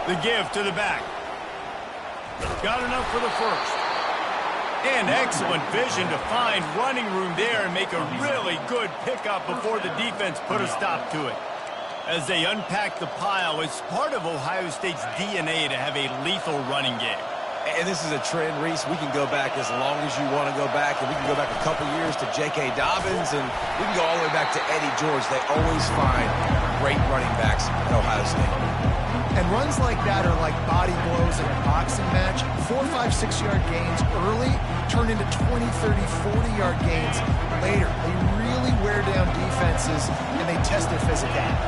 The give to the back. Got enough for the first. And excellent vision to find running room there and make a really good pickup before the defense put a stop to it. As they unpack the pile, it's part of Ohio State's DNA to have a lethal running game. And this is a trend, Reese. We can go back as long as you want to go back, and we can go back a couple years to J.K. Dobbins, and we can go all the way back to Eddie George. They always find great running backs at Ohio State. And runs like that are like body blows in a boxing match. 4, 5, 6-yard gains early turn into 20, 30, 40-yard gains later. They really wear down defenses, and they test their physicality.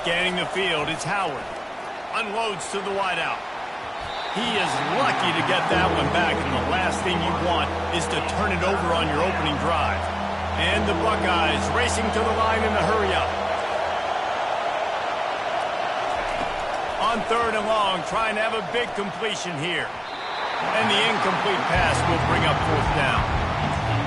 Scanning the field, it's Howard. Unloads to the wideout. He is lucky to get that one back, and the last thing you want is to turn it over on your opening drive. And the Buckeyes racing to the line in the hurry-up. On 3rd and long, trying to have a big completion here. And the incomplete pass will bring up 4th down.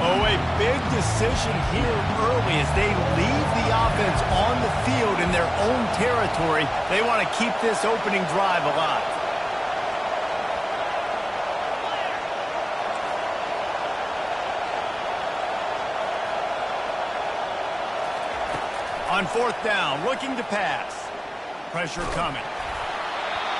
Oh, a big decision here early as they leave the offense on the field in their own territory. They want to keep this opening drive alive. On 4th down, looking to pass. Pressure coming.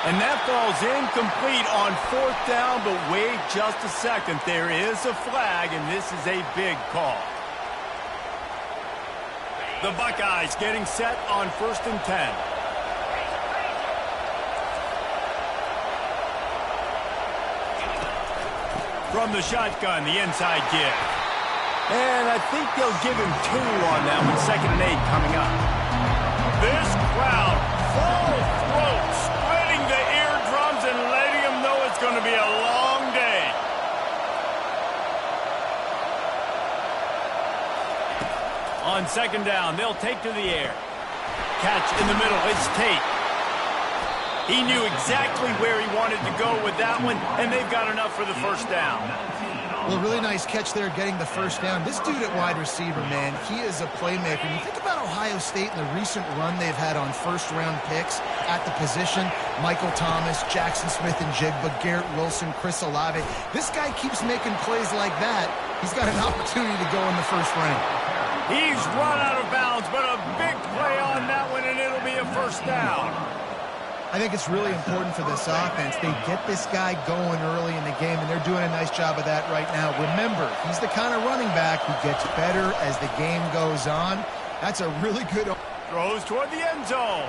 And that falls incomplete on 4th down, but wait just a second. There is a flag, and this is a big call. The Buckeyes getting set on 1st and 10. From the shotgun, the inside give. And I think they'll give him 2 on that one. 2nd and 8 coming up. This crowd, full throat, splitting the eardrums and letting them know it's going to be a long day. On 2nd down, they'll take to the air. Catch in the middle, it's Tate. He knew exactly where he wanted to go with that one, and they've got enough for the 1st down. Well, really nice catch there getting the 1st down. This dude at wide receiver, man, he is a playmaker. You think about Ohio State and the recent run they've had on 1st-round picks at the position. Michael Thomas, Jackson Smith-Njigba, Garrett Wilson, Chris Olave. This guy keeps making plays like that. He's got an opportunity to go in the 1st round. He's run out of bounds, but a big play on that one, and it'll be a 1st down. I think it's really important for this offense. They get this guy going early in the game, and they're doing a nice job of that right now. Remember, he's the kind of running back who gets better as the game goes on. That's a really good... Throws toward the end zone.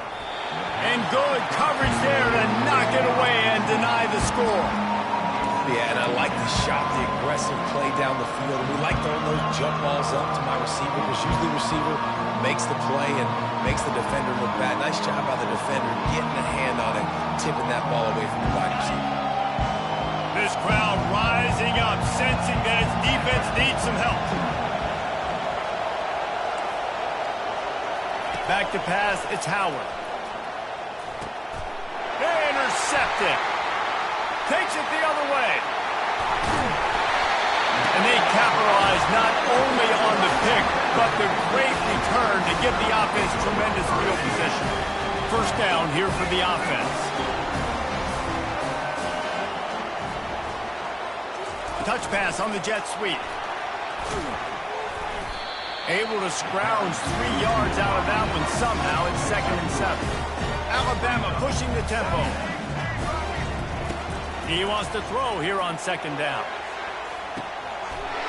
And good coverage there to knock it away and deny the score. Yeah, and I like the shot, the aggressive play down the field. We like throwing those jump balls up to my receiver, because usually the receiver makes the play and makes the defender look bad. Nice job by the defender getting a hand on it, tipping that ball away from the wide receiver. This crowd rising up, sensing that its defense needs some help. Back to pass, it's Howard. Intercepted. Takes it the other way. And they capitalize not only on the pick, but the great return to give the offense tremendous field position. 1st down here for the offense. Touch pass on the jet sweep. Able to scrounge 3 yards out of that one somehow. It's 2nd and 7. Alabama pushing the tempo. He wants to throw here on 2nd down.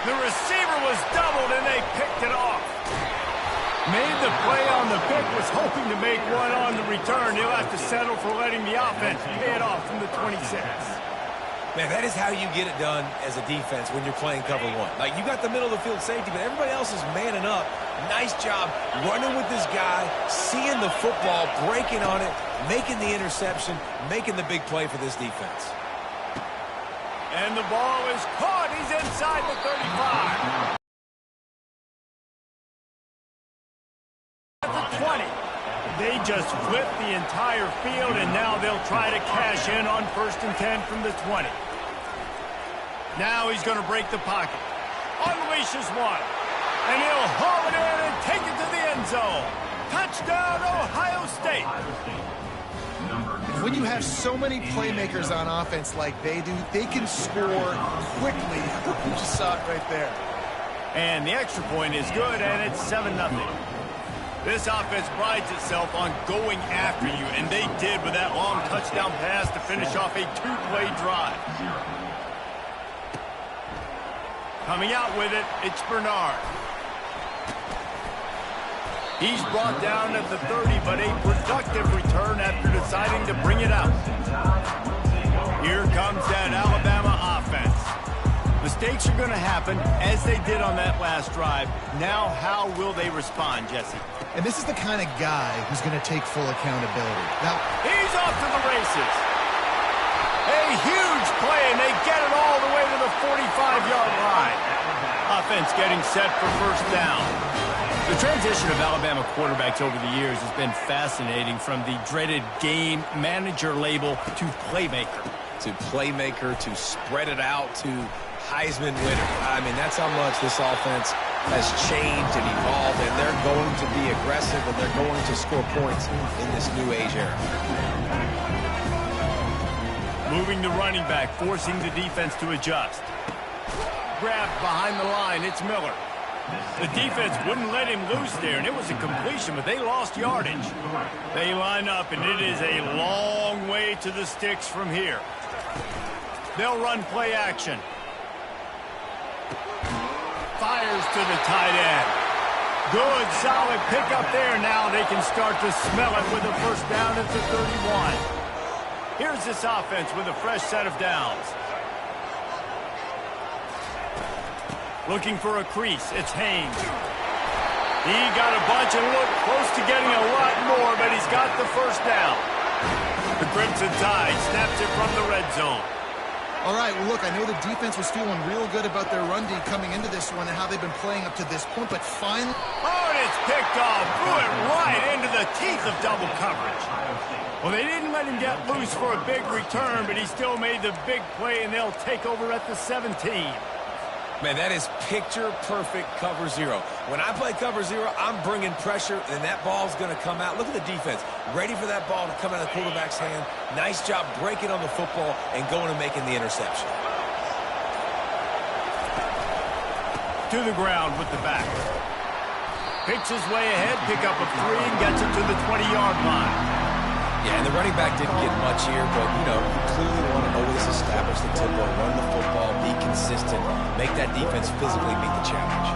The receiver was doubled, and they picked it off. Made the play on the pick, was hoping to make one on the return. He'll have to settle for letting the offense pay it off from the 26. Man, that is how you get it done as a defense when you're playing cover 1. Like, you got the middle of the field safety, but everybody else is manning up. Nice job running with this guy, seeing the football, breaking on it, making the interception, making the big play for this defense. And the ball is caught. He's inside the 35. At the 20. They just flipped the entire field, and now they'll try to cash in on 1st and 10 from the 20. Now he's going to break the pocket. Unleashes one. And he'll haul it in and take it to the end zone. Touchdown, Ohio State. When you have so many playmakers on offense like they do, they can score quickly. You just saw it right there. And the extra point is good, and it's 7-0. This offense prides itself on going after you, and they did with that long touchdown pass to finish off a two-play drive. Coming out with it, it's Bernard. He's brought down at the 30, but a productive return after deciding to bring it out. Here comes that Alabama offense. Mistakes are going to happen, as they did on that last drive. Now, how will they respond, Jesse? And this is the kind of guy who's going to take full accountability. Now, he's off to the races. A huge play, and they get it all the way to the 45-yard line. Offense getting set for first down. The transition of Alabama quarterbacks over the years has been fascinating, from the dreaded game manager label to playmaker. To playmaker, to spread it out, to Heisman winner. I mean, that's how much this offense has changed and evolved, and they're going to be aggressive, and they're going to score points in this new age era. Moving the running back, forcing the defense to adjust. Grabbed behind the line, it's Miller. The defense wouldn't let him loose there, and it was a completion, but they lost yardage. They line up, and it is a long way to the sticks from here. They'll run play action. Fires to the tight end. Good, solid pickup there. Now they can start to smell it with a first down at the 31. Here's this offense with a fresh set of downs. Looking for a crease, it's Haynes. He got a bunch and looked close to getting a lot more, but he's got the first down. The Crimson Tide snaps it from the red zone. all right, well, look, I know the defense was feeling real good about their run D coming into this one and how they've been playing up to this point, but finally... Oh, and it's picked off. Threw it right into the teeth of double coverage. Well, they didn't let him get loose for a big return, but he still made the big play, and they'll take over at the 17. Man, that is picture-perfect cover zero. When I play cover zero, I'm bringing pressure, and that ball's going to come out. Look at the defense. Ready for that ball to come out of the quarterback's hand. Nice job breaking on the football and going and making the interception. To the ground with the back. Picks his way ahead, pick up a 3, and gets it to the 20-yard line. Yeah, and the running back didn't get much here, but, you know, you clearly want to always establish the tempo, run the football, be consistent, make that defense physically meet the challenge.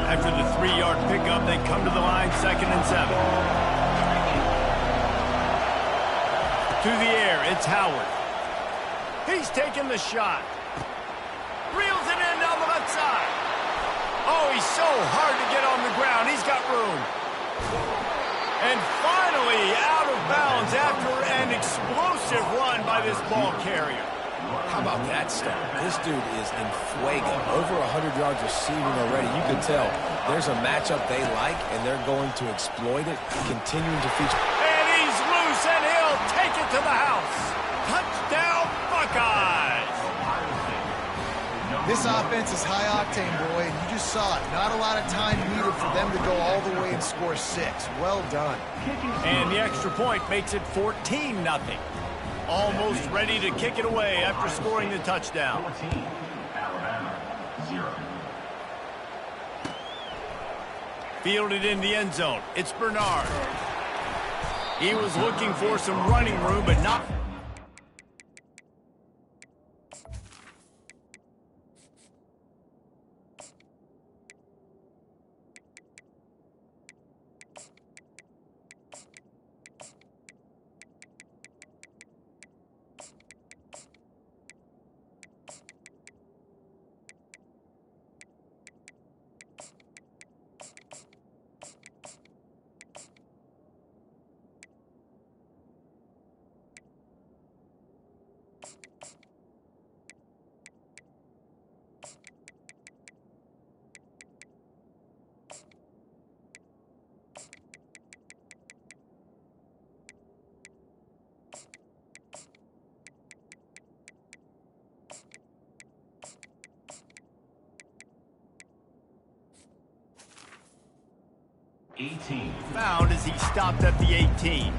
After the 3-yard pickup, they come to the line, 2nd and 7. To the air, it's Howard. He's taking the shot. Reels it in down the left side. Oh, he's so hard to get on the ground. He's got room. And finally out of bounds after an explosive run by this ball carrier. How about that start? This dude is in fuego. Over 100 yards receiving already. You can tell there's a matchup they like, and they're going to exploit it, continuing to feature. And he's loose, and he'll take it to the house. Touchdown, Buckeyes. This offense is high-octane, boy, and you just saw it. Not a lot of time needed for them to go all the way and score 6. Well done. And the extra point makes it 14-0. Almost ready to kick it away after scoring the touchdown. Fielded in the end zone. It's Bernard. He was looking for some running room, but not... 18. Found as he stopped at the 18.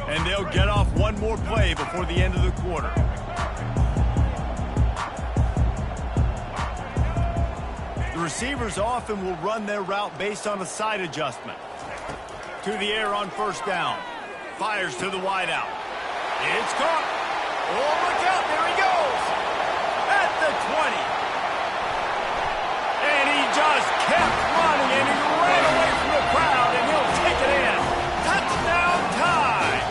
And they'll get off one more play before the end of the quarter. The receivers often will run their route based on a side adjustment. To the air on first down. Fires to the wideout. It's caught. Oh, look out. There he goes. At the 20. And he just kept running, and he ran away from the crowd, and he'll take it in. Touchdown tie.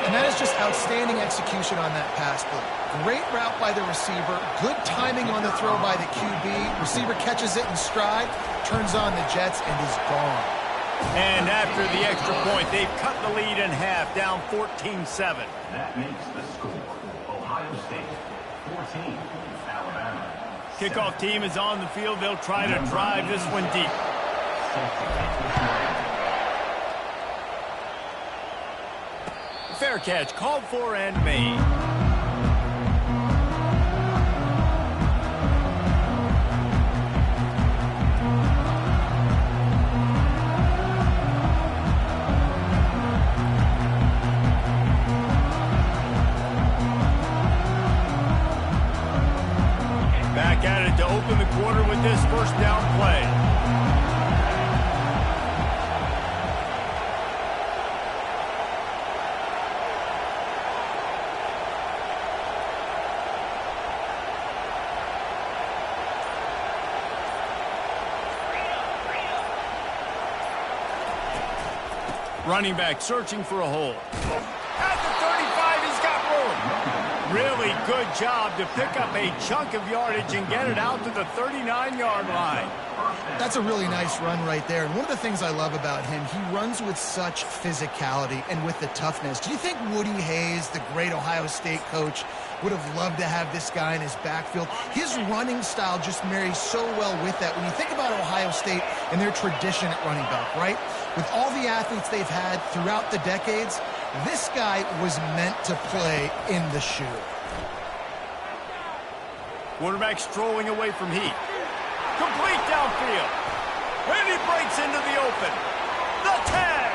And that is just outstanding execution on that pass play. Great route by the receiver. Good timing on the throw by the QB. Receiver catches it in stride, turns on the jets, and is gone. And after the extra point, they've cut the lead in half, down 14-7. That makes the score Ohio State 14, Alabama. Kickoff team is on the field. They'll try to drive this one deep. Fair catch, called for and made. Back at it to open the quarter with this first down play. Running back searching for a hole. At the 35, he's got room. Really good job to pick up a chunk of yardage and get it out to the 39-yard line. That's a really nice run right there. And one of the things I love about him, he runs with such physicality and with the toughness. Do you think Woody Hayes, the great Ohio State coach, would have loved to have this guy in his backfield? His running style just marries so well with that. When you think about Ohio State and their tradition at running back, right? With all the athletes they've had throughout the decades, this guy was meant to play in the shoe. Quarterback strolling away from heat. Complete downfield. And he breaks into the open. The tag.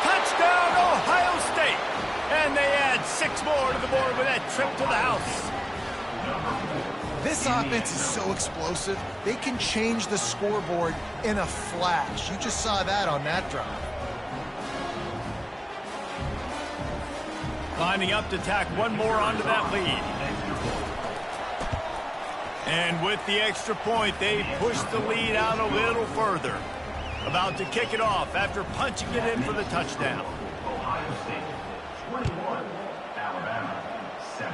Touchdown, Ohio State. And they add 6 more to the board with that trip to the house. This offense is so explosive, they can change the scoreboard in a flash. You just saw that on that drive. Lining up to tack one more onto that lead. And with the extra point, they push the lead out a little further. About to kick it off after punching it in for the touchdown. Ohio State 21, Alabama 7.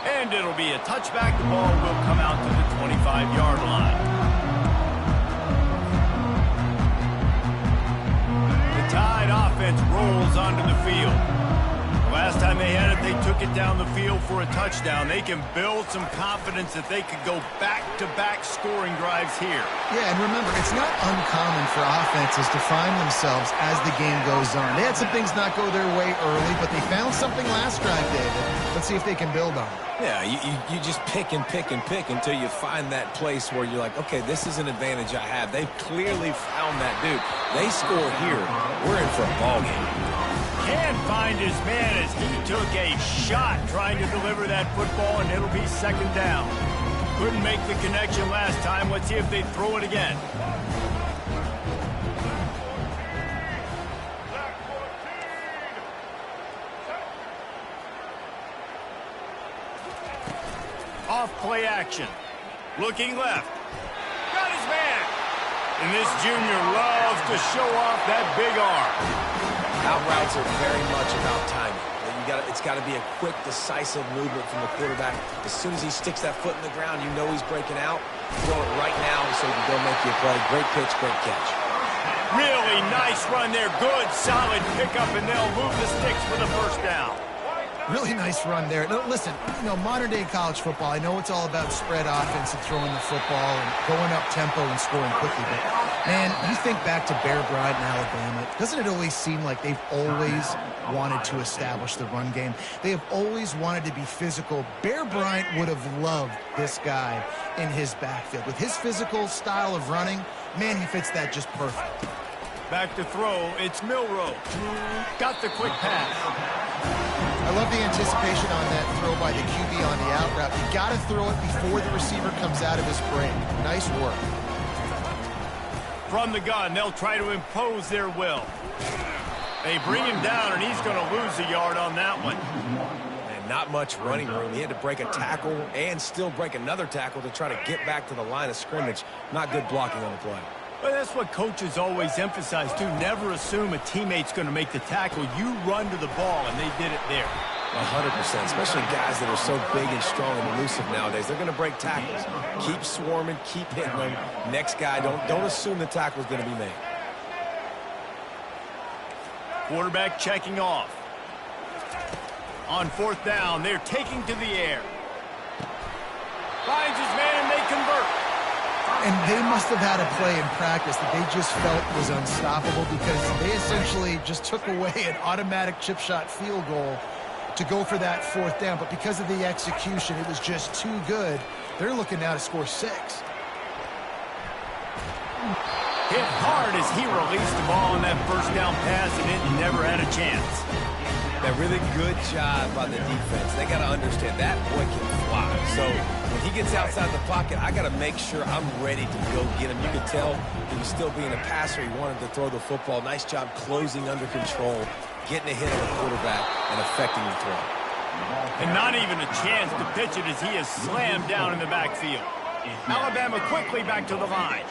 And it'll be a touchback. The ball will come out to the 25-yard line. The Tide offense rolls onto the field. Last time they had it, they took it down the field for a touchdown. They can build some confidence that they could go back-to-back scoring drives here. Yeah, and remember, it's not uncommon for offenses to find themselves as the game goes on. They had some things not go their way early, but they found something last drive, David. Let's see if they can build on it. Yeah, you just pick and pick and pick until you find that place where you're like, okay, this is an advantage I have. They've clearly found that dude. They score here, we're in for a ball game. Can't find his man as he took a shot trying to deliver that football, and it'll be second down. Couldn't make the connection last time. Let's see if they throw it again. Off play action. Looking left. Got his man. And this junior loves to show off that big arm. Out routes are very much about timing. It's got to be a quick, decisive movement from the quarterback. As soon as he sticks that foot in the ground, you know he's breaking out. Throw it right now so he can go make you a play. Great pitch, great catch. Really nice run there. Good, solid pickup, and they'll move the sticks for the first down. Really nice run there. No, listen, modern-day college football, I know it's all about spread offense and throwing the football and going up tempo and scoring quickly, but, man, you think back to Bear Bryant in Alabama, doesn't it always seem like they've always wanted to establish the run game? They have always wanted to be physical. Bear Bryant would have loved this guy in his backfield. With his physical style of running, man, he fits that just perfect. Back to throw, it's Milroe. Got the quick pass. I love the anticipation on that throw by the QB on the out route. You got to throw it before the receiver comes out of his break. Nice work. From the gun, they'll try to impose their will. They bring him down, and he's going to lose a yard on that one. And not much running room. He had to break a tackle and still break another tackle to try to get back to the line of scrimmage. Not good blocking on the play. But that's what coaches always emphasize, too. Never assume a teammate's going to make the tackle. You run to the ball, and they did it there. 100%, especially guys that are so big and strong and elusive nowadays. They're going to break tackles. Keep swarming, keep hitting them. Next guy, don't assume the tackle is going to be made. Quarterback checking off. On fourth down, they're taking to the air. Finds his man, and they convert. And they must have had a play in practice that they just felt was unstoppable because they essentially just took away an automatic chip shot field goal to go for that fourth down. But because of the execution, it was just too good. They're looking now to score 6. Hit hard as he released the ball on that first down pass, and it never had a chance. That really good job by the defense. They got to understand that boy can fly. So when he gets outside the pocket, I got to make sure I'm ready to go get him. You could tell he was still being a passer. He wanted to throw the football. Nice job closing under control, getting a hit on the quarterback, and affecting the throw. And not even a chance to pitch it as he is slammed down in the backfield. Alabama quickly back to the line.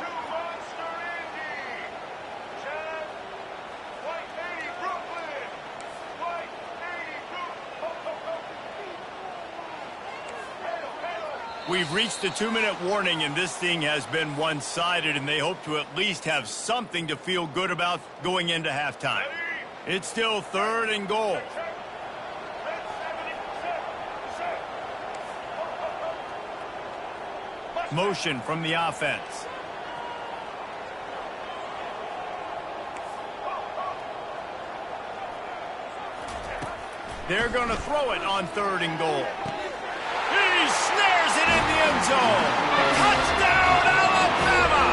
We've reached the 2-minute warning, and this thing has been one-sided, and they hope to at least have something to feel good about going into halftime. It's still 3rd and goal. Motion from the offense. They're going to throw it on 3rd and goal. He snares it in the end zone. Touchdown, Alabama!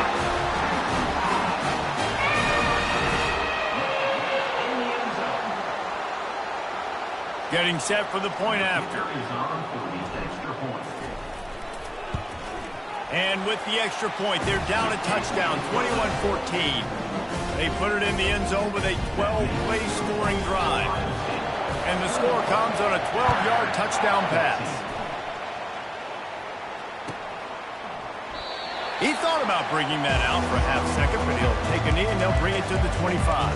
Getting set for the point after. And with the extra point, they're down a touchdown, 21-14. They put it in the end zone with a 12-play scoring drive. And the score comes on a 12-yard touchdown pass. He thought about bringing that out for a half second, but he'll take a knee and they'll bring it to the 25.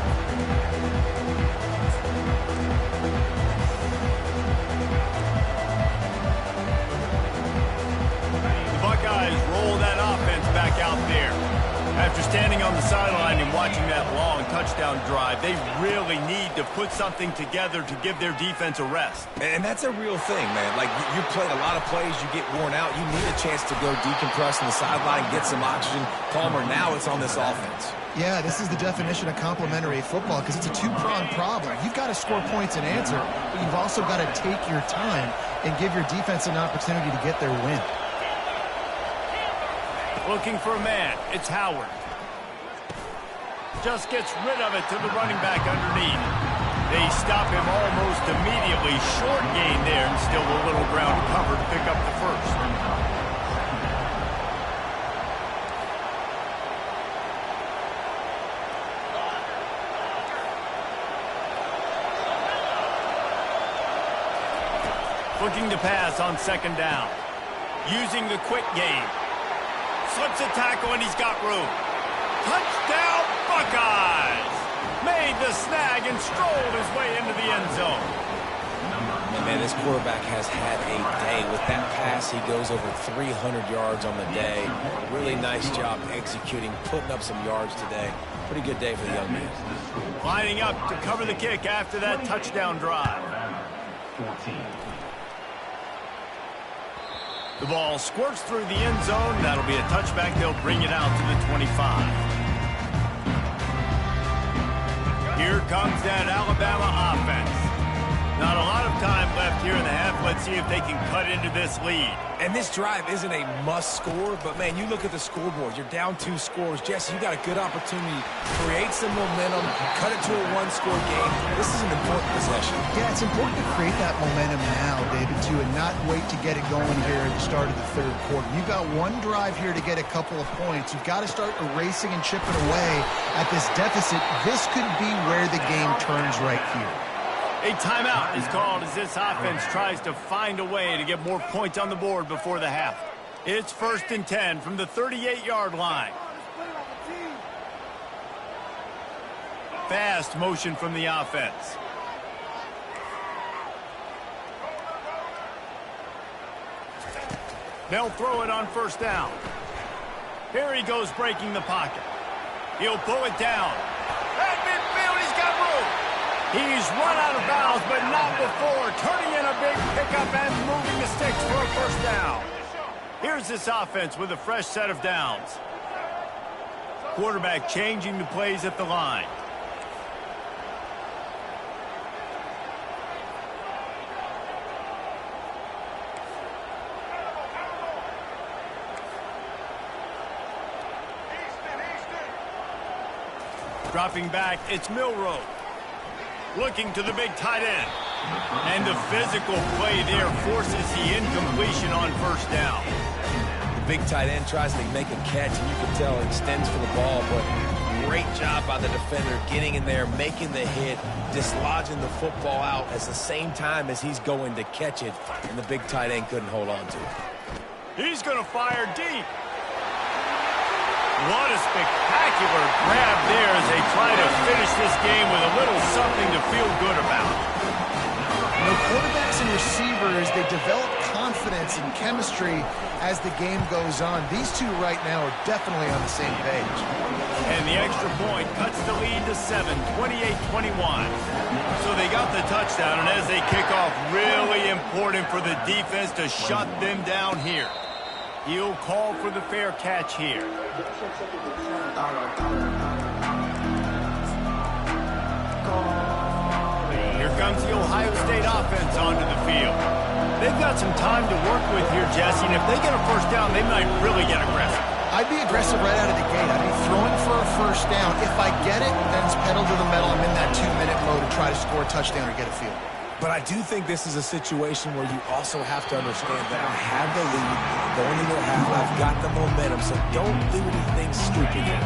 The Buckeyes roll that offense back out there. After standing on the sideline and watching that long touchdown drive, they really need to put something together to give their defense a rest. And that's a real thing, man. Like, you played a lot of plays, you get worn out. You need a chance to go decompress on the sideline, get some oxygen. Palmer, now it's on this offense. Yeah, this is the definition of complementary football because it's a two-pronged problem. You've got to score points and answer, but you've also got to take your time and give your defense an opportunity to get their win. Looking for a man. It's Howard. Just gets rid of it to the running back underneath. They stop him almost immediately. Short gain there, and still a little ground cover to pick up the first. Looking to pass on 2nd down. Using the quick game. Slips a tackle, and he's got room. Touchdown, Buckeyes! Made the snag and strolled his way into the end zone. And man, this quarterback has had a day. With that pass, he goes over 300 yards on the day. Really nice job executing, putting up some yards today. Pretty good day for the young man. Lining up to cover the kick after that touchdown drive. 14. The ball squirts through the end zone. That'll be a touchback. They'll bring it out to the 25. Here comes that Alabama offense. Not a lot of time left here in the half. Let's see if they can cut into this lead. And this drive isn't a must score, but, man, you look at the scoreboard. You're down 2 scores. Jesse, you got a good opportunity. Create some momentum. Cut it to a 1-score game. This is an important possession. Yeah, it's important to create that momentum now, David, too, and not wait to get it going here at the start of the third quarter. You've got one drive here to get a couple of points. You've got to start erasing and chipping away at this deficit. This could be where the game turns right here. A timeout is called as this offense tries to find a way to get more points on the board before the half. It's 1st and 10 from the 38-yard line. Fast motion from the offense. They'll throw it on 1st down. Here he goes breaking the pocket. He'll pull it down. At midfield, he's got room. He's run out of bounds, but not before. Turning in a big pickup and moving the sticks for a 1st down. Here's this offense with a fresh set of downs. Quarterback changing the plays at the line. Dropping back, it's Milroe. Looking to the big tight end. And the physical play there forces the incompletion on 1st down. The big tight end tries to make a catch, and you can tell he extends for the ball, but great job by the defender getting in there, making the hit, dislodging the football out at the same time as he's going to catch it, and the big tight end couldn't hold on to it. He's going to fire deep. What a spectacular grab there as they try to finish this game with a little something to feel good about. You know, quarterbacks and receivers, they develop confidence and chemistry as the game goes on. These two right now are definitely on the same page. And the extra point cuts the lead to 7, 28-21. So they got the touchdown, and as they kick off, really important for the defense to shut them down here. He'll call for the fair catch here. Here comes the Ohio State offense onto the field. They've got some time to work with here, Jesse, and if they get a 1st down, they might really get aggressive. I'd be aggressive right out of the gate. I'd be throwing for a 1st down. If I get it, then it's pedal to the metal. I'm in that 2-minute mode to try to score a touchdown or get a field. But I do think this is a situation where you also have to understand that I have the lead going into the half. I've got the momentum, so don't do anything stupid here.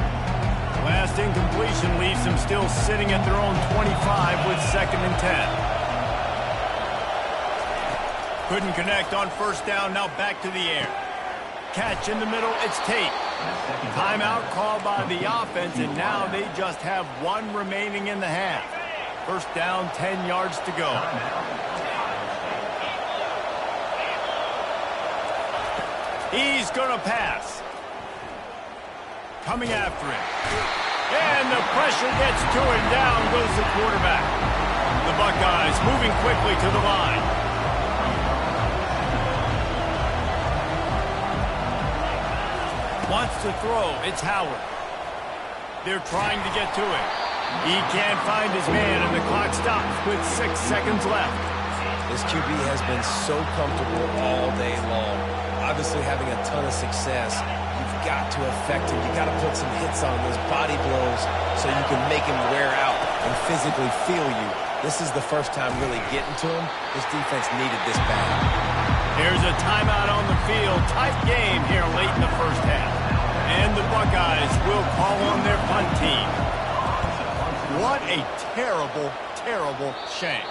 Last incompletion leaves them still sitting at their own 25 with 2nd and 10. Couldn't connect on 1st down, now back to the air. Catch in the middle, it's Tate. Timeout called by the offense, and now they just have 1 remaining in the half. 1st down, 10 yards to go. He's going to pass. Coming after him. And the pressure gets to him. Down goes the quarterback. The Buckeyes moving quickly to the line. Wants to throw. It's Howard. They're trying to get to him. He can't find his man, and the clock stops with 6 seconds left. This QB has been so comfortable all day long. Obviously having a ton of success. You've got to affect him. You've got to put some hits on those body blows so you can make him wear out and physically feel you. This is the first time really getting to him. This defense needed this bad. Here's a timeout on the field. Tight game here late in the 1st half. And the Buckeyes will call on their punt team. What a terrible, terrible shame.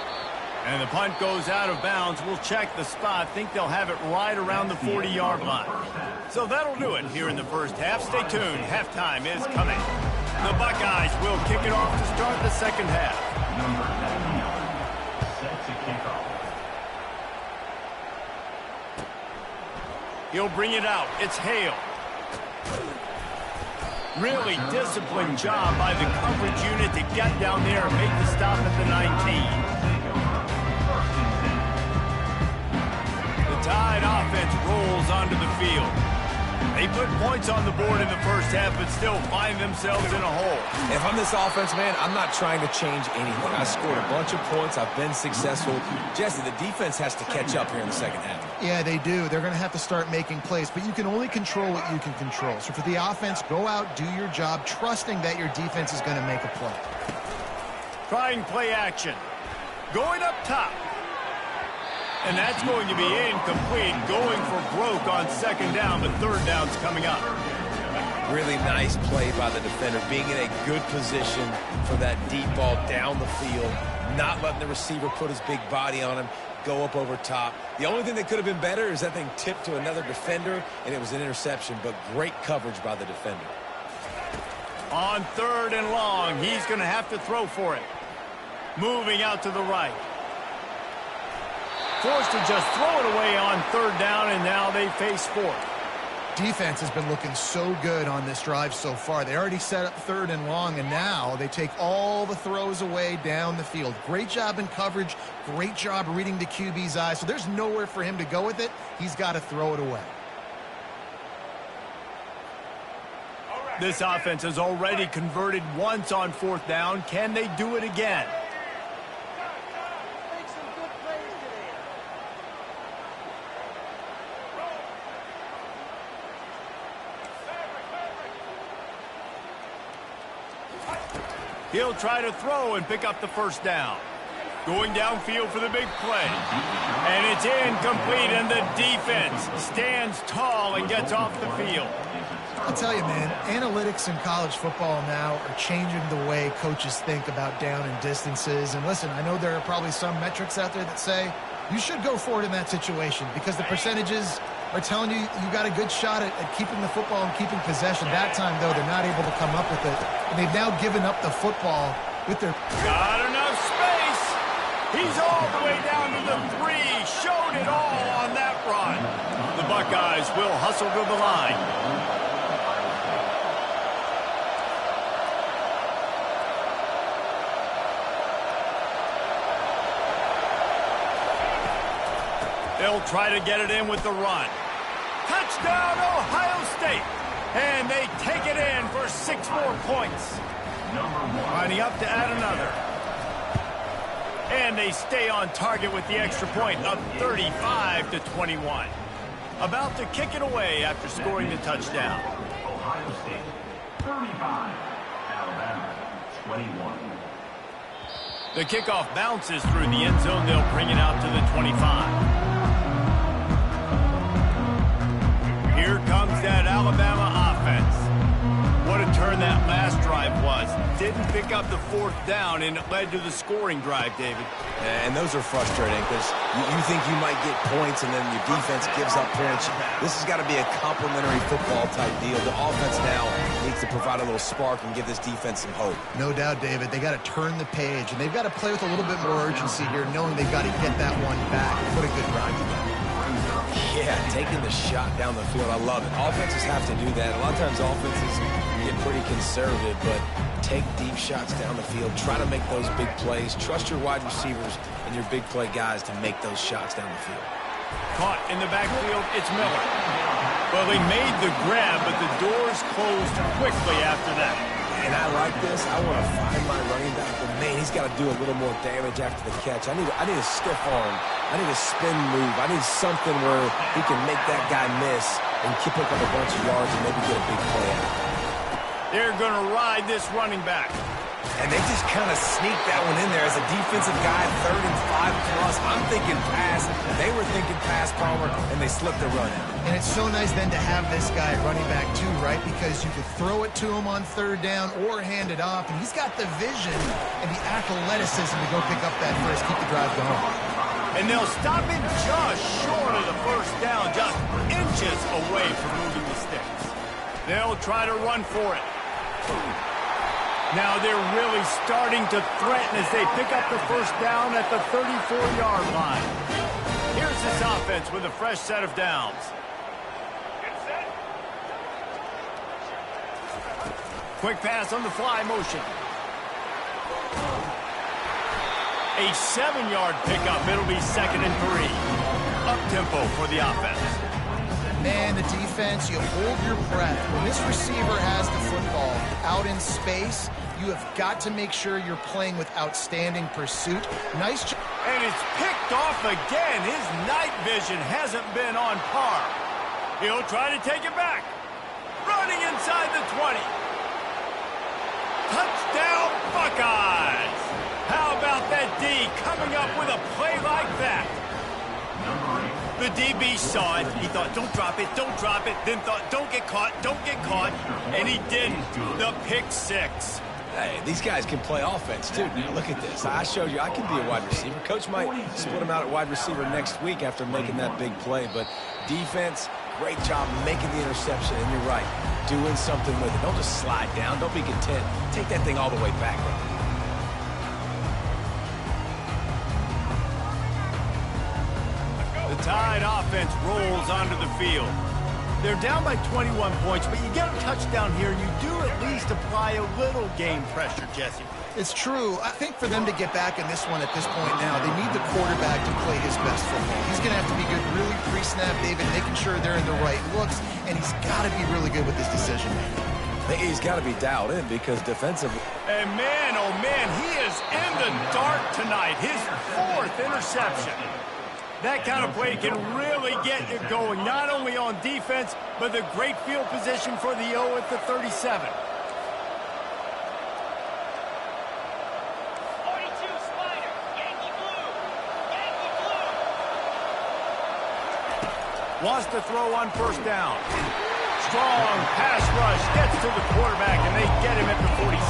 And the punt goes out of bounds. We'll check the spot. Think they'll have it right around the 40-yard line. So that'll do it here in the 1st half. Stay tuned. Halftime is coming. The Buckeyes will kick it off to start the 2nd half. Number 99, set to kick off. He'll bring it out. It's Hale. Really disciplined job by the coverage unit to get down there and make the stop at the 19. Tide offense rolls onto the field. They put points on the board in the first half, but still find themselves in a hole. If I'm this offense, man, I'm not trying to change anything. I scored a bunch of points. I've been successful. Jesse, the defense has to catch up here in the second half. Yeah, they do. They're going to have to start making plays, but you can only control what you can control. So for the offense, go out, do your job, trusting that your defense is going to make a play. Trying play action. Going up top. And that's going to be incomplete, going for broke on second down, but third down's coming up. Really nice play by the defender, being in a good position for that deep ball down the field, not letting the receiver put his big body on him, go up over top. The only thing that could have been better is that thing tipped to another defender, and it was an interception, but great coverage by the defender. On third and long, he's going to have to throw for it. Moving out to the right. Forced to just throw it away on third down, and now they face fourth. Defense has been looking so good on this drive so far. They already set up third and long, and now they take all the throws away down the field. Great job in coverage, great job reading the QB's eyes, so there's nowhere for him to go with it. He's got to throw it away. This offense has already converted once on fourth down. Can they do it again? He'll try to throw and pick up the first down. Going downfield for the big play. And it's incomplete, and the defense stands tall and gets off the field. I'll tell you, man, analytics in college football now are changing the way coaches think about down and distances. And listen, I know there are probably some metrics out there that say you should go for it in that situation because the percentages are telling you you got a good shot at keeping the football and keeping possession. That time, though, they're not able to come up with it. And they've now given up the football with their... Got enough space. He's all the way down to the 3. Showed it all on that run. The Buckeyes will hustle to the line. They'll try to get it in with the run. Touchdown, Ohio State. And they take it in for 6 more points. Lining up to add another. And they stay on target with the extra point, up 35-21. About to kick it away after scoring the touchdown. Ohio State, 35. Alabama, 21. The kickoff bounces through the end zone. They'll bring it out to the 25. Here comes that Alabama offense. What a turn that last drive was. Didn't pick up the fourth down, and it led to the scoring drive, David. And those are frustrating because you think you might get points, and then your defense gives up points. This has got to be a complementary football type deal. The offense now needs to provide a little spark and give this defense some hope. No doubt, David. They got to turn the page, and they've got to play with a little bit more urgency here, knowing they've got to get that one back and put a good drive together. Yeah, taking the shot down the field. I love it. Offenses have to do that. A lot of times offenses get pretty conservative, but take deep shots down the field. Try to make those big plays. Trust your wide receivers and your big play guys to make those shots down the field. Caught in the backfield, it's Miller. Well, he made the grab, but the doors closed quickly after that. And I like this. I want to find my running back, but man, he's got to do a little more damage after the catch. I need a stiff arm. I need a spin move. I need something where he can make that guy miss and pick up a bunch of yards and maybe get a big play out. They're going to ride this running back. And they just kind of sneaked that one in there as a defensive guy, 3rd and 5 plus. I'm thinking pass. They were thinking pass, Palmer, and they slipped the run out. And it's so nice then to have this guy running back too, right? Because you could throw it to him on 3rd down or hand it off. And he's got the vision and the athleticism to go pick up that first, keep the drive going. And they'll stop him just short of the first down, just inches away from moving the sticks. They'll try to run for it. Now they're really starting to threaten as they pick up the first down at the 34-yard line. Here's this offense with a fresh set of downs. Quick pass on the fly motion. A 7-yard pickup. It'll be 2nd and 3. up-tempo for the offense. Man, the defense, you hold your breath. When this receiver has the football out in space, you have got to make sure you're playing with outstanding pursuit. Nice job. And it's picked off again. His night vision hasn't been on par. He'll try to take it back. Running inside the 20. Touchdown, Buckeyes! How about that D coming up with a play like that? The DB saw it. He thought, don't drop it, don't drop it. Then thought, don't get caught, don't get caught. And he didn't. The pick six. Hey, these guys can play offense, too. Now, look at this. I showed you I can be a wide receiver. Coach might split him out at wide receiver next week after making that big play. But defense, great job making the interception. And you're right, doing something with it. Don't just slide down. Don't be content. Take that thing all the way back. The Tide offense rolls onto the field. They're down by 21 points, but you get a touchdown here, and you do at least apply a little game pressure, Jesse. It's true. I think for them to get back in this one at this point now, they need the quarterback to play his best football. He's going to have to be good really pre-snap, David, making sure they're in the right looks, and he's got to be really good with his decision-making. He's got to be dialed in because defensively. And man, oh man, he is in the dark tonight. His fourth interception. That kind of play can really get you going, not only on defense, but the great field position for the O at the 37. 42 Spider, Yankee blue, Yankee blue. Wants to throw on first down. Strong pass rush gets to the quarterback, and they get him at the 46.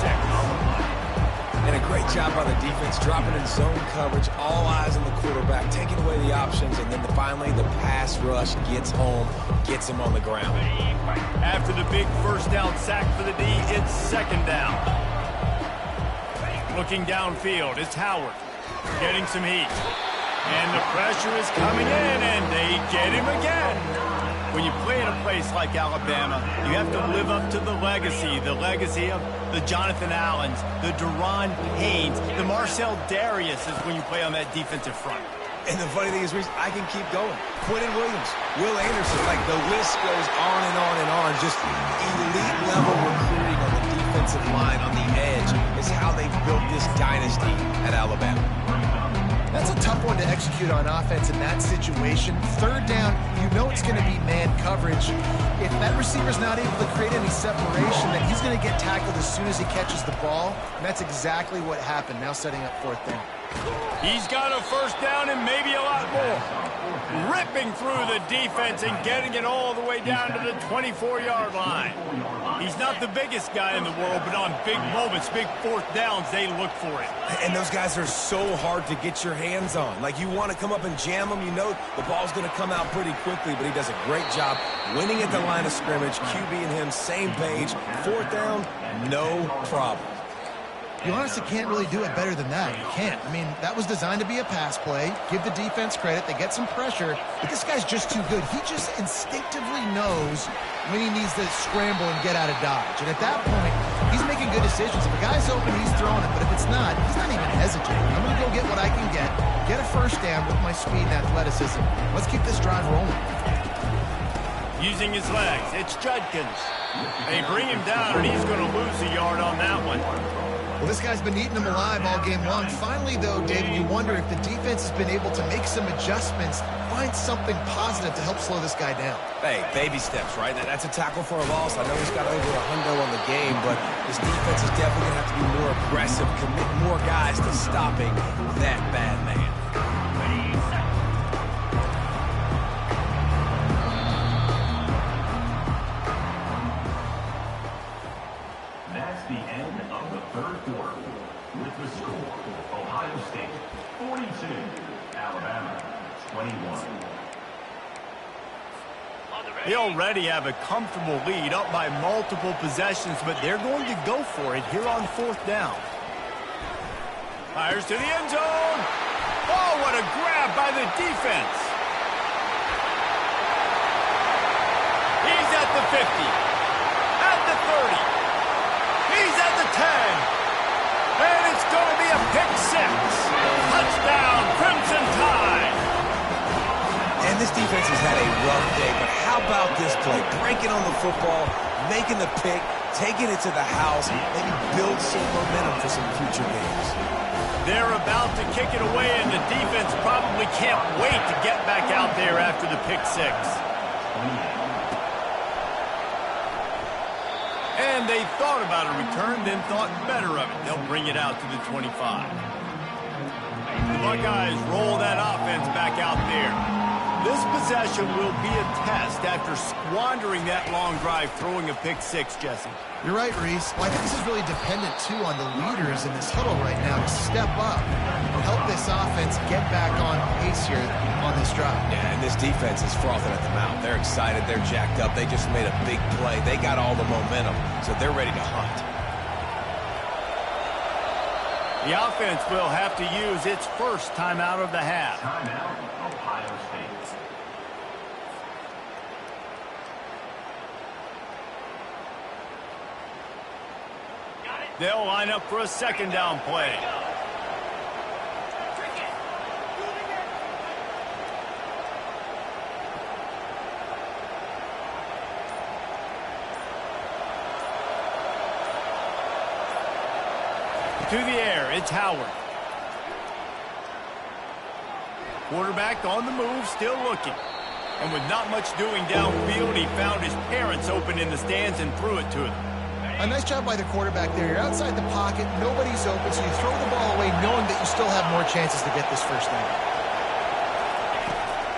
And a great job by the defense, dropping in zone coverage, all eyes on the quarterback, taking away the options, and then finally the pass rush gets home, gets him on the ground. After the big first down sack for the D, it's second down. Looking downfield, it's Howard getting some heat. And the pressure is coming in, and they get him again. When you play in a place like Alabama, you have to live up to the legacy of the Jonathan Allens, the Deron Haynes, the Marcel Darius is when you play on that defensive front. And the funny thing is, Reese, I can keep going. Quentin Williams, Will Anderson, like the list goes on and on and on. Just elite level recruiting on the defensive line, on the edge, is how they've built this dynasty at Alabama. That's a tough one to execute on offense in that situation. Third down, you know it's going to be man coverage. If that receiver's not able to create any separation, then he's going to get tackled as soon as he catches the ball. And that's exactly what happened, now setting up fourth down. He's got a first down and maybe a lot more. Ripping through the defense and getting it all the way down to the 24-yard line. He's not the biggest guy in the world, but on big moments, big fourth downs, they look for it. And those guys are so hard to get your hands on. Like, you want to come up and jam them, you know the ball's going to come out pretty quickly, but he does a great job winning at the line of scrimmage. QB and him, same page. Fourth down, no problem. You honestly can't really do it better than that. You can't. I mean, that was designed to be a pass play. Give the defense credit. They get some pressure. But this guy's just too good. He just instinctively knows when he needs to scramble and get out of dodge. And at that point, he's making good decisions. If a guy's open, he's throwing it. But if it's not, he's not even hesitating. I'm going to go get what I can get a first down with my speed and athleticism. Let's keep this drive rolling. Using his legs, it's Judkins. They bring him down, and he's going to lose a yard on that one. Well, this guy's been eating him alive all game long. Finally, though, David, you wonder if the defense has been able to make some adjustments, find something positive to help slow this guy down. Hey, baby steps, right? That's a tackle for a loss. I know he's got over $100 on the game, but his defense is definitely going to have to be more aggressive, commit more guys to stopping that bad man. That's the end of the third quarter. With the score, Ohio State 42, Alabama 21. They already have a comfortable lead, up by multiple possessions, but they're going to go for it here on fourth down. Fires to the end zone. Oh, what a grab by the defense. He's at the 50, at the 30. He's at the 10. And it's going to be a pick six. Touchdown, Crimson Tide. And this defense has had a rough day, but how about this play? Breaking on the football, making the pick, taking it to the house, maybe build some momentum for some future games. They're about to kick it away, and the defense probably can't wait to get back out there after the pick six. And they thought about a return, then thought better of it. They'll bring it out to the 25. The Buckeyes roll that offense back out there. This possession will be a test after squandering that long drive, throwing a pick six, Jesse. You're right, Reese. Well, I think this is really dependent, too, on the leaders in this huddle right now to step up and help this offense get back on pace here on this drive. Yeah, and this defense is frothing at the mouth. They're excited. They're jacked up. They just made a big play. They got all the momentum, so they're ready to hunt. The offense will have to use its first timeout of the half. Timeout, Ohio State. They'll line up for a second down play. To the air, it's Howard. Quarterback on the move, still looking. And with not much doing downfield, he found his parents open in the stands and threw it to them. A nice job by the quarterback there. You're outside the pocket, nobody's open, so you throw the ball away knowing that you still have more chances to get this first down.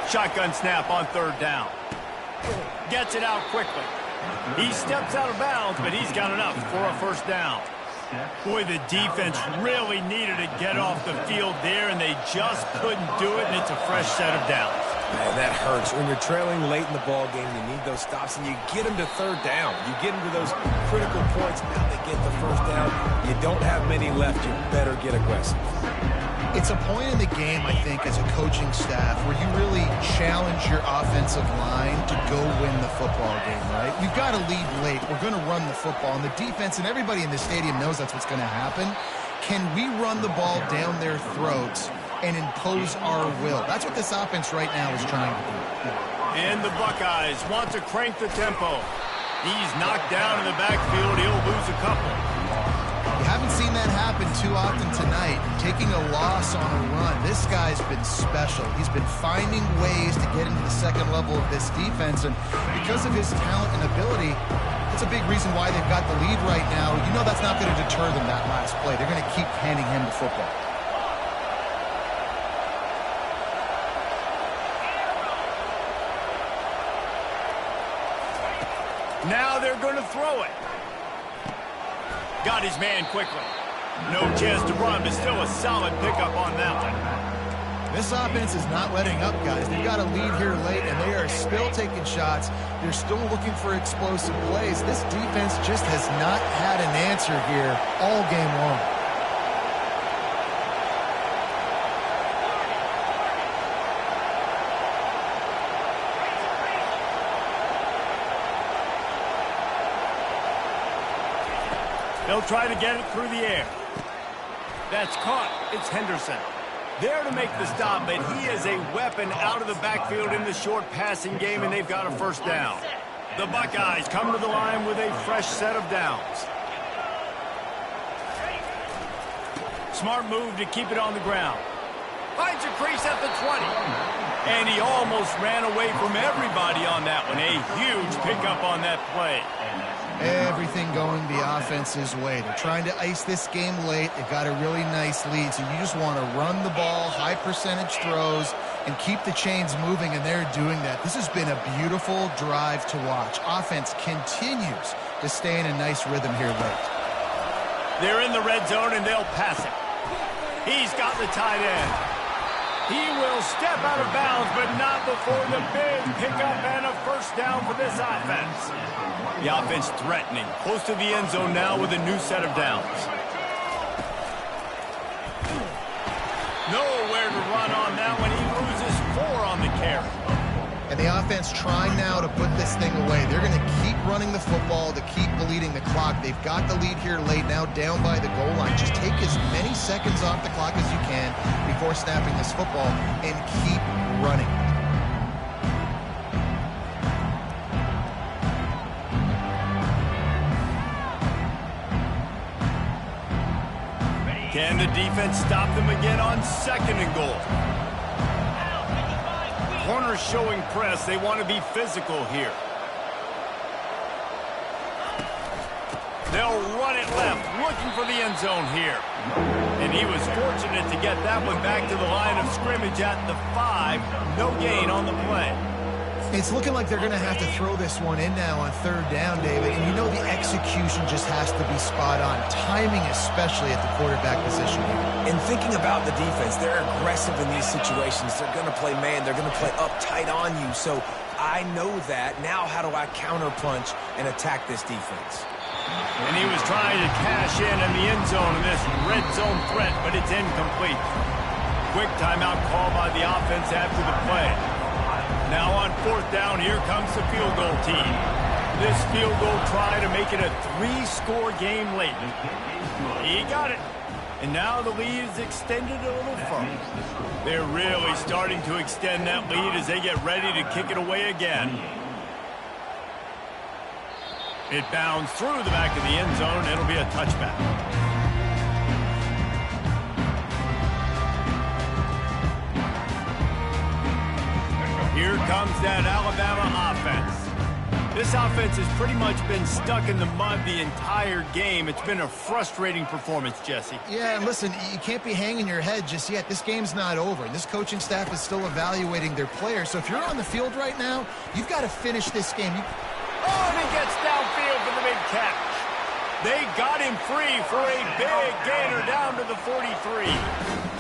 Shotgun snap on third down. Gets it out quickly. He steps out of bounds, but he's got enough for a first down. Boy, the defense really needed to get off the field there, and they just couldn't do it, and it's a fresh set of downs. Man, that hurts. When you're trailing late in the ball game, you need those stops, and you get them to third down. You get them to those critical points. Now they get the first down. You don't have many left. You better get aggressive. It's a point in the game, I think, as a coaching staff where you really challenge your offensive line to go win the football game, right? We've got to lead late. We're going to run the football, and the defense and everybody in the stadium knows that's what's going to happen. Can we run the ball down their throats and impose our will? That's what this offense right now is trying to do. And the Buckeyes want to crank the tempo. He's knocked down in the backfield. He'll lose a couple. You haven't seen that happen too often tonight. Taking a loss on a run. This guy's been special. He's been finding ways to get into the second level of this defense, and because of his talent and ability, it's a big reason why they've got the lead right now. You know that's not going to deter them that last play. They're going to keep handing him the football. Now they're going to throw it. Got his man quickly. No chance to run, but still a solid pickup on that one. This offense is not letting up, guys. They've got a lead here late, and they are still taking shots. They're still looking for explosive plays. This defense just has not had an answer here all game long. They'll try to get it through the air. That's caught. It's Henderson. There to make the stop, but he is a weapon out of the backfield in the short passing game, and they've got a first down. The Buckeyes come to the line with a fresh set of downs. Smart move to keep it on the ground. Finds a crease at the 20. And he almost ran away from everybody on that one. A huge pickup on that play. Everything going the offense's way. They're trying to ice this game late. They've got a really nice lead, so you just want to run the ball, high percentage throws, and keep the chains moving, and they're doing that. This has been a beautiful drive to watch. Offense continues to stay in a nice rhythm here late. They're in the red zone, and they'll pass it. He's got the tight end. He will step out of bounds, but not before the big pickup and a first down for this offense. The offense threatening, close to the end zone now with a new set of downs. Nowhere to run on that one. He loses 4 on the carry. And the offense trying now to put this thing away. They're going to keep running the football to keep bleeding the clock. They've got the lead here late, now down by the goal line. Just take as many seconds off the clock as you can before snapping this football and keep running. Can the defense stop them again on 2nd and goal? Corners showing press. They want to be physical here. They'll run it left, looking for the end zone here. And he was fortunate to get that one back to the line of scrimmage at the 5. No gain on the play. It's looking like they're going to have to throw this one in now on 3rd down, David. And you know the execution just has to be spot on. Timing especially at the quarterback position here. And thinking about the defense, they're aggressive in these situations. They're going to play man. They're going to play up tight on you. So I know that. Now how do I counterpunch and attack this defense? And he was trying to cash in the end zone in this red zone threat, but it's incomplete. Quick timeout call by the offense after the play. Now on 4th down, here comes the field goal team. This field goal try to make it a 3-score game late. He got it. And now the lead is extended a little further. They're really starting to extend that lead as they get ready to kick it away again. It bounds through the back of the end zone. It'll be a touchback. Here comes that Alabama offense. This offense has pretty much been stuck in the mud the entire game. It's been a frustrating performance, Jesse. Yeah, and listen, you can't be hanging your head just yet. This game's not over. This coaching staff is still evaluating their players. So if you're on the field right now, you've got to finish this game. Oh, and he gets downfield for the big catch. They got him free for a big gainer down to the 43.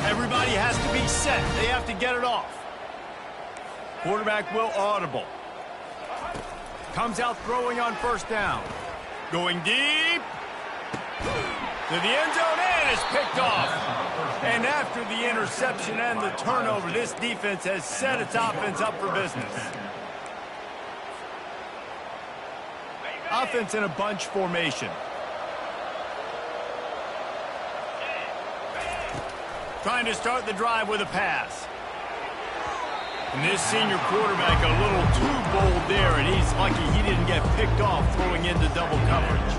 Everybody has to be set. They have to get it off. Quarterback will audible. Comes out throwing on 1st down. Going deep. To the end zone and is picked off. And after the interception and the turnover, this defense has set its offense up for business. Offense in a bunch formation. Trying to start the drive with a pass. And this senior quarterback a little too bold there, and he's lucky he didn't get picked off throwing into double coverage.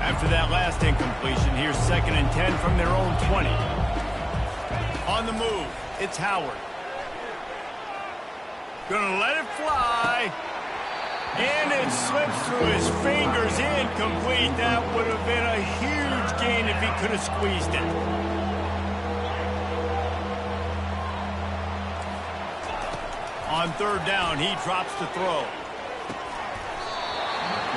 After that last incompletion, here's 2nd and 10 from their own 20. On the move, it's Howard. Gonna let it fly. And it slips through his fingers, incomplete. That would have been a huge gain if he could have squeezed it. On 3rd down, he drops the throw.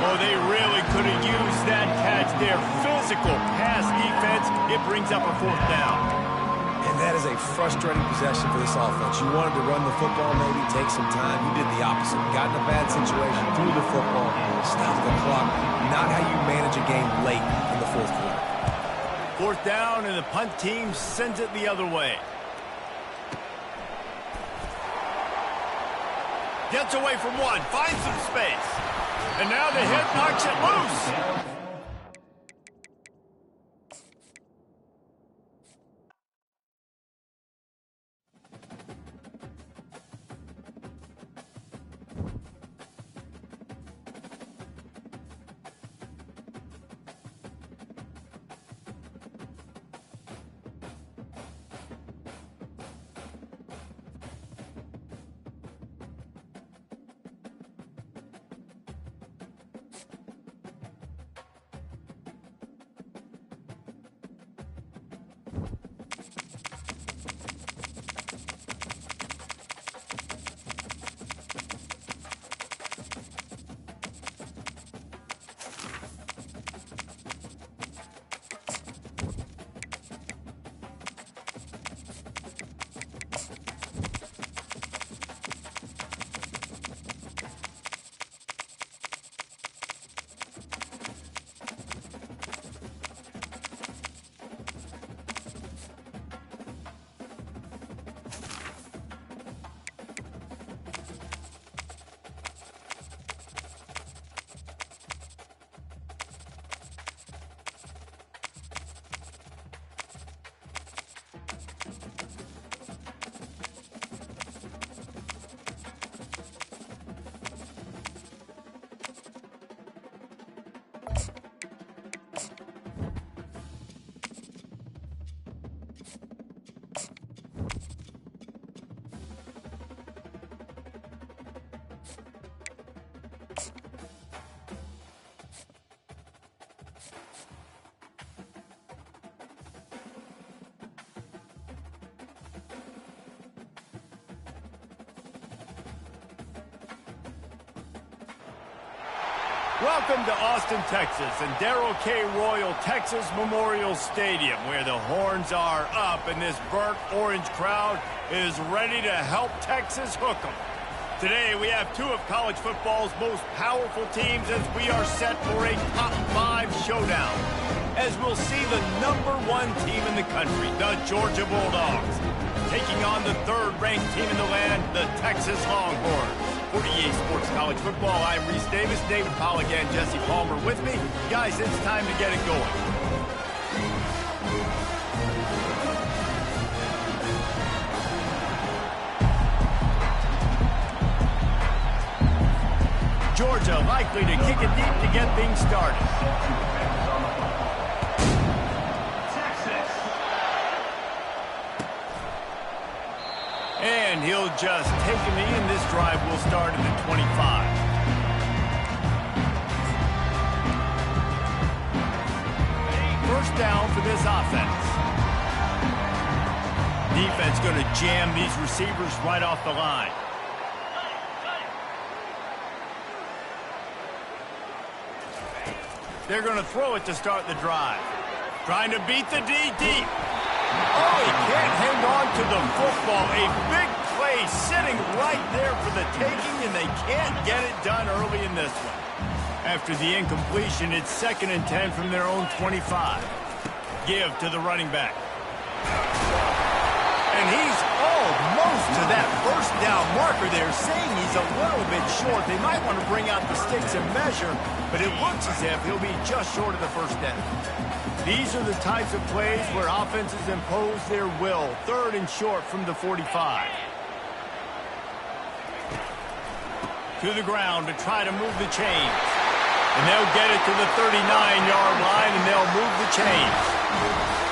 Oh, they really could have used that catch there. Physical pass defense. It brings up a 4th down. And that is a frustrating possession for this offense. You wanted to run the football, maybe take some time. You did the opposite. Got in a bad situation, threw the football, stopped the clock. Not how you manage a game late in the 4th quarter. 4th down, and the punt team sends it the other way. Gets away from one, finds some space. And now the hit knocks it loose. Welcome to Austin, Texas, and Darrell K. Royal Texas Memorial Stadium, where the horns are up and this burnt orange crowd is ready to help Texas hook 'em. Today, we have two of college football's most powerful teams as we are set for a top 5 showdown, as we'll see the #1 team in the country, the Georgia Bulldogs, taking on the 3rd-ranked team in the land, the Texas Longhorns. For EA Sports College Football, I'm Reese Davis, David Pollack, and Jesse Palmer with me. Guys, it's time to get it going. Georgia likely to kick it deep to get things started. And he'll just take a knee, and this drive will start at the 25. First down for this offense. Defense going to jam these receivers right off the line. They're going to throw it to start the drive. Trying to beat the D deep. Oh, he can't hang on to the football. A big play sitting right there for the taking, and they can't get it done early in this one. After the incompletion, it's 2nd and 10 from their own 25. Give to the running back. And he's almost to that first down marker there, saying he's a little bit short. They might want to bring out the sticks and measure, but it looks as if he'll be just short of the first down. These are the types of plays where offenses impose their will. 3rd and short from the 45. To the ground to try to move the chains. And they'll get it to the 39-yard line, and they'll move the chains.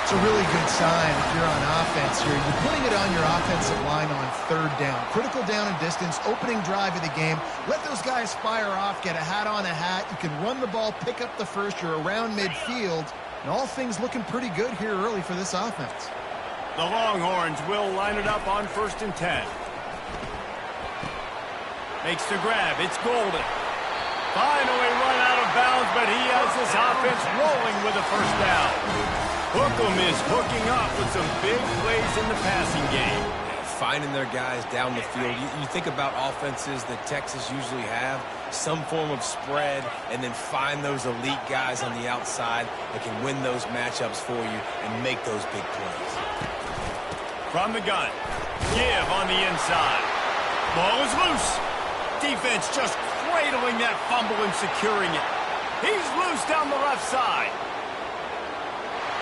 It's a really good sign if you're on offense here. You're putting it on your offensive line on 3rd down. Critical down and distance, opening drive of the game. Let those guys fire off, get a hat on a hat. You can run the ball, pick up the first. You're around midfield. And all things looking pretty good here early for this offense. The Longhorns will line it up on 1st and 10. Makes the grab. It's Golden. Finally run out of bounds, but he has this offense rolling with a first down. Hookem is hooking up with some big plays in the passing game. Finding their guys down the field. You think about offenses that Texas usually have, some form of spread, and then find those elite guys on the outside that can win those matchups for you and make those big plays. From the gun, give on the inside. Ball is loose. Defense just cradling that fumble and securing it. He's loose down the left side.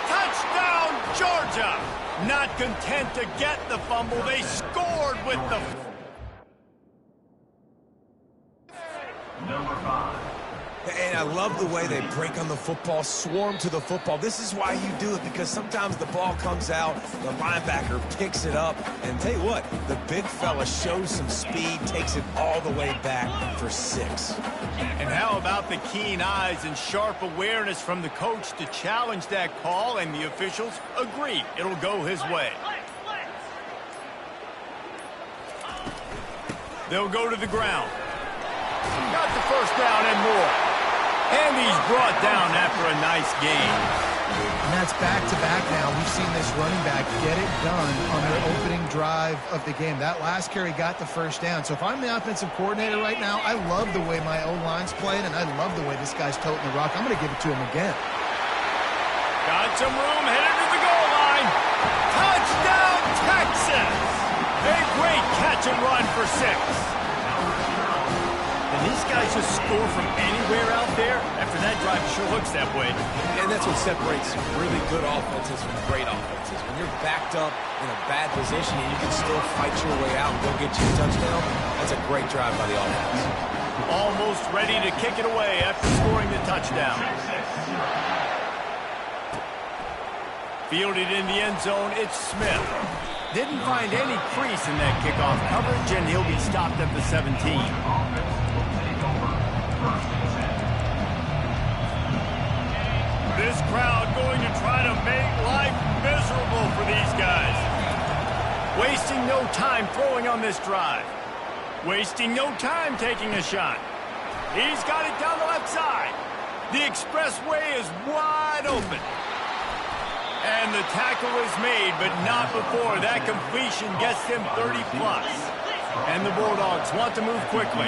Touchdown, Georgia! Not content to get the fumble, they scored with the... Number 5. And I love the way they break on the football, swarm to the football. This is why you do it, because sometimes the ball comes out, the linebacker picks it up, and tell you what, the big fella shows some speed, takes it all the way back for 6. And how about the keen eyes and sharp awareness from the coach to challenge that call, and the officials agree it'll go his way. They'll go to the ground. Got the first down and more. And he's brought down after a nice game. And that's back-to-back now. We've seen this running back get it done on their opening drive of the game. That last carry got the first down. So if I'm the offensive coordinator right now, I love the way my O-line's playing, and I love the way this guy's toting the rock. I'm going to give it to him again. Got some room, headed to the goal line. Touchdown, Texas! A great catch and run for 6. And these guys just score from anywhere out there. After that drive, it sure looks that way. And that's what separates really good offenses from great offenses. When you're backed up in a bad position and you can still fight your way out and go get you a touchdown, that's a great drive by the offense. Almost ready to kick it away after scoring the touchdown. Fielded in the end zone, it's Smith. Didn't find any crease in that kickoff coverage, and he'll be stopped at the 17. This crowd going to try to make life miserable for these guys. Wasting no time throwing on this drive. Wasting no time taking a shot. He's got it down the left side. The expressway is wide open. And the tackle is made, but not before that completion gets them 30+. And the Bulldogs want to move quickly.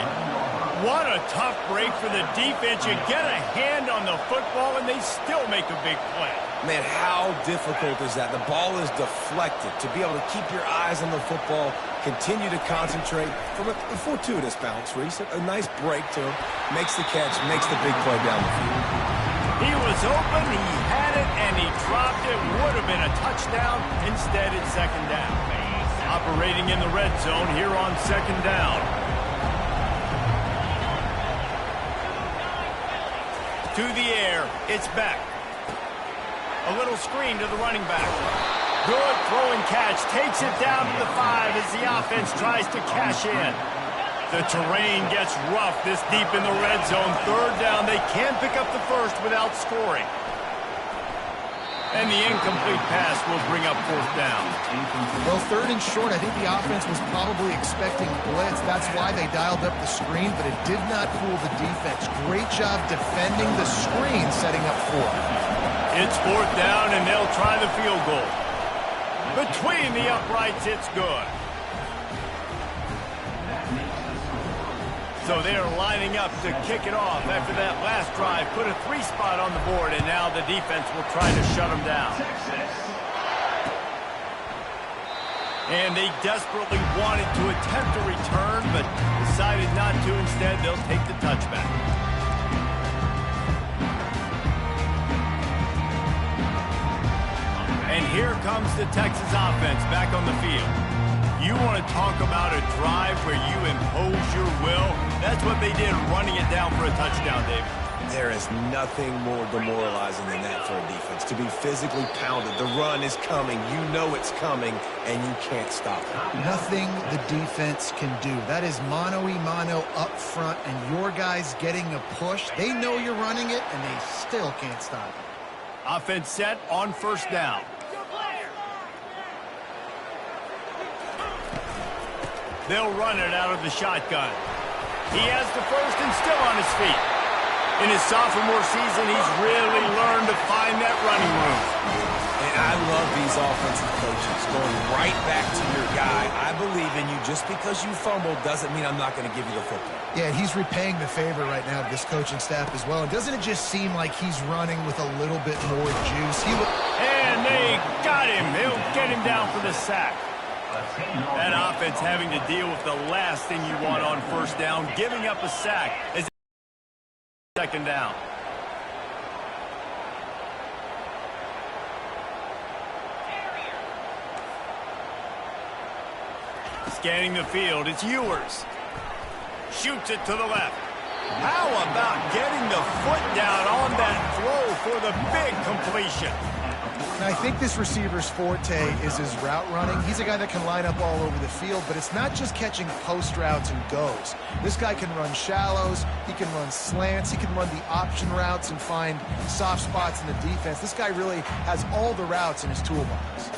What a tough break for the defense. You get a hand on the football, and they still make a big play. Man, how difficult is that? The ball is deflected. To be able to keep your eyes on the football, continue to concentrate from a fortuitous bounce, Reese. A nice break to him. Makes the catch, makes the big play down the field. He was open, he had it, and he dropped it. Would have been a touchdown. Instead, it's second down. Operating in the red zone here on second down. To the air, it's back. A little screen to the running back. Good throwing catch, takes it down to the 5 as the offense tries to cash in. The terrain gets rough this deep in the red zone. Third down, they can't pick up the first without scoring. And the incomplete pass will bring up fourth down. Well, third and short, I think the offense was probably expecting blitz. That's why they dialed up the screen, but it did not fool the defense. Great job defending the screen, setting up fourth. It's fourth down, and they'll try the field goal. Between the uprights, it's good. So they're lining up to kick it off after that last drive. Put a 3 spot on the board, and now the defense will try to shut them down. And they desperately wanted to attempt a return, but decided not to. Instead, they'll take the touchback. And here comes the Texas offense back on the field. You want to talk about a drive where you impose your will? That's what they did, running it down for a touchdown, David. There is nothing more demoralizing than that for a defense. To be physically pounded. The run is coming. You know it's coming, and you can't stop it. Nothing the defense can do. That is mano-a-mano up front, and your guys getting a push. They know you're running it, and they still can't stop it. Offense set on first down. They'll run it out of the shotgun. He has the first and still on his feet. In his sophomore season, he's really learned to find that running room. And I love these offensive coaches going right back to your guy. I believe in you. Just because you fumbled doesn't mean I'm not going to give you the football. Yeah, he's repaying the favor right now to this coaching staff as well. And doesn't it just seem like he's running with a little bit more juice? And they got him. They'll get him down for the sack. That offense having to deal with the last thing you want on first down, giving up a sack as second down. Scanning the field, it's Ewers. Shoots it to the left. How about getting the foot down on that throw for the big completion? And I think this receiver's forte is his route running. He's a guy that can line up all over the field, but it's not just catching post routes and goes. This guy can run shallows, he can run slants, he can run the option routes and find soft spots in the defense. This guy really has all the routes in his toolbox.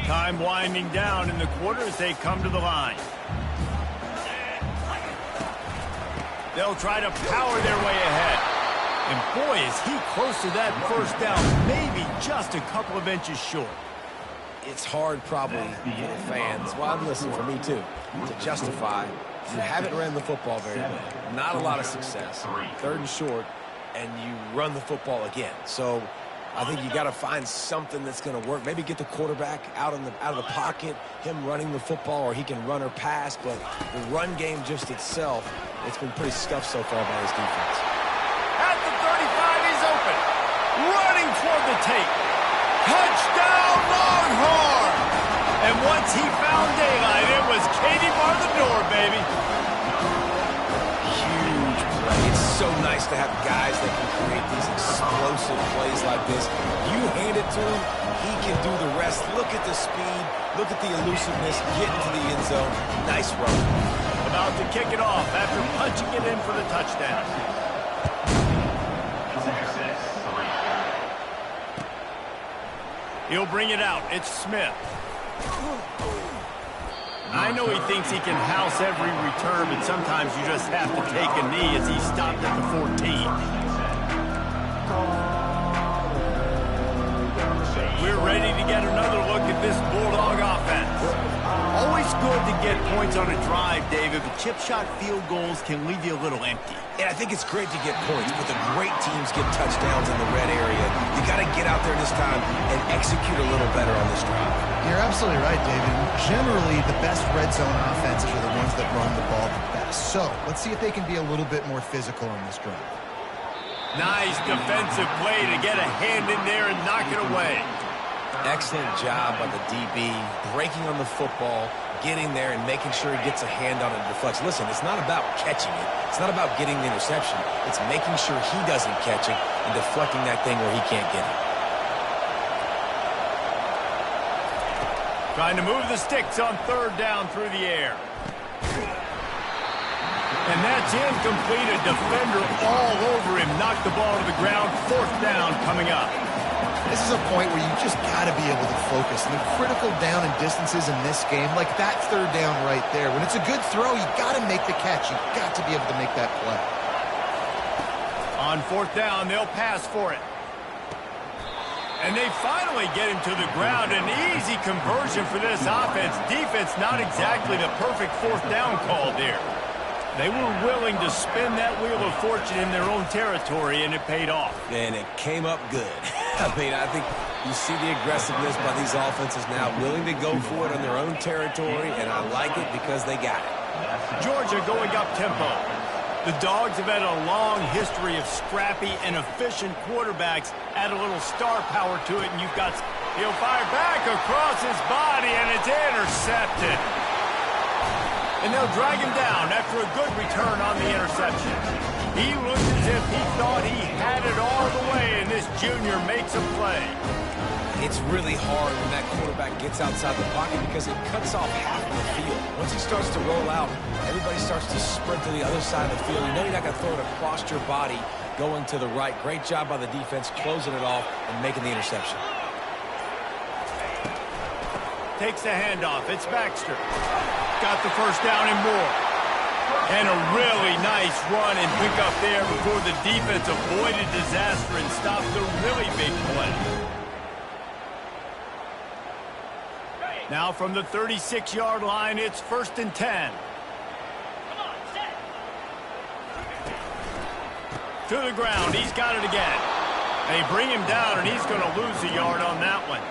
Time winding down in the quarter as they come to the line. They'll try to power their way ahead. And boy, is he close to that first down, maybe just a couple of inches short. It's hard probably for the fans, well, I'm listening for me too, to justify you haven't ran the football very well. Not a lot of success. Third and short, and you run the football again. So I think you got to find something that's going to work. Maybe get the quarterback out of the pocket, him running the football, or he can run or pass. But the run game just itself, it's been pretty scuffed so far by his defense. At the 35, he's open. Running toward the tape. Touchdown, Longhorn! And once he found daylight, it was Katie bar the door, baby. Huge play. It's so nice to have guys that can create these explosive plays like this. You hand it to him, he can do the rest. Look at the speed. Look at the elusiveness. Get into the end zone. Nice run. About to kick it off after punching it in for the touchdown. He'll bring it out. It's Smith. I know he thinks he can house every return, but sometimes you just have to take a knee as he stopped at the 14. We're ready to get another look at this Bulldog offense. Always good to get points on a drive, David, but chip shot field goals can leave you a little empty. And I think it's great to get points, but the great teams get touchdowns in the red area. You got to get out there this time and execute a little better on this drive. You're absolutely right, David. Generally, the best red zone offenses are the ones that run the ball the best. So let's see if they can be a little bit more physical on this drive. Nice defensive play to get a hand in there and knock it away. Excellent job by the DB, breaking on the football, getting there and making sure he gets a hand on it and deflects. Listen, it's not about catching it. It's not about getting the interception. It's making sure he doesn't catch it and deflecting that thing where he can't get it. Trying to move the sticks on third down through the air. And that's incomplete. A defender all over him. Knocked the ball to the ground. Fourth down coming up. This is a point where you just got to be able to focus. And the critical down and distances in this game, like that third down right there. When it's a good throw, you got to make the catch. You got to be able to make that play. On fourth down, they'll pass for it. And they finally get him to the ground. An easy conversion for this offense. Defense not exactly the perfect fourth down call there. They were willing to spin that wheel of fortune in their own territory, and it paid off. And it came up good. I mean, I think you see the aggressiveness by these offenses now, willing to go for it on their own territory, and I like it because they got it. Georgia going up tempo. The Dogs have had a long history of scrappy and efficient quarterbacks. Add a little star power to it, and you've got... He'll fire back across his body, and it's intercepted. And they'll drag him down after a good return on the interception. He looked as if he thought he had it all the way, and this junior makes a play. It's really hard when that quarterback gets outside the pocket because it cuts off half of the field. Once he starts to roll out, everybody starts to sprint to the other side of the field. You know you're not going to throw it across your body going to the right. Great job by the defense closing it off and making the interception. Takes the handoff. It's Baxter. Got the first down and more. And a really nice run and pick up there before the defense avoided disaster and stopped a really big play. Now from the 36-yard line, it's 1st and 10. To the ground. He's got it again. They bring him down, and he's going to lose a yard on that one.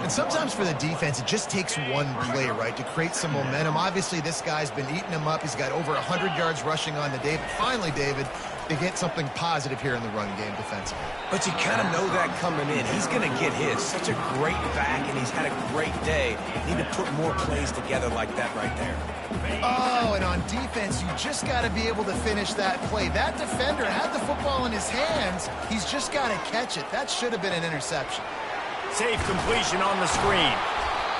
And sometimes for the defense, it just takes one play, right, to create some momentum. Obviously, this guy's been eating him up. He's got over 100 yards rushing on the day. But finally, David, they get something positive here in the run game defensively. But you kind of know that coming in. He's going to get his. Such a great back, and he's had a great day. Need to put more plays together like that right there. Oh, and on defense, you just got to be able to finish that play. That defender had the football in his hands. He's just got to catch it. That should have been an interception. Safe completion on the screen.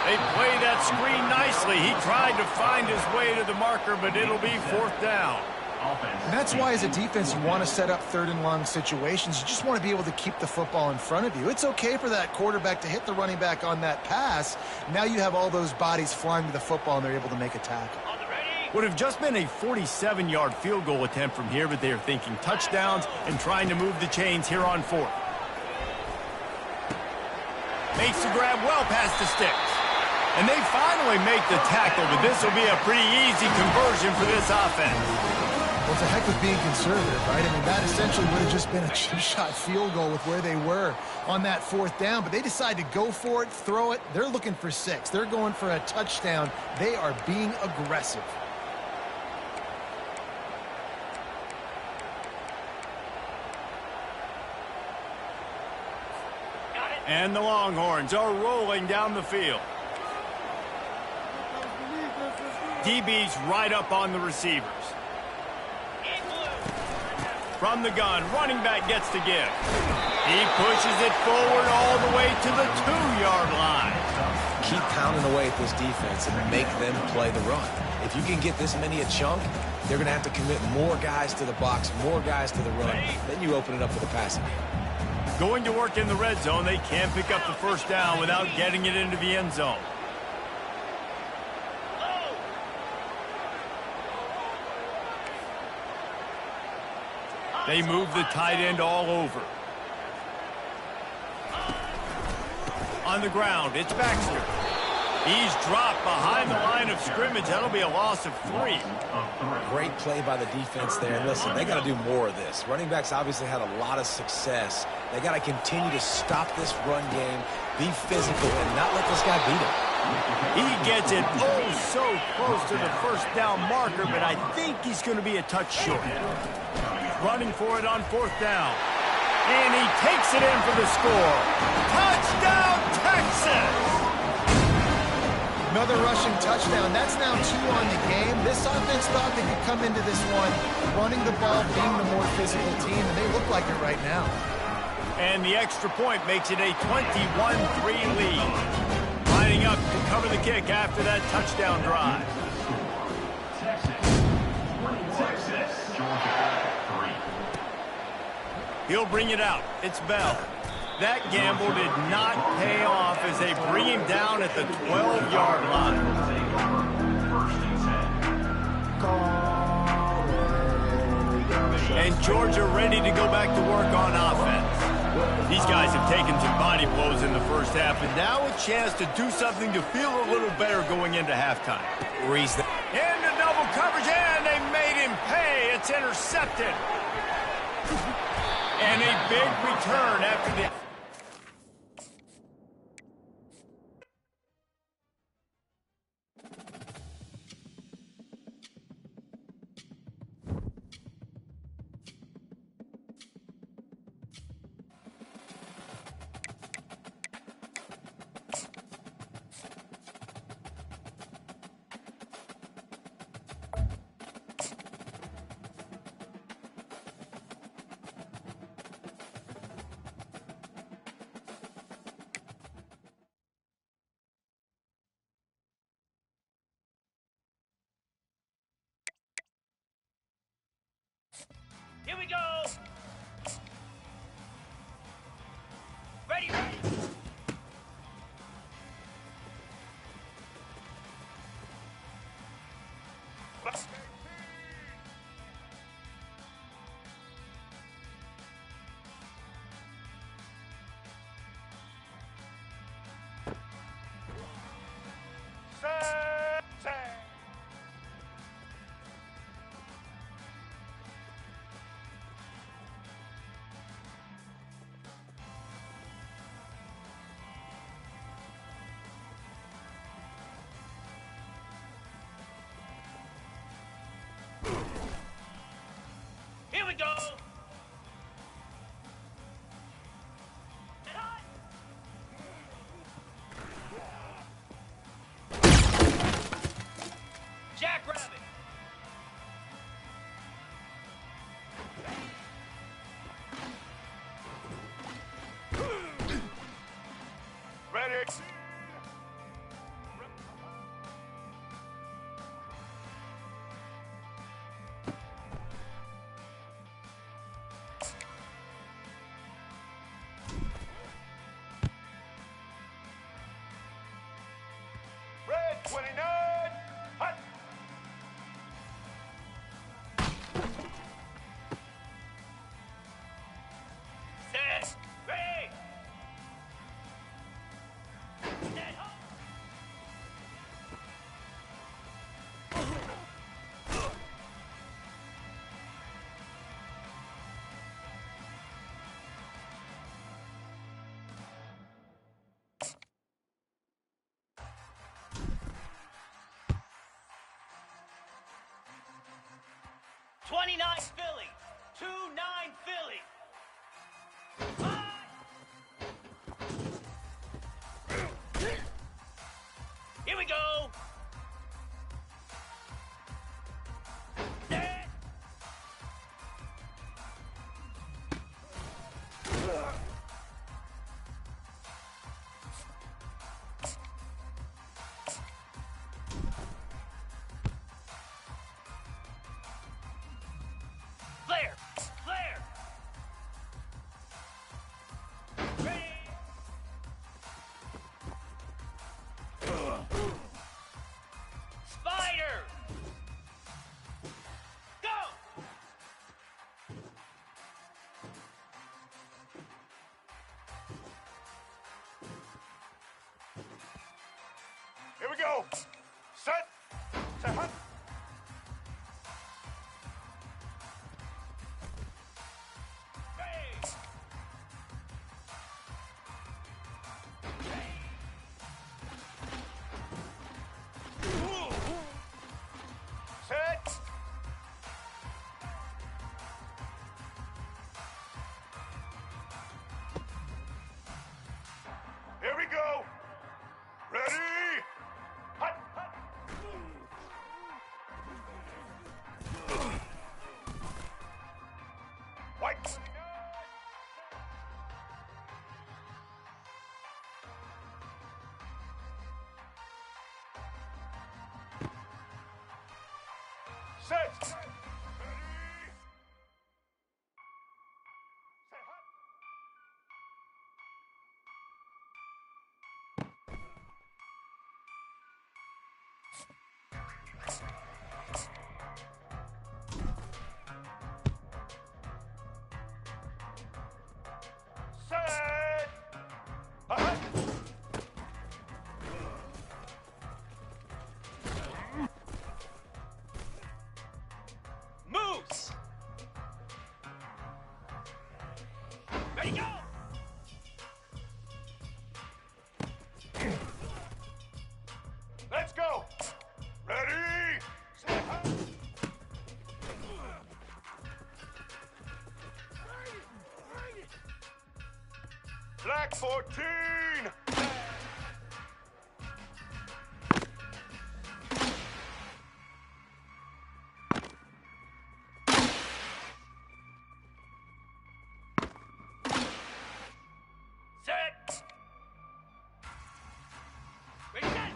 They play that screen nicely. He tried to find his way to the marker, but it'll be 4th down. And that's why, as a defense, you want to set up third and long situations. You just want to be able to keep the football in front of you. It's okay for that quarterback to hit the running back on that pass. Now you have all those bodies flying to the football, and they're able to make a tackle. Would have just been a 47-yard field goal attempt from here, but they're thinking touchdowns and trying to move the chains here on 4th. Makes the grab well past the sticks. And they finally make the tackle, but this will be a pretty easy conversion for this offense. Well, it's a heck with being conservative, right? I mean, that essentially would have just been a chip shot field goal with where they were on that 4th down, but they decide to go for it, throw it. They're looking for 6. They're going for a touchdown. They are being aggressive. And the Longhorns are rolling down the field. DB's right up on the receivers. From the gun, running back gets to give. He pushes it forward all the way to the 2-yard line. Keep pounding away at this defense and make them play the run. If you can get this many a chunk, they're going to have to commit more guys to the box, more guys to the run. Then you open it up for the passing game. Going to work in the red zone, they can't pick up the first down without getting it into the end zone. They move the tight end all over. On the ground, it's Baxter. He's dropped behind the line of scrimmage. That'll be a loss of 3. Great play by the defense there. And listen, they got to do more of this. Running backs obviously had a lot of success. They got to continue to stop this run game, be physical, and not let this guy beat him. He gets it oh so close to the first down marker, but I think he's going to be a touch short. Running for it on 4th down. And he takes it in for the score. Touchdown, Texas! Another rushing touchdown. That's now 2 on the game. This offense thought they could come into this one running the ball, being the more physical team, and they look like it right now. And the extra point makes it a 21-3 lead. Lining up to cover the kick after that touchdown drive. Texas, Georgia, 3. He'll bring it out. It's Bell. That gamble did not pay off as they bring him down at the 12-yard line. And Georgia ready to go back to work on offense. These guys have taken some body blows in the first half, and now a chance to do something to feel a little better going into halftime. Into double coverage, and they made him pay. It's intercepted. And a big return after the... Here we go. Ready, ready. Here we go. Jackrabbit. Ready. Red 29. Hot. Set. Ready. Set. Up. '29 Philly, 2-9 Philly. Here we go. Set. Flare, flare. go. Set. Set. Hunt. Set. Here we go. Ready. Hut. White. Set. Ready. Say hut. Set. Hut. Moves. Ready, go. Let's go. Ready. Step up. Black 14. Set. Ready, set.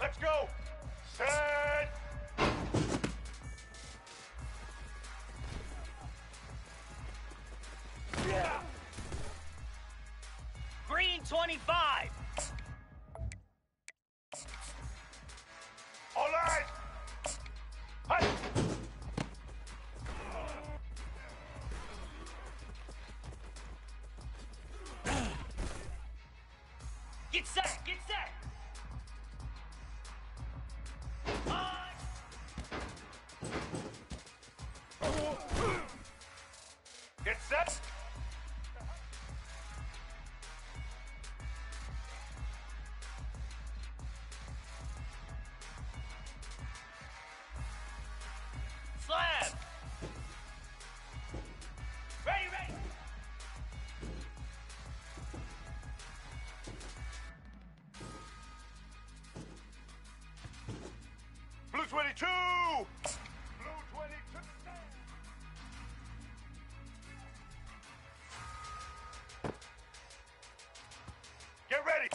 Let's go. Set. Yeah. Green 25. All right. Hey. Get set. Get set. Get set. Slab. Ready, ready. Blue 22. Blue 22. Get ready.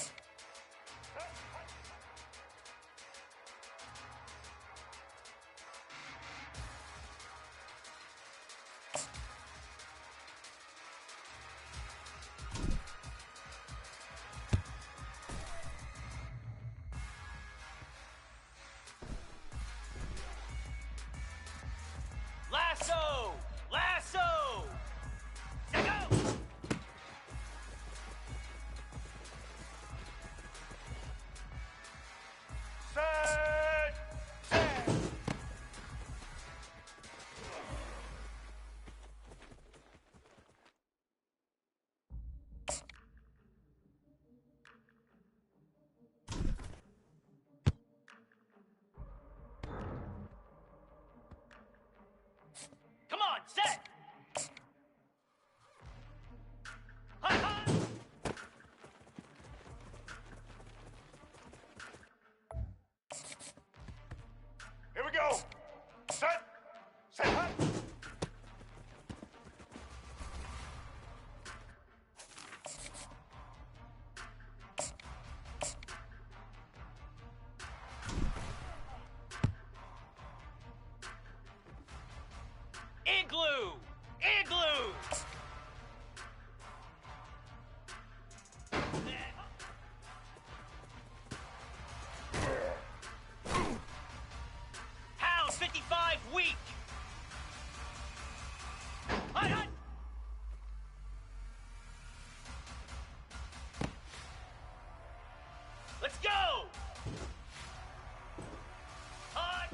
Lasso! Lasso! Set go! Set! Set! Come on, set! Hi, hi! Here we go! Set! Set, hut! Igloo! Igloo! Hound 55 weak! Hut, hut! Let's go! Hut!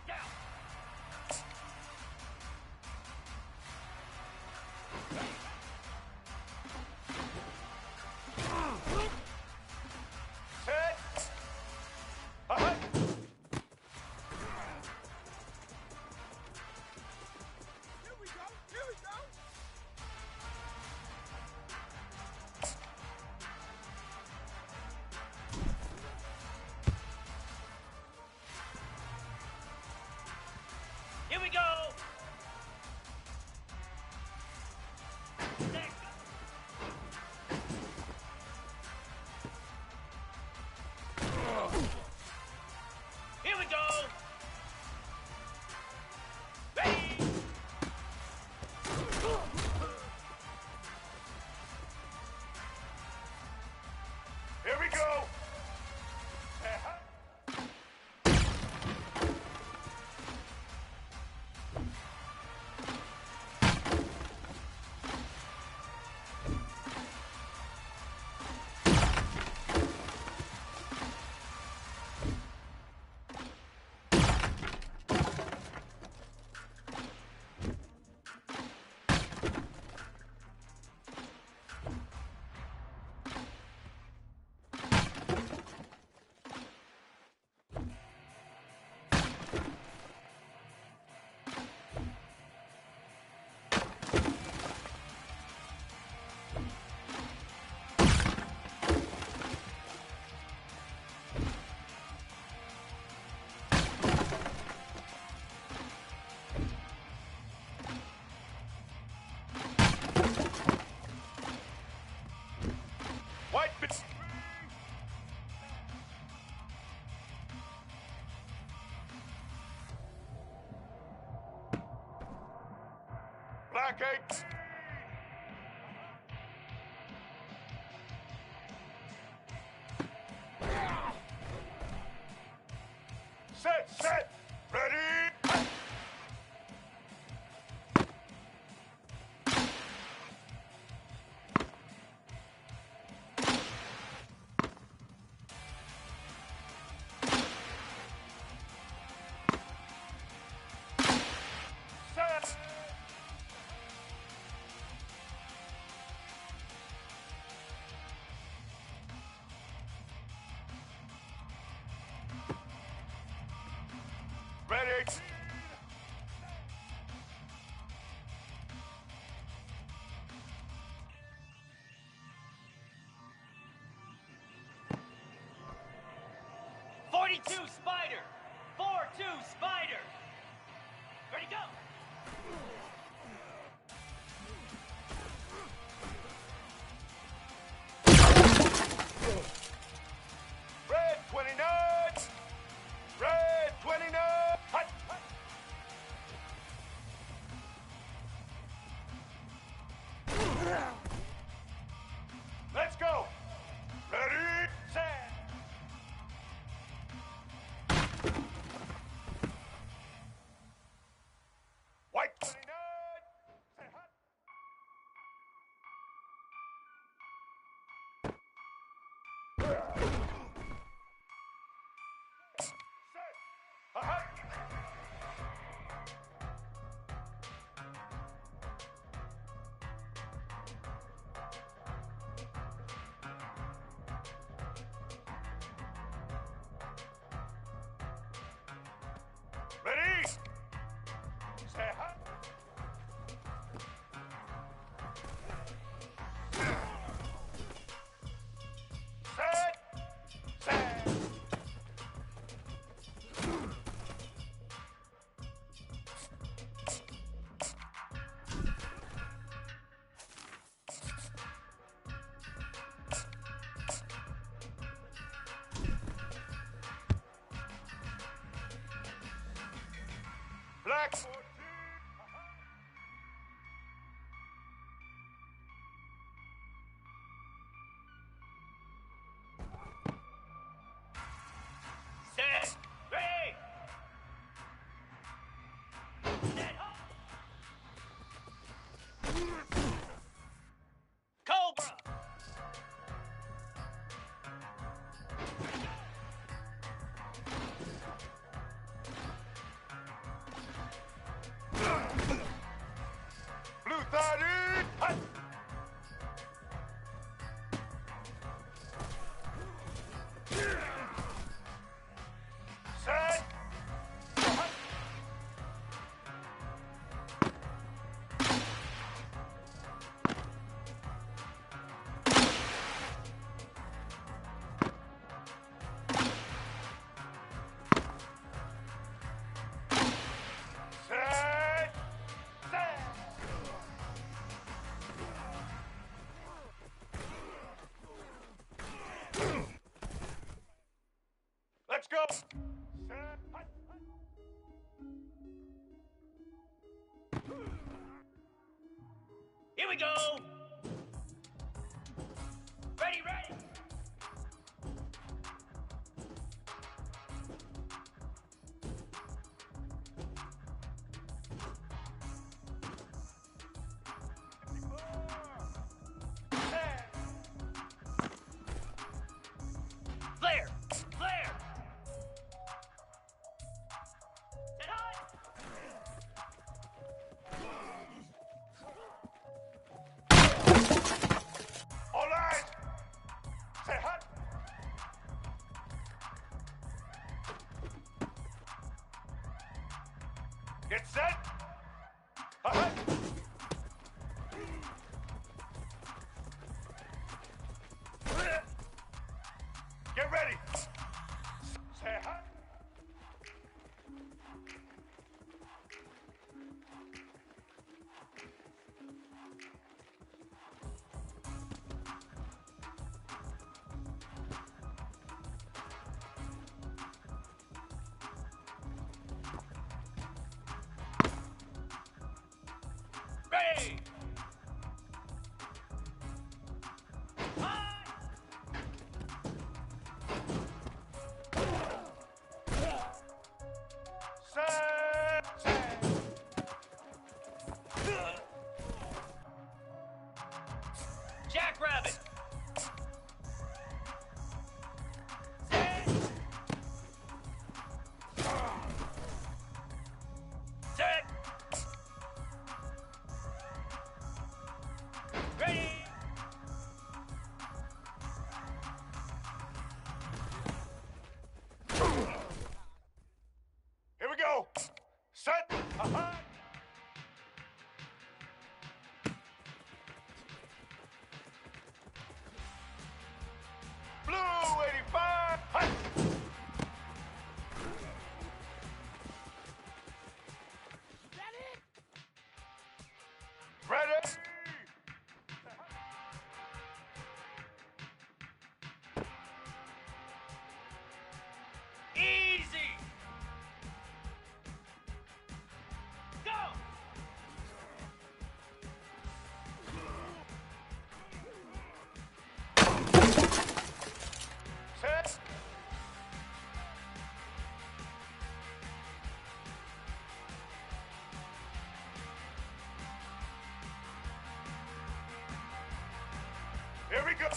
Down! Set! Hut! Here we go! Here we go! Here we go! Next. Here we go! Ready! Here we go! Black 8. Set, ready. Set. Ready. Spider! 4-2 Spider! Ready, go! Red 29. Red 29. Hut. Let's go. Ready, set. White 29. Say hut. Set. Hut. Ready? Say hut. Set. Set. Black 14. Set! Ready! Set, up! Cobra! Blue 30. Hut. Set. Hut. Set. Set. Let's go. Set. Hut. Here we go! Ready, ready! Set. Flare! Flare! Set high! All right. Say hut. Get set. Hut. Get ready. Say hut. Here we go.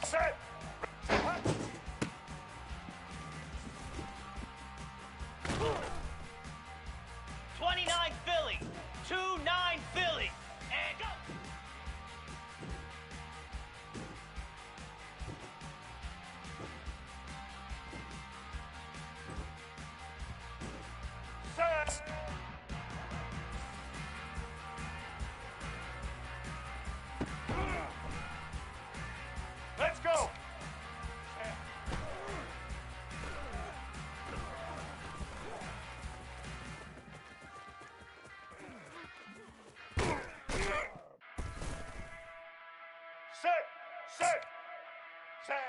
Set! 29 Philly, 2-9 Philly, and go! Set! Let's go! Set!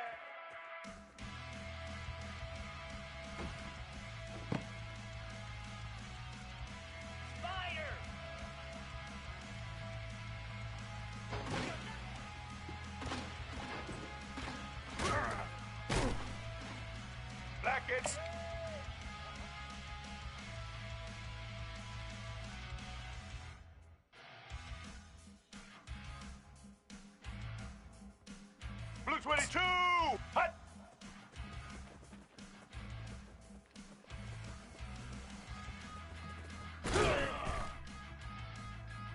Spider! Black it! Blue 22! Hut!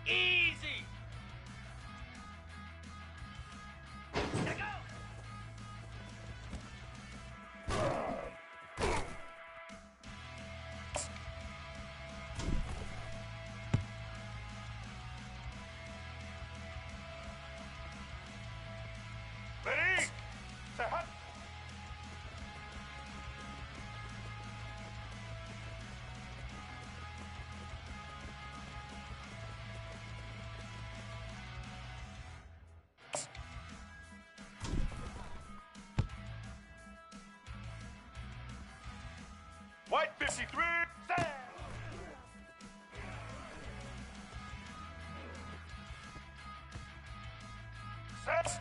Easy! Let go! Ready? Set, hut! White 53! Set! Set!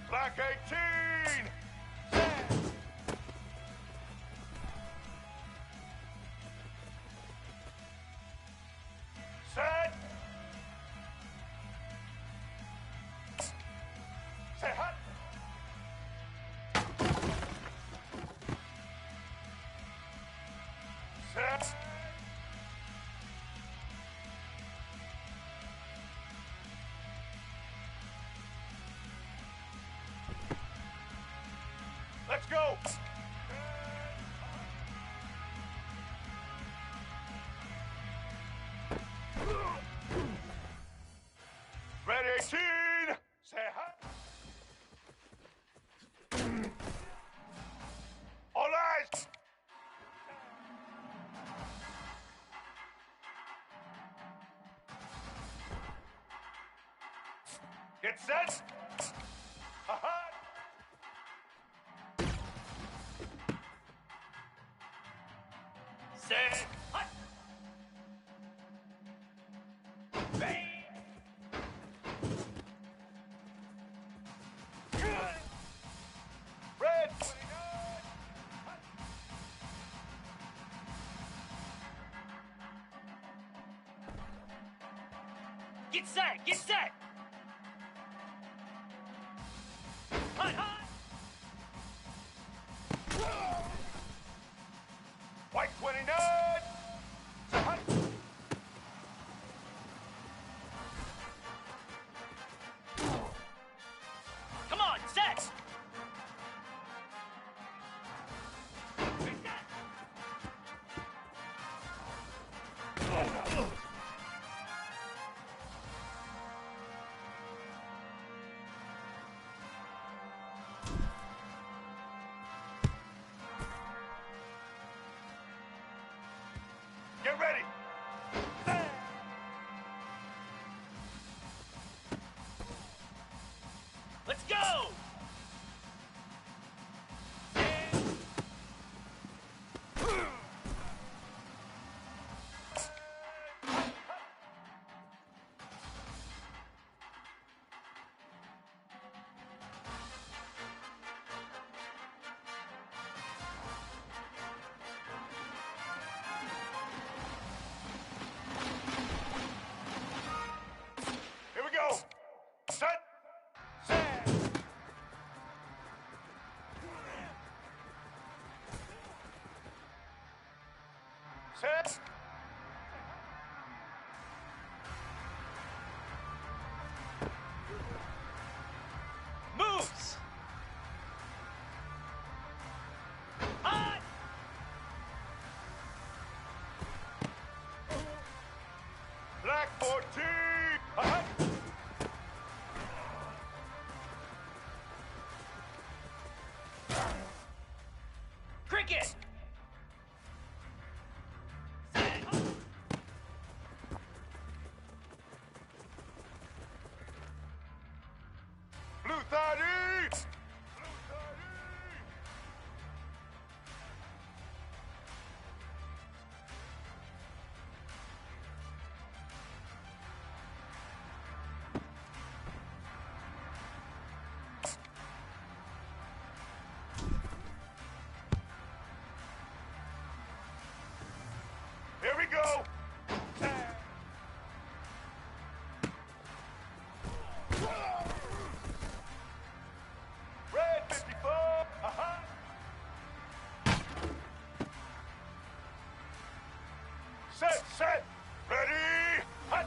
Black 18! Set! Set! Set, hut! Set! Let's go! Red 18! Say hi! All eyes! Get set! Ha-ha! Set! Hut! Bang! Red! 29! Get set! Get set! Hut, hut! White 29! Set, hut! Come on, set! Reset! Set. Moves. Hot. Black 14. Uh-huh. Cricket. Blue 30. Here we go. Red 54. Uh-huh. Set. Ready. Hut.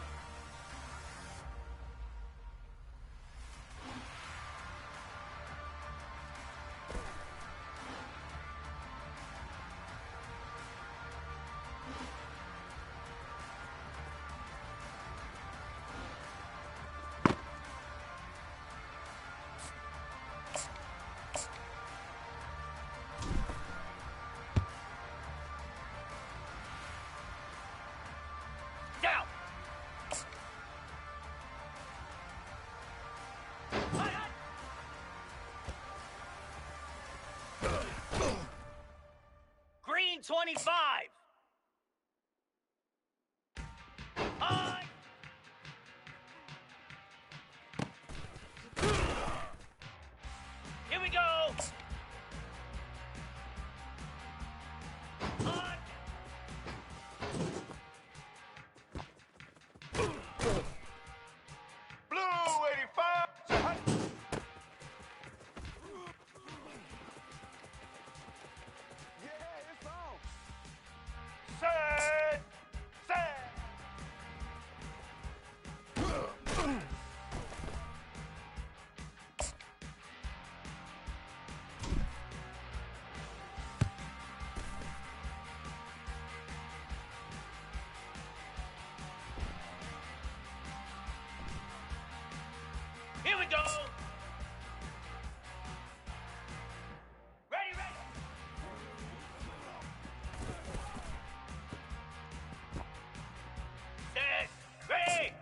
Down. Hot. Green 25. Hot. Here we go. Hot. Blue 85. Hut. Yeah, it's on. Set. Here we go. Ready. Set.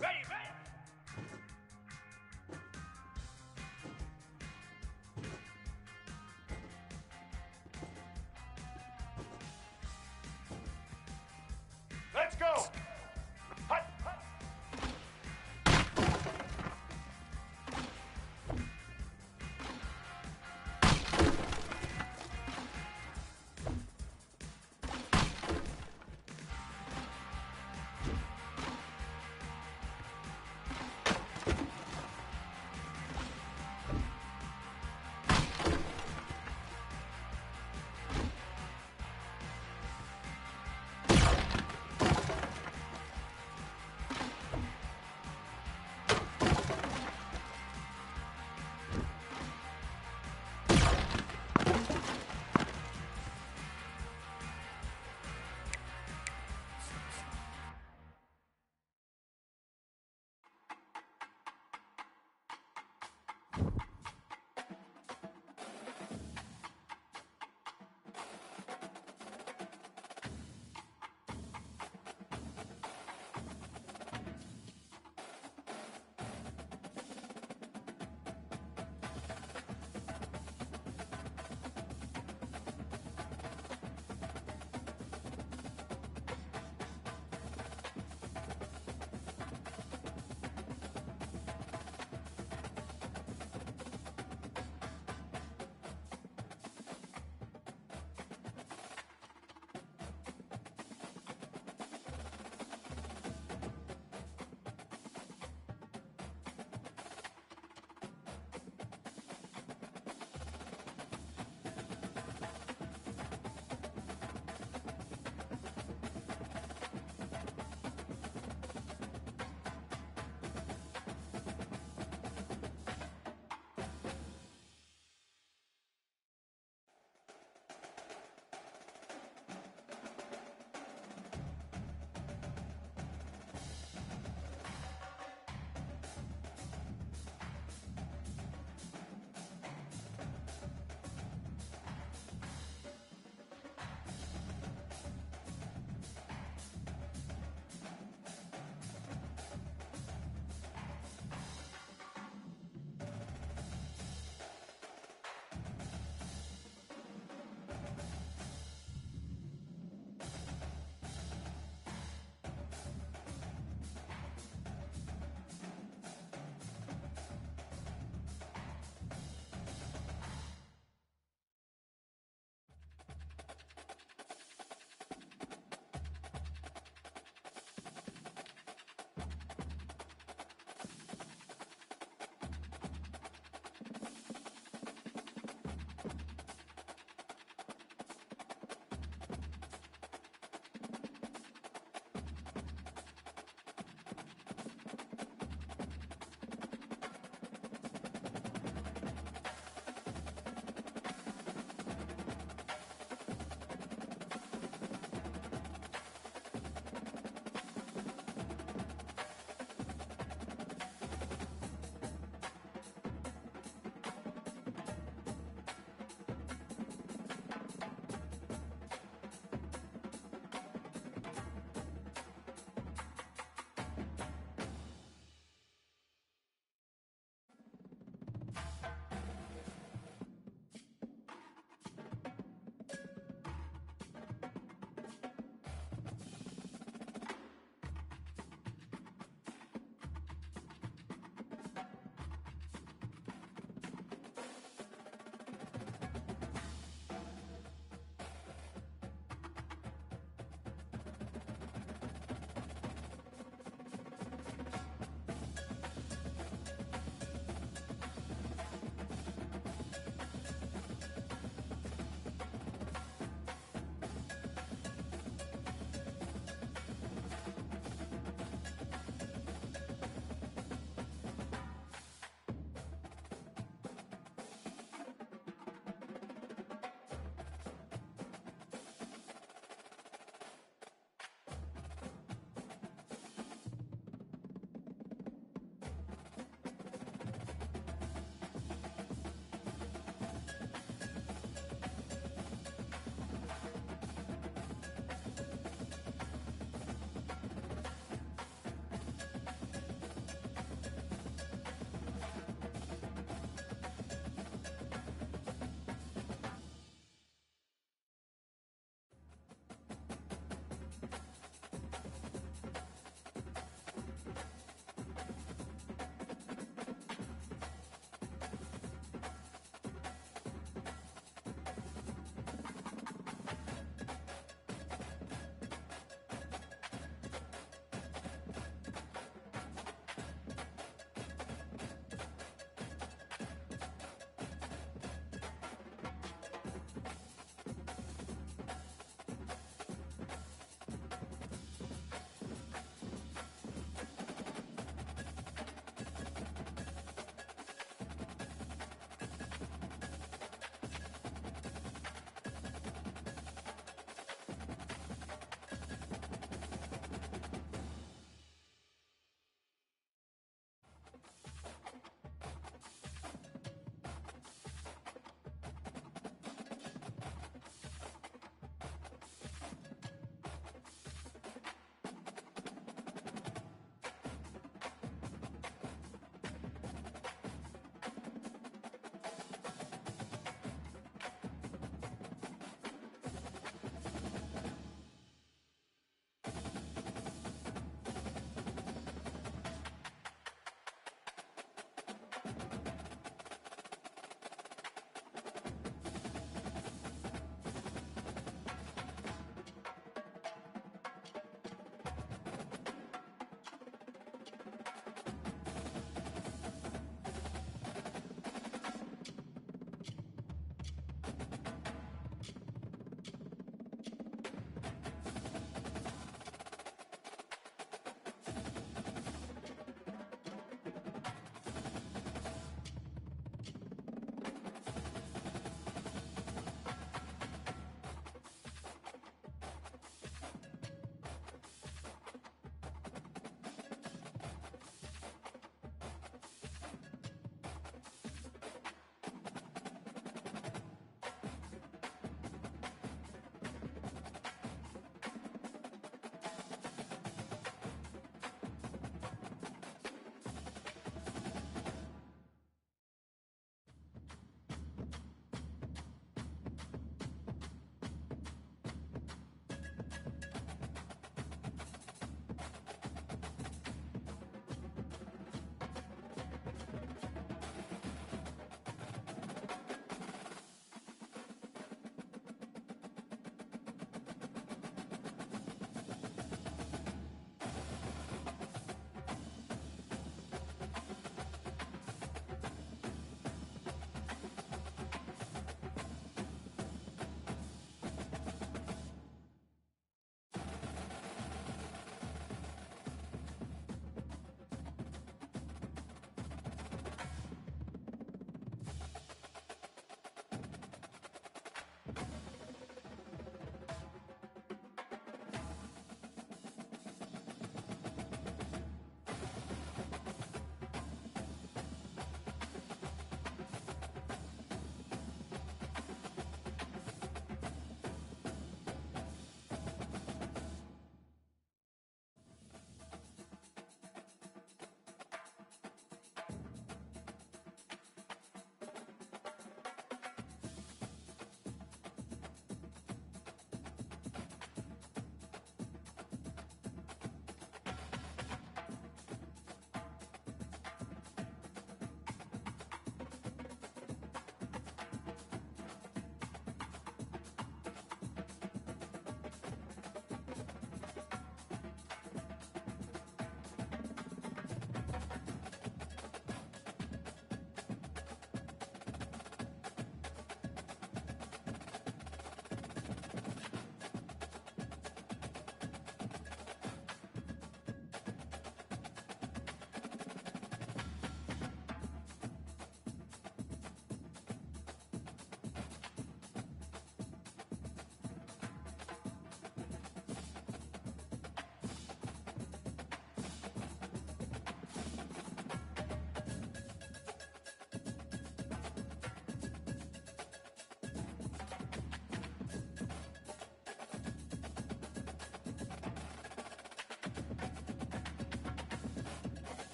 Ready. Let's go. Hut.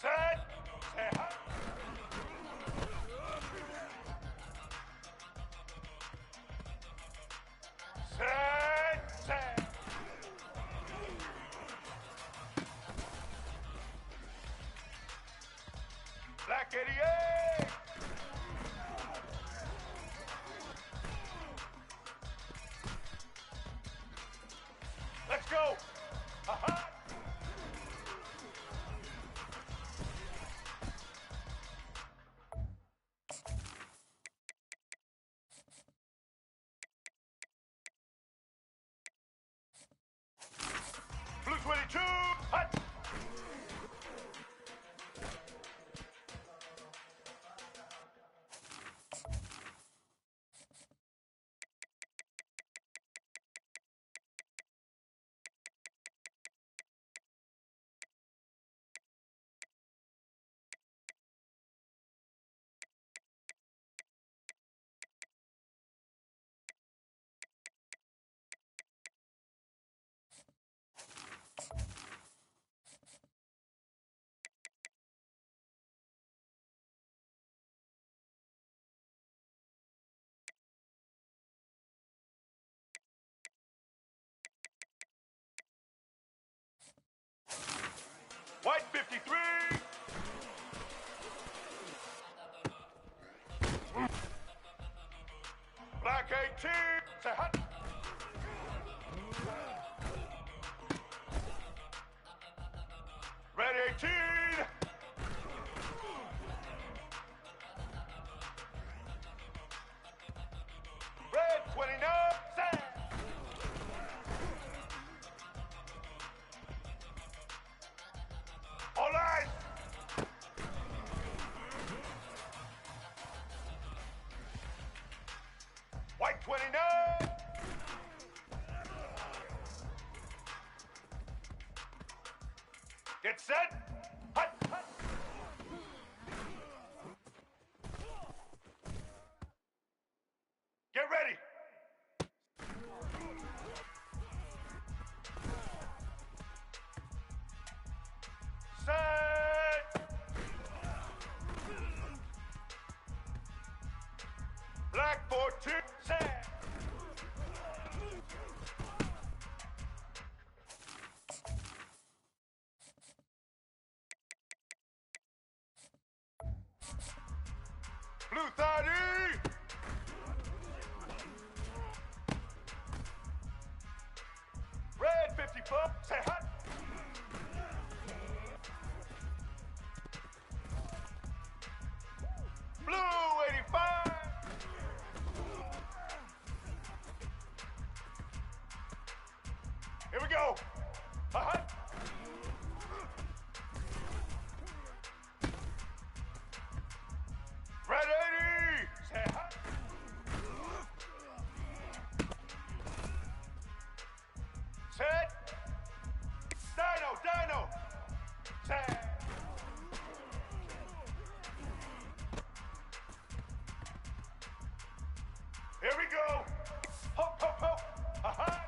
Set. Say hot. Set. Black 88. Let's go. Aha. Blue 22. Hot. White 53. Black 18. Say hot. Red 18. Red 29. Say. All eyes. White 29. Get set. Hut, hut. Get ready. Set. Black 14. Set. Blue 30. Red 54. Say hot. Blue 85. Here we go. Uh-huh. Red 80. Say hot. Set. Dino. Set. Here we go. Ho. Uh-huh.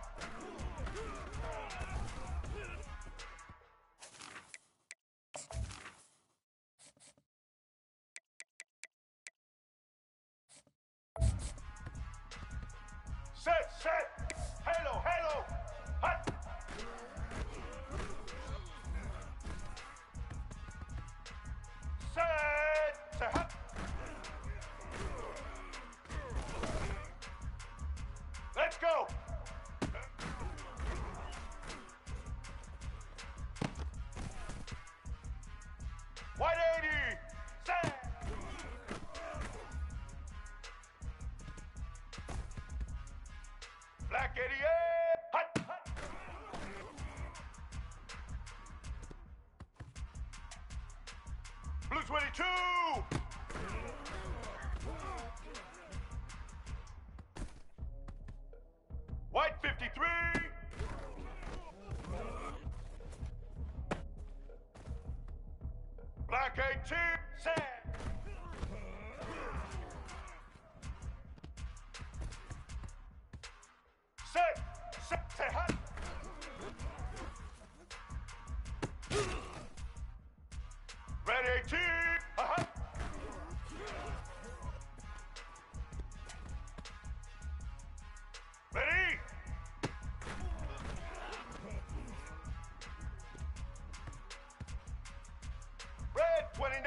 Set. Halo. Hot. Set. Say hot. Let's go. White 80. Set. Black 88. Hot. Blue 22. White 53. Black 18. Set. Say hot. Red 29.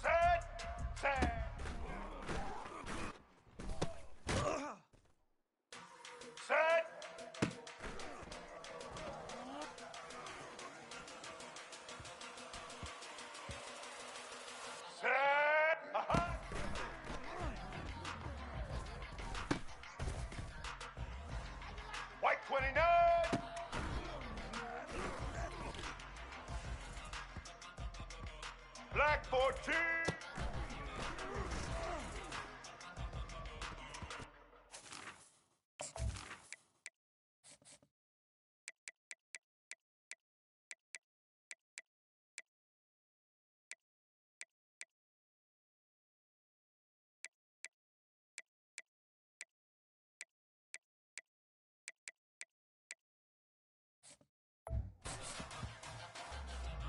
Set. Set. Set. Set. White 29. Black 14.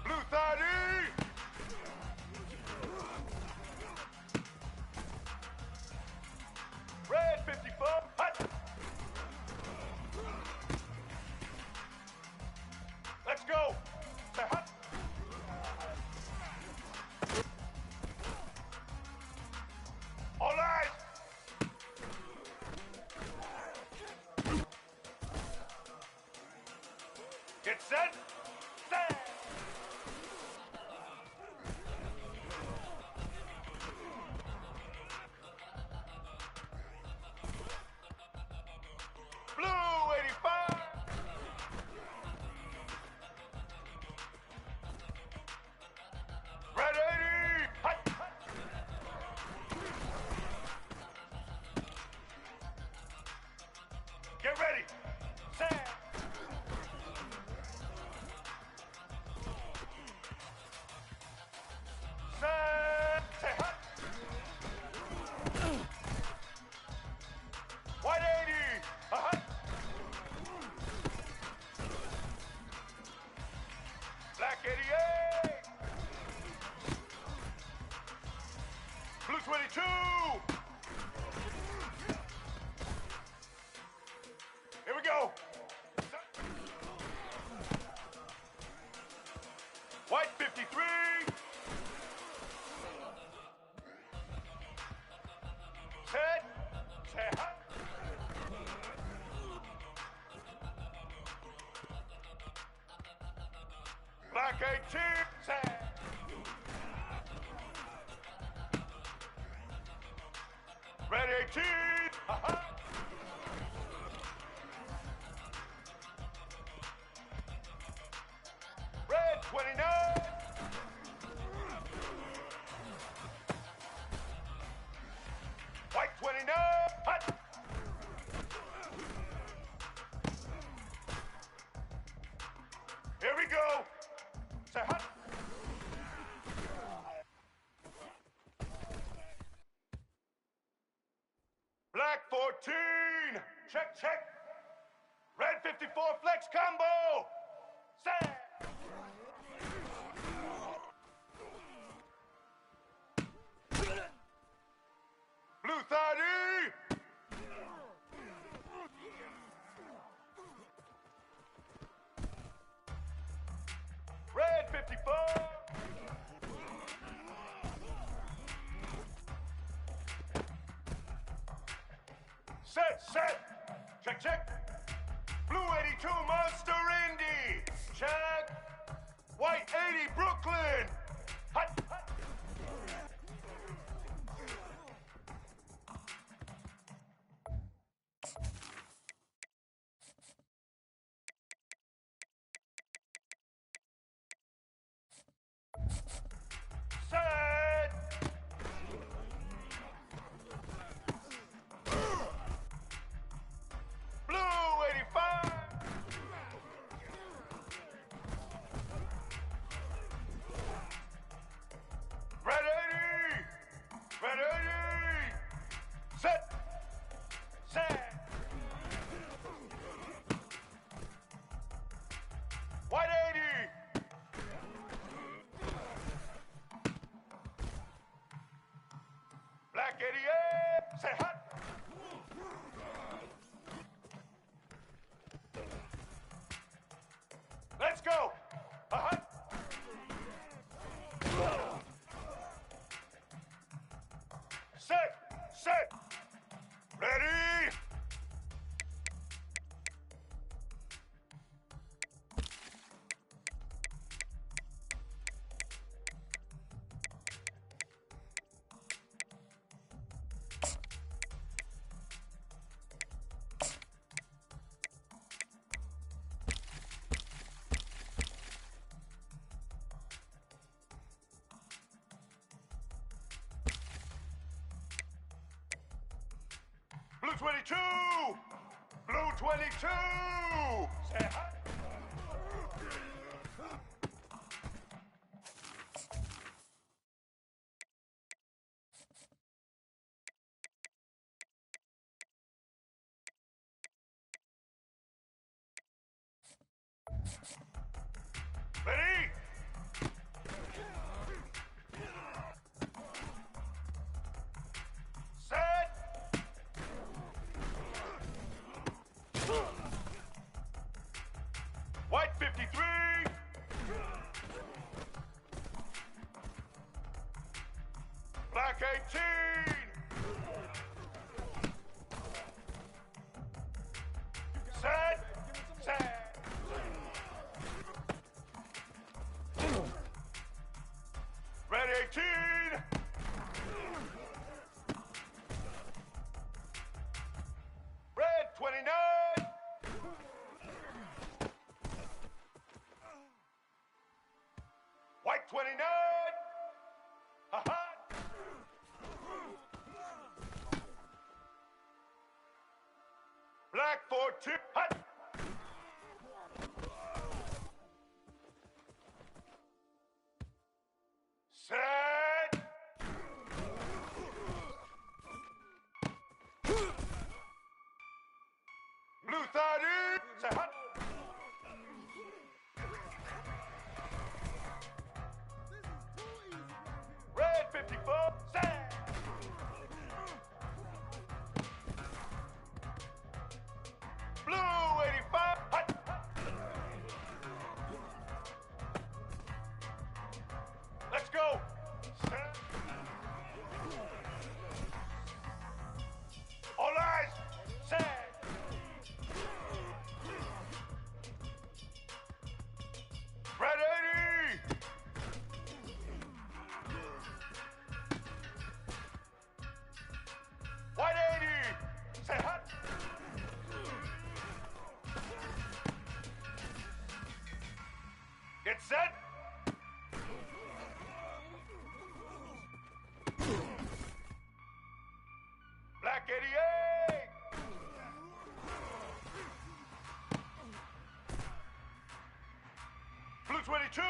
Blue 30. Red 54. Hot. Let's go. Say hot. All eyes. Get set. Set. Blue 85. Red 80. Hot. Get ready. Set. Set. Say hot. White 80. Uh-huh. Black 88. Blue 22. Here we go. White 53. Set. Set. Black 18. Set. Red 18. Uh-huh. Red 29. White 29. Hot. Here we go. Say hot. Black 14. Check, check. Red 54 flex combo. Set. Blue 30. Red 54. Set, set. Check, check. Blue 82 Monster Indy. Check. White 80 Brooklyn. Hot, hot. Set. Blue 85. Blue 22! Blue 22! Say hi. Ready? Set! White 53! Black 18! Set! Set! Red 18! Red 29! White 29! Ha-ha! Black 14! Hut! Set! Blue 30! Say hut! Red 54! Set! Blue 85! Hut! Let's go! Set! All eyes! Set! Red 80! White 80! Say hut! Get set! Black 88! Blue 22!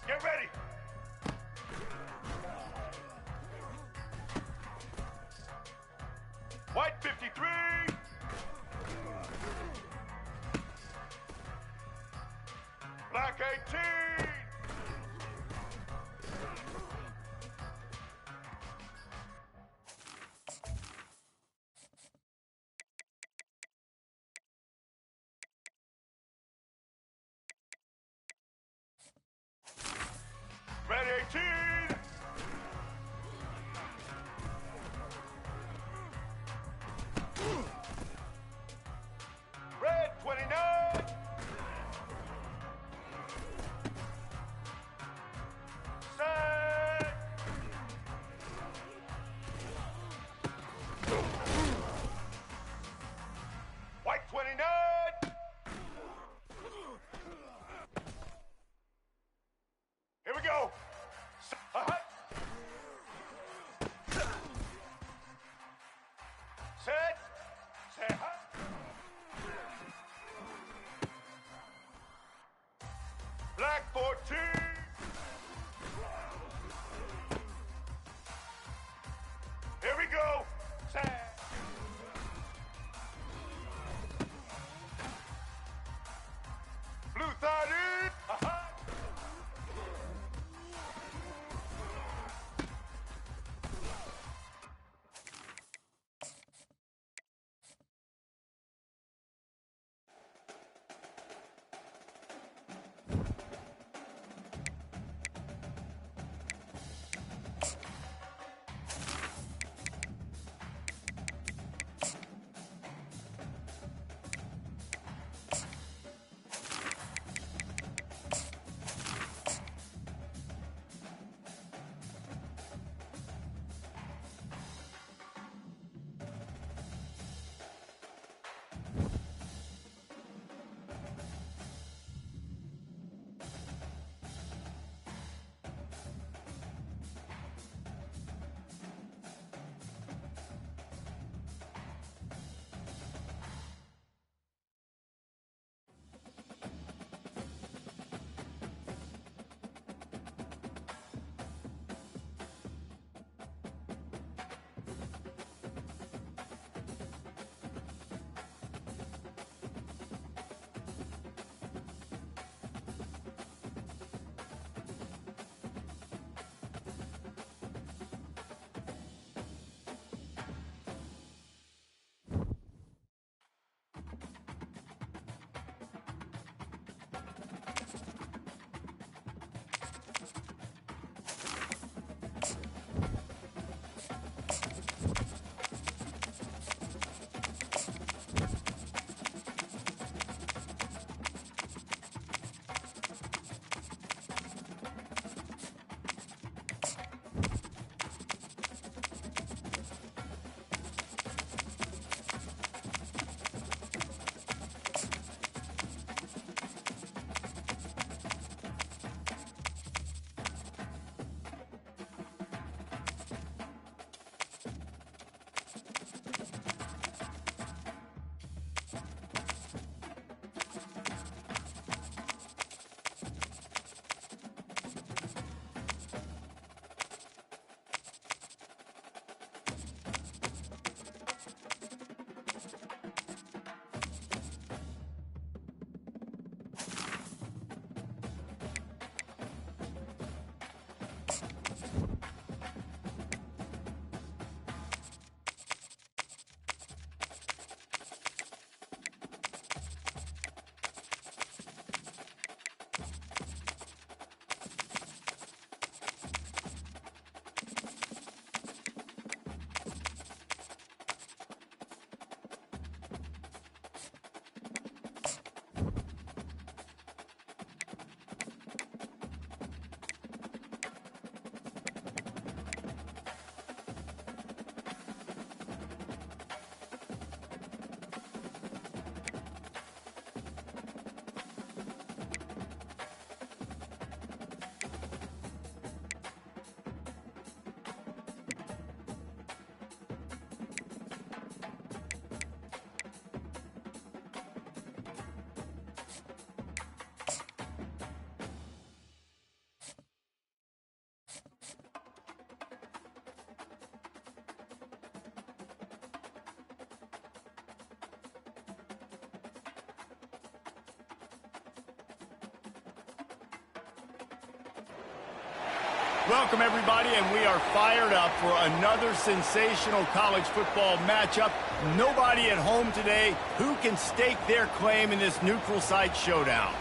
Get ready! White 53! Black 18! Red 18! Red 29! Set! White 29! Here we go! Set! Say hi! Black 14! Here we go! Set! Blue 30! Ha-ha! Welcome, everybody, and we are fired up for another sensational college football matchup. Nobody at home today who can stake their claim in this neutral site showdown.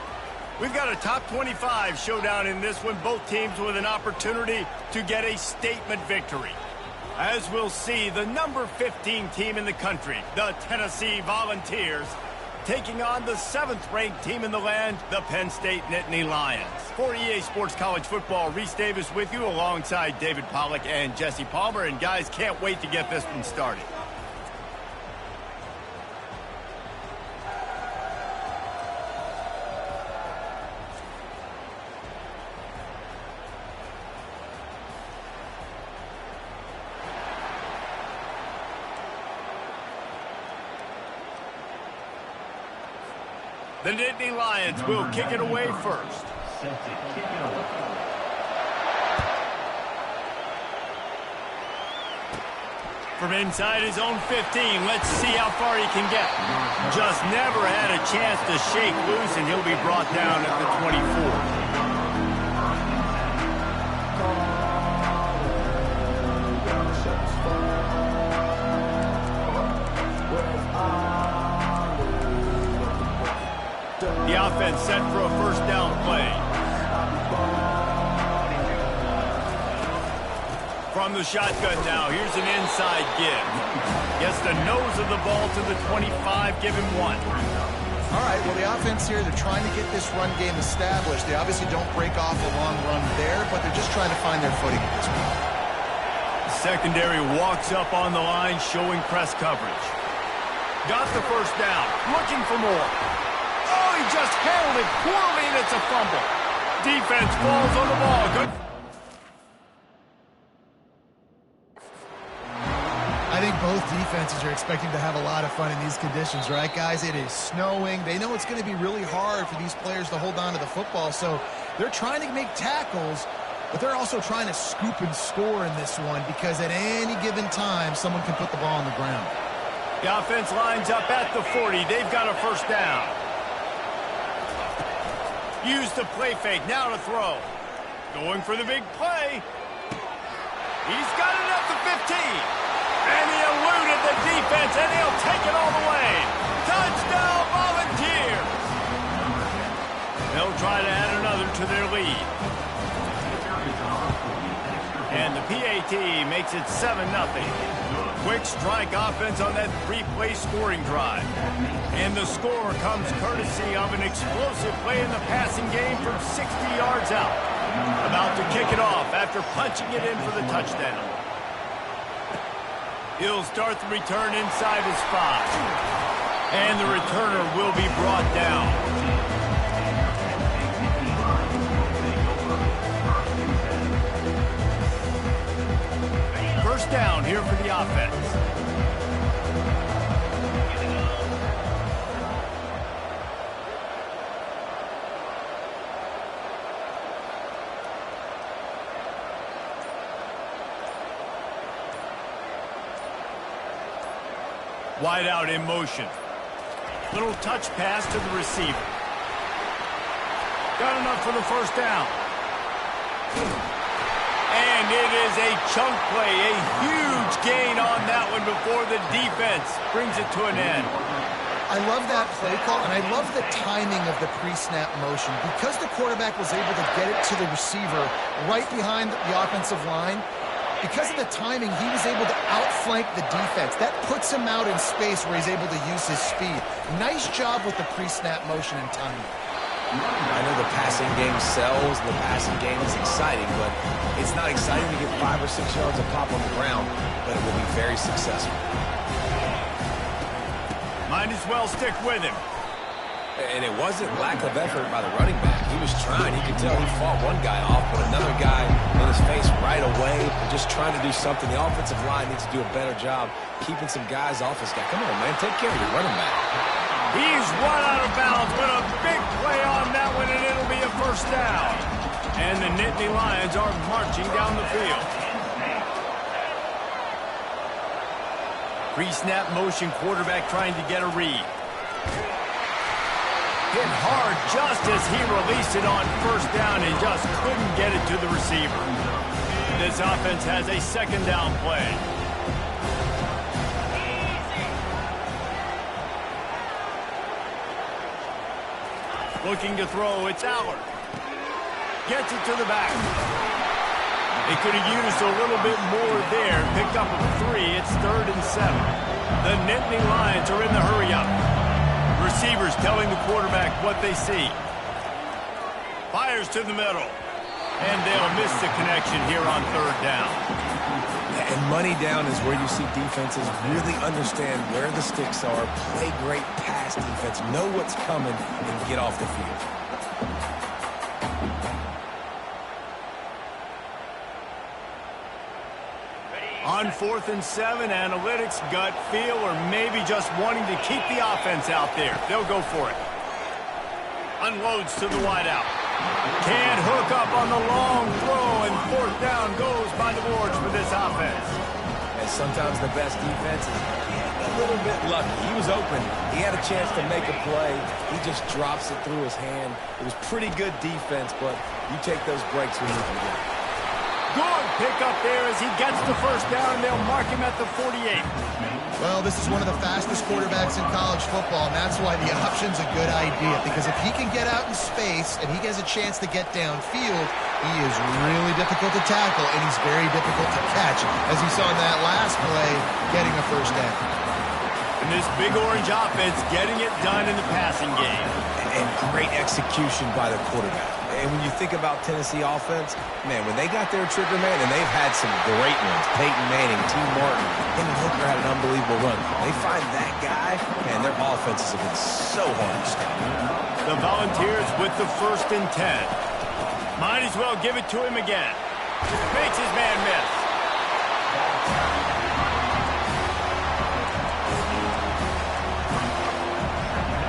We've got a top 25 showdown in this one, both teams with an opportunity to get a statement victory. As we'll see, the number 15 team in the country, the Tennessee Volunteers, taking on the 7th-ranked team in the land, the Penn State Nittany Lions. For EA Sports College Football, Reese Davis with you alongside David Pollack and Jesse Palmer. And guys, can't wait to get this one started. The Nittany Lions will kick it away first. Set to kick it away. From inside his own 15, let's see how far he can get. Just never had a chance to shake loose, and he'll be brought down at the 24. The offense set for a first down play. From the shotgun now, here's an inside give. Gets the nose of the ball to the 25, give him 1. All right, well, the offense here, they're trying to get this run game established. They obviously don't break off a long run there, but they're just trying to find their footing at this point. The secondary walks up on the line, showing press coverage. Got the first down, looking for more. Oh, he just handled it poorly, and it's a fumble. Defense falls on the ball. Good. I think both defenses are expecting to have a lot of fun in these conditions, right, guys? It is snowing. They know it's going to be really hard for these players to hold on to the football, so they're trying to make tackles, but they're also trying to scoop and score in this one because at any given time, someone can put the ball on the ground. The offense lines up at the 40. They've got a first down. Use the play fake, now to throw. Going for the big play. He's got it at the 15. And he eluded the defense, and he'll take it all the way. Touchdown, Volunteers! They'll try to add another to their lead. And the PAT makes it 7-0. Quick strike offense on that 3-play scoring drive. And the score comes courtesy of an explosive play in the passing game from 60 yards out. About to kick it off after punching it in for the touchdown. He'll start the return inside his 5. And the returner will be brought down. First down here for the offense. Wide out in motion. Little touch pass to the receiver. Got enough for the first down. And it is a chunk play, a huge gain on that one before the defense brings it to an end. I love that play call, and I love the timing of the pre-snap motion. Because the quarterback was able to get it to the receiver right behind the offensive line, because of the timing, he was able to outflank the defense. That puts him out in space where he's able to use his speed. Nice job with the pre-snap motion and timing. I know the passing game sells, and the passing game is exciting, but it's not exciting to get 5 or 6 yards of pop on the ground, but it will be very successful. Might as well stick with him. And it wasn't lack of effort by the running back. He was trying. You could tell he fought one guy off, but another guy in his face right away, just trying to do something. The offensive line needs to do a better job keeping some guys off his guy. Come on, man. Take care of your running back. He's run out of bounds, but a big play on that one, and it'll be a first down. And the Nittany Lions are marching down the field. Pre-snap motion, quarterback trying to get a read. Hit hard just as he released it on first down and just couldn't get it to the receiver. This offense has a second down play. Looking to throw, it's Allard. Gets it to the back. They could have used a little bit more there. Picked up a 3. It's 3rd and 7. The Nittany Lions are in the hurry-up. Receivers telling the quarterback what they see. Fires to the middle. And they'll miss the connection here on 3rd down. And money down is where you see defenses really understand where the sticks are, play great pass defense, know what's coming, and get off the field. On 4th and 7, analytics, gut feel, or maybe just wanting to keep the offense out there. They'll go for it. Unloads to the wideout. Can't hook up on the long throw, and 4th down goes by the boards for this offense. And sometimes the best defense is getting a little bit lucky. He was open. He had a chance to make a play. He just drops it through his hand. It was pretty good defense, but you take those breaks when you can get it. Good pickup there as he gets the 1st down, and they'll mark him at the 48. Well, this is one of the fastest quarterbacks in college football, and that's why the option's a good idea, because if he can get out in space and he has a chance to get downfield, he is really difficult to tackle, and he's very difficult to catch, as you saw in that last play, getting a 1st down. And this big orange offense getting it done in the passing game. And great execution by the quarterback. And when you think about Tennessee offense, man, when they got their trigger man, and they've had some great ones, Peyton Manning, T. Martin, Hendon Hooker had an unbelievable run. They find that guy, man, their offenses have been so hard to stop. The Volunteers with the 1st and 10. Might as well give it to him again. Makes his man miss.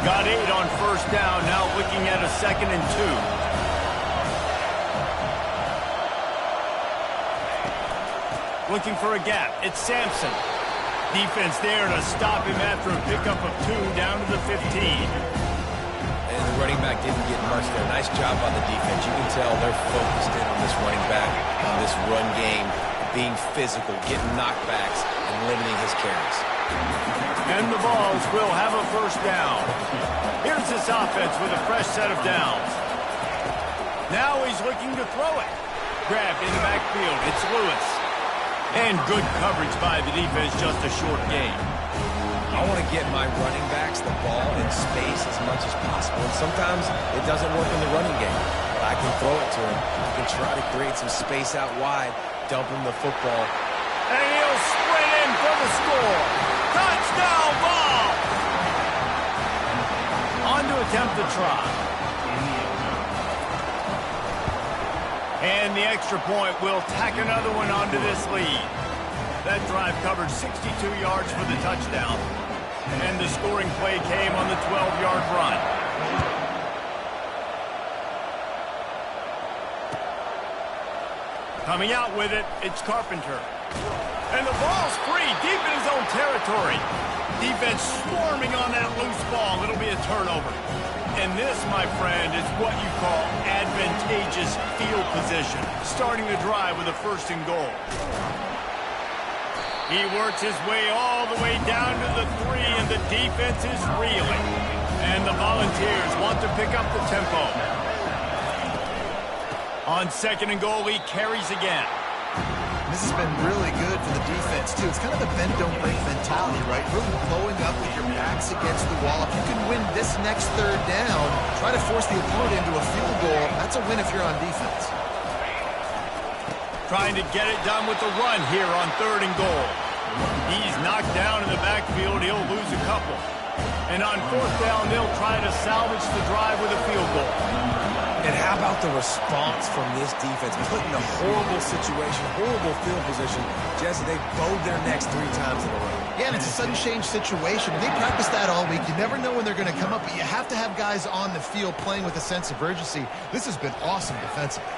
Got 8 on 1st down, now looking at a 2nd and 2. Looking for a gap. It's Sampson. Defense there to stop him after a pickup of 2 down to the 15. And the running back didn't get much there. Nice job by the defense. You can tell they're focused in on this running back, on this run game, being physical, getting knockbacks, and limiting his carries. And the Vols will have a 1st down. Here's this offense with a fresh set of downs. Now he's looking to throw it. Grabbed in the backfield. It's Lewis. And good coverage by the defense, just a short game. I want to get my running backs the ball in space as much as possible. And sometimes it doesn't work in the running game. But I can throw it to him. I can try to create some space out wide, dump him the football. And he'll sprint in for the score. Touchdown ball! On to attempt the try. And the extra point will tack another one onto this lead. That drive covered 62 yards for the touchdown. And the scoring play came on the 12-yard run. Coming out with it, it's Carpenter. And the ball's free, deep in his own territory. Defense swarming on that loose ball. It'll be a turnover. And this, my friend, is what you call advantageous field position. Starting the drive with a 1st and goal. He works his way all the way down to the 3, and the defense is reeling. And the Volunteers want to pick up the tempo. On 2nd and goal, he carries again. This has been really good for the defense, too. It's kind of the bend-don't-break mentality, right? Really blowing up with your backs against the wall. If you can win this next 3rd down, try to force the opponent into a field goal. That's a win if you're on defense. Trying to get it done with the run here on 3rd and goal. He's knocked down in the backfield. He'll lose a couple. And on 4th down, they'll try to salvage the drive with a field goal. And how about the response from this defense? Put in a horrible situation, horrible field position. Jesse, they bowed their necks 3 times in a row. Yeah, and it's a sudden change situation. They practice that all week. You never know when they're going to come up, but you have to have guys on the field playing with a sense of urgency. This has been awesome defensively.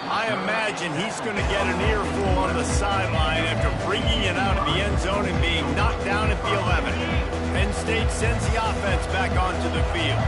I imagine he's going to get an earful on the sideline after bringing it out of the end zone and being knocked down at the 11. Penn State sends the offense back onto the field.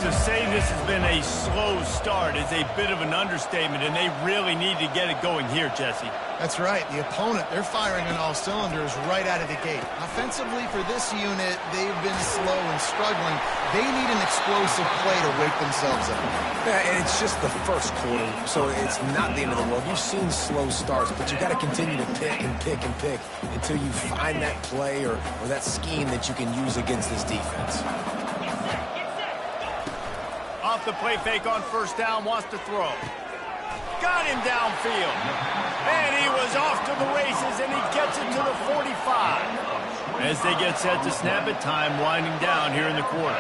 To say this has been a slow start is a bit of an understatement, and they really need to get it going here, Jesse. That's right. The opponent, they're firing on all cylinders right out of the gate. Offensively, for this unit, they've been slow and struggling. They need an explosive play to wake themselves up. Yeah, and it's just the first quarter, so it's not the end of the world. You've seen slow starts, but you got to continue to pick and pick and pick until you find that play or that scheme that you can use against this defense. Off the play fake on first down, wants to throw. Got him downfield. And he was off to the races, and he gets it to the 45. As they get set to snap it, time winding down here in the quarter.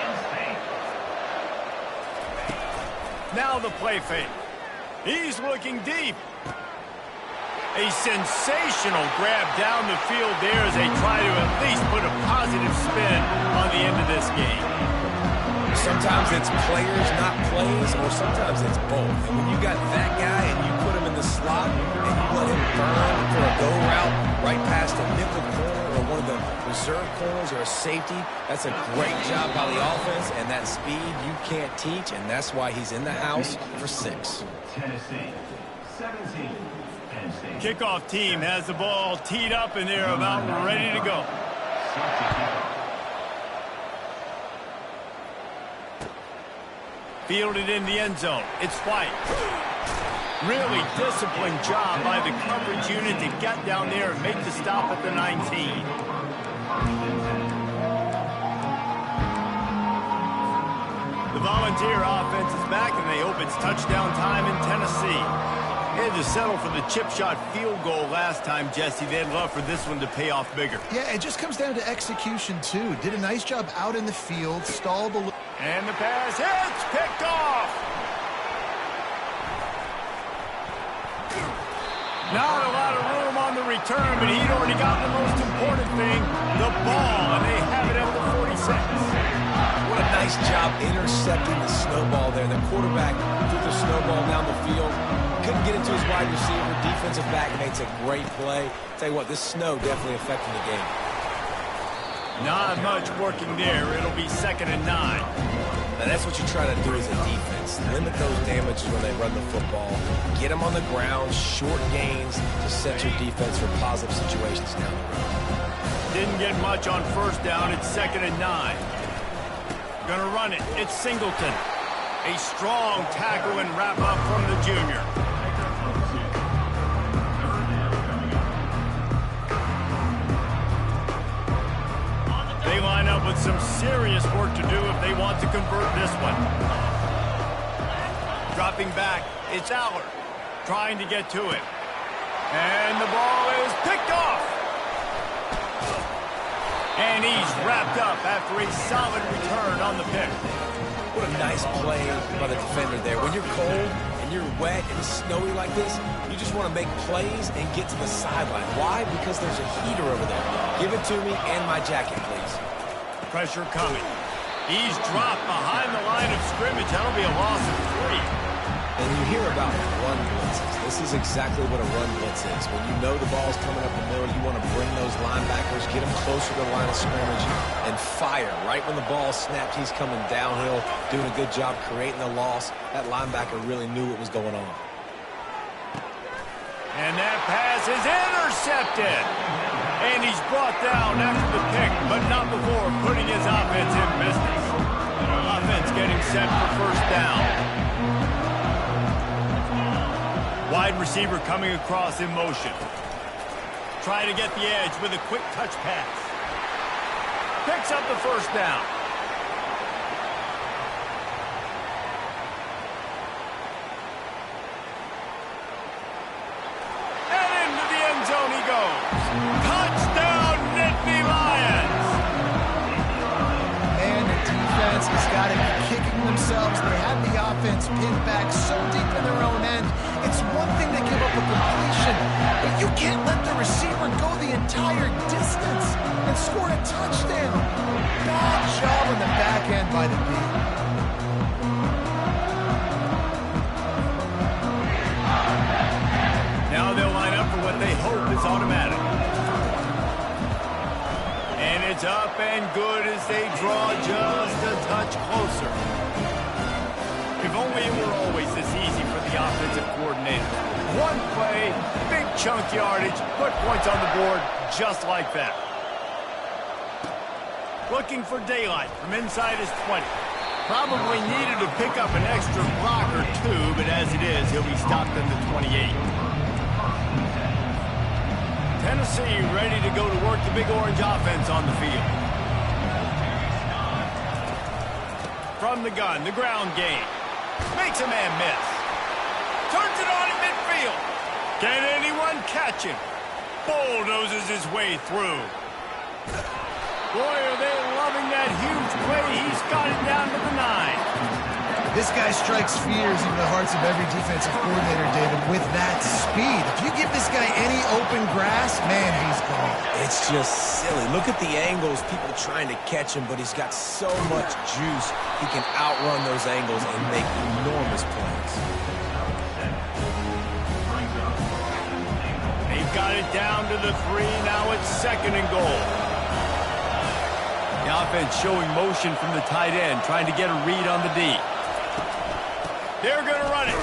Now the play fake. He's looking deep. A sensational grab down the field there as they try to at least put a positive spin on the end of this game. Sometimes it's players, not plays, or sometimes it's both. And when you got that guy and you put him in the slot and you let him burn for a go route right past a nickel corner or one of the reserve corners or a safety, that's a great job by the offense, and that speed you can't teach, and that's why he's in the house for 6. Tennessee, 17. Penn State. Kickoff team has the ball teed up, and they're about ready to go. Fielded in the end zone. It's White. Really disciplined job by the coverage unit to get down there and make the stop at the 19. The Volunteer offense is back, and they hope it's touchdown time in Tennessee. They had to settle for the chip shot field goal last time, Jesse. They'd love for this one to pay off bigger. Yeah, it just comes down to execution, too. Did a nice job out in the field, stalled a little. And the pass hits, picked off. Not a lot of room on the return, but he'd already got the most important thing, the ball, and they have it at the 46. What a nice job intercepting the snowball there. The quarterback threw the snowball down the field. Couldn't get it to his wide receiver. Defensive back makes a great play. Tell you what, this snow definitely affecting the game. Not much working there. It'll be 2nd and 9. Now that's what you try to do as a defense. Limit those damages when they run the football. Get them on the ground, short gains to set your defense for positive situations down the road. Didn't get much on first down. It's 2nd and 9. Gonna run it. It's Singleton. A strong tackle and wrap up from the junior. They line up with some serious work to do if they want to convert this one. Dropping back, it's Aller trying to get to it. And the ball is picked off. And he's wrapped up after a solid return on the pick. What a nice play by the defender there. When you're cold and you're wet and it's snowy like this, you just want to make plays and get to the sideline. Why? Because there's a heater over there. Give it to me and my jacket, please. Pressure coming. He's dropped behind the line of scrimmage. That'll be a loss of 3. And you hear about run blitzes. This is exactly what a run blitz is. When you know the ball's coming up the middle, you want to bring those linebackers, get them closer to the line of scrimmage, and fire. Right when the ball snapped, he's coming downhill, doing a good job creating the loss. That linebacker really knew what was going on. And that pass is intercepted. And he's brought down after the pick, but not before putting his offense in business. Offense getting set for first down. Wide receiver coming across in motion. Trying to get the edge with a quick touch pass. Picks up the first down. And into the end zone he goes. Touchdown, Nittany Lions! And the defense has got to be kicking themselves. They have the offense pinned back so deep in their own end. It's one thing to give up a completion, but you can't let the receiver go the entire distance and score a touchdown. Bad job on the back end by the D. Now they'll line up for what they hope is automatic. And it's up and good as they draw just a touch closer. If only it were always this easy for the offensive coordinator. One play, big chunk yardage, put points on the board just like that. Looking for daylight from inside his 20. Probably needed to pick up an extra block or two, but as it is, he'll be stopped at the 28. Tennessee ready to go to work the Big Orange offense on the field. From the gun, the ground game. Makes a man miss. Turns it on in midfield. Can anyone catch him? Bulldozes his way through. Boy, are they loving that huge play. He's got it down to the 9. This guy strikes fears in the hearts of every defensive coordinator, David, with that speed. If you give this guy any open grass, man, he's gone. It's just silly. Look at the angles, people trying to catch him, but he's got so much juice. He can outrun those angles and make enormous plays. They've got it down to the 3. Now it's 2nd and goal. The offense showing motion from the tight end, trying to get a read on the D. They're going to run it.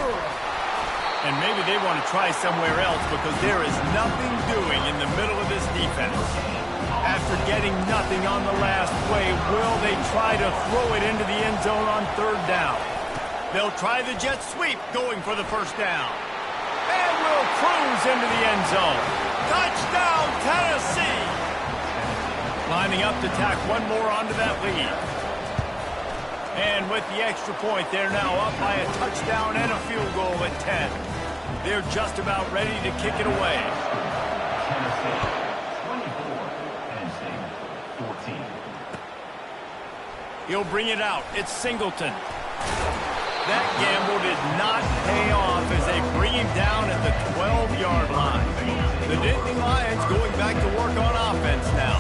And maybe they want to try somewhere else because there is nothing doing in the middle of this defense. After getting nothing on the last play, will they try to throw it into the end zone on 3rd down? They'll try the jet sweep going for the 1st down. And will cruise into the end zone. Touchdown, Tennessee! Lining up to tack one more onto that lead. And with the extra point, they're now up by a touchdown and a field goal at 10. They're just about ready to kick it away. Tennessee, 24. Penn State, 14. He'll bring it out. It's Singleton. That gamble did not pay off as they bring him down at the 12-yard line. The Nittany Lions going back to work on offense now.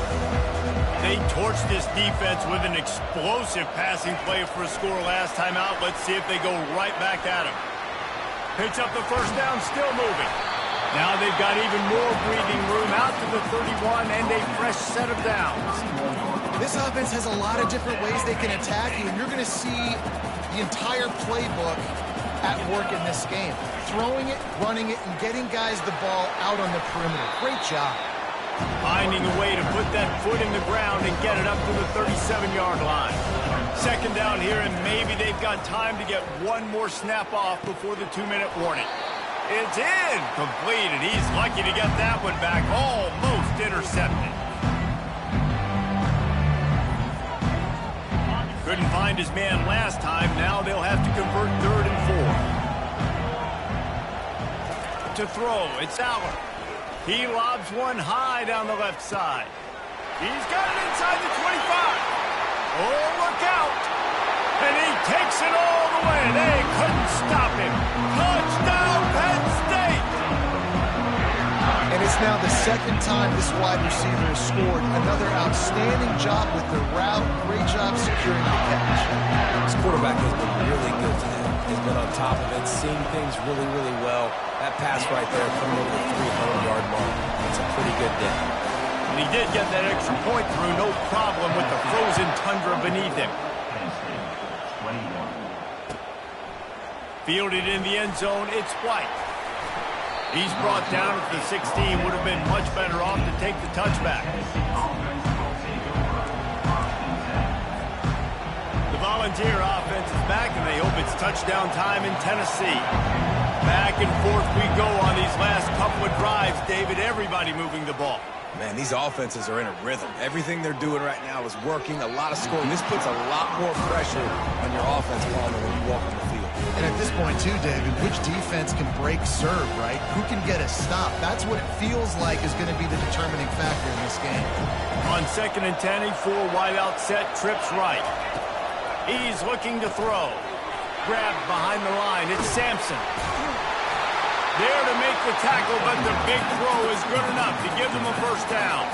They torched this defense with an explosive passing play for a score last time out. Let's see if they go right back at him. Picks up the 1st down, still moving. Now they've got even more breathing room out to the 31 and a fresh set of downs. This offense has a lot of different ways they can attack you, and you're going to see the entire playbook at work in this game. Throwing it, running it, and getting guys the ball out on the perimeter. Great job. Finding a way to put that foot in the ground and get it up to the 37-yard line. 2nd down here, and maybe they've got time to get one more snap off before the 2-minute warning. It's in. Completed. He's lucky to get that one back. Almost intercepted. Couldn't find his man last time. Now they'll have to convert 3rd and 4. To throw, it's Aller. He lobs one high down the left side. He's got it inside the 25. Oh, look out. And he takes it all the way. They couldn't stop him. Touchdown, Penn State. And it's now the 2nd time this wide receiver has scored. Another outstanding job with the route. Great job securing the catch. This quarterback has been really good today. He's been on top of it, seeing things really, really well. That pass right there coming over the 300-yard mark. It's a pretty good day. And he did get that extra point through, no problem with the frozen tundra beneath him. Penn State, 21. Fielded in the end zone, it's White. He's brought down at the 16, would have been much better off to take the touchback. The Volunteer offense is back, and they hope it's touchdown time in Tennessee. Back and forth we go on these last couple of drives, David. Everybody moving the ball. Man, these offenses are in a rhythm. Everything they're doing right now is working. A lot of scoring. This puts a lot more pressure on your offense, Palmer, when you walk on the field. And at this point, too, David, which defense can break serve, right? Who can get a stop? That's what it feels like is going to be the determining factor in this game. On 2nd and 10, a 4-wideout set, trips right. He's looking to throw. Grabbed behind the line. It's Sampson. There to make the tackle, but the big throw is good enough to give them a 1st down.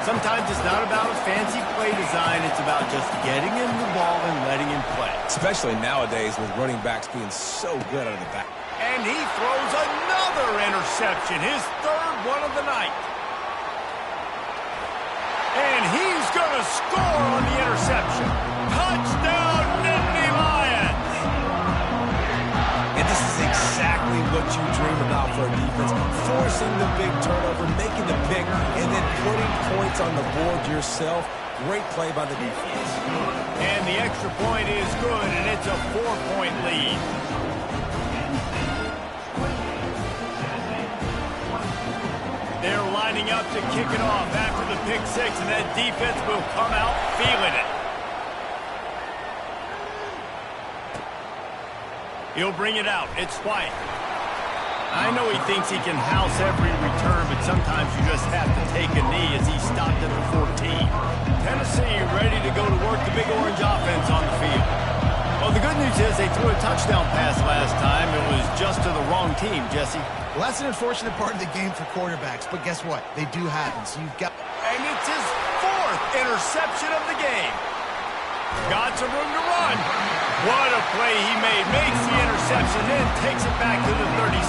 Sometimes it's not about a fancy play design. It's about just getting him the ball and letting him play. Especially nowadays with running backs being so good out of the back. And he throws another interception, his 3rd one of the night. And he's going to score on the interception. Touchdown, Nittany Lions! And this is exactly what you dream about for a defense. Forcing the big turnover, making the pick, and then putting points on the board yourself. Great play by the defense. And the extra point is good, and it's a 4-point lead. They're lining up to kick it off after the pick six, and that defense will come out feeling it. He'll bring it out. It's White. I know he thinks he can house every return, but sometimes you just have to take a knee as he stopped at the 14. Tennessee ready to go to work the Big Orange offense on the field. Well, the good news is they threw a touchdown pass last time. It was just to the wrong team, Jesse. Well, that's an unfortunate part of the game for quarterbacks, but guess what? They do happen, so you've got... And it's his 4th interception of the game. Got some room to run. What a play he made. Makes the interception, then takes it back to the 36.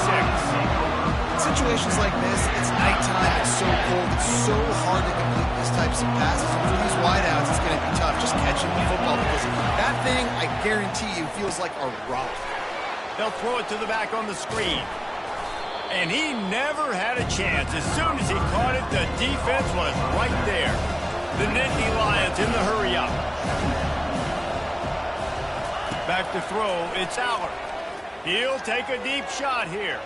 Situations like this, it's nighttime, it's so cold, it's so hard to complete these types of passes. And for these wideouts, it's going to be tough just catching the football because that thing, I guarantee you, feels like a rock. They'll throw it to the back on the screen. And he never had a chance. As soon as he caught it, the defense was right there. The Nittany Lions in the hurry-up. Back to throw, it's Aller. He'll take a deep shot here.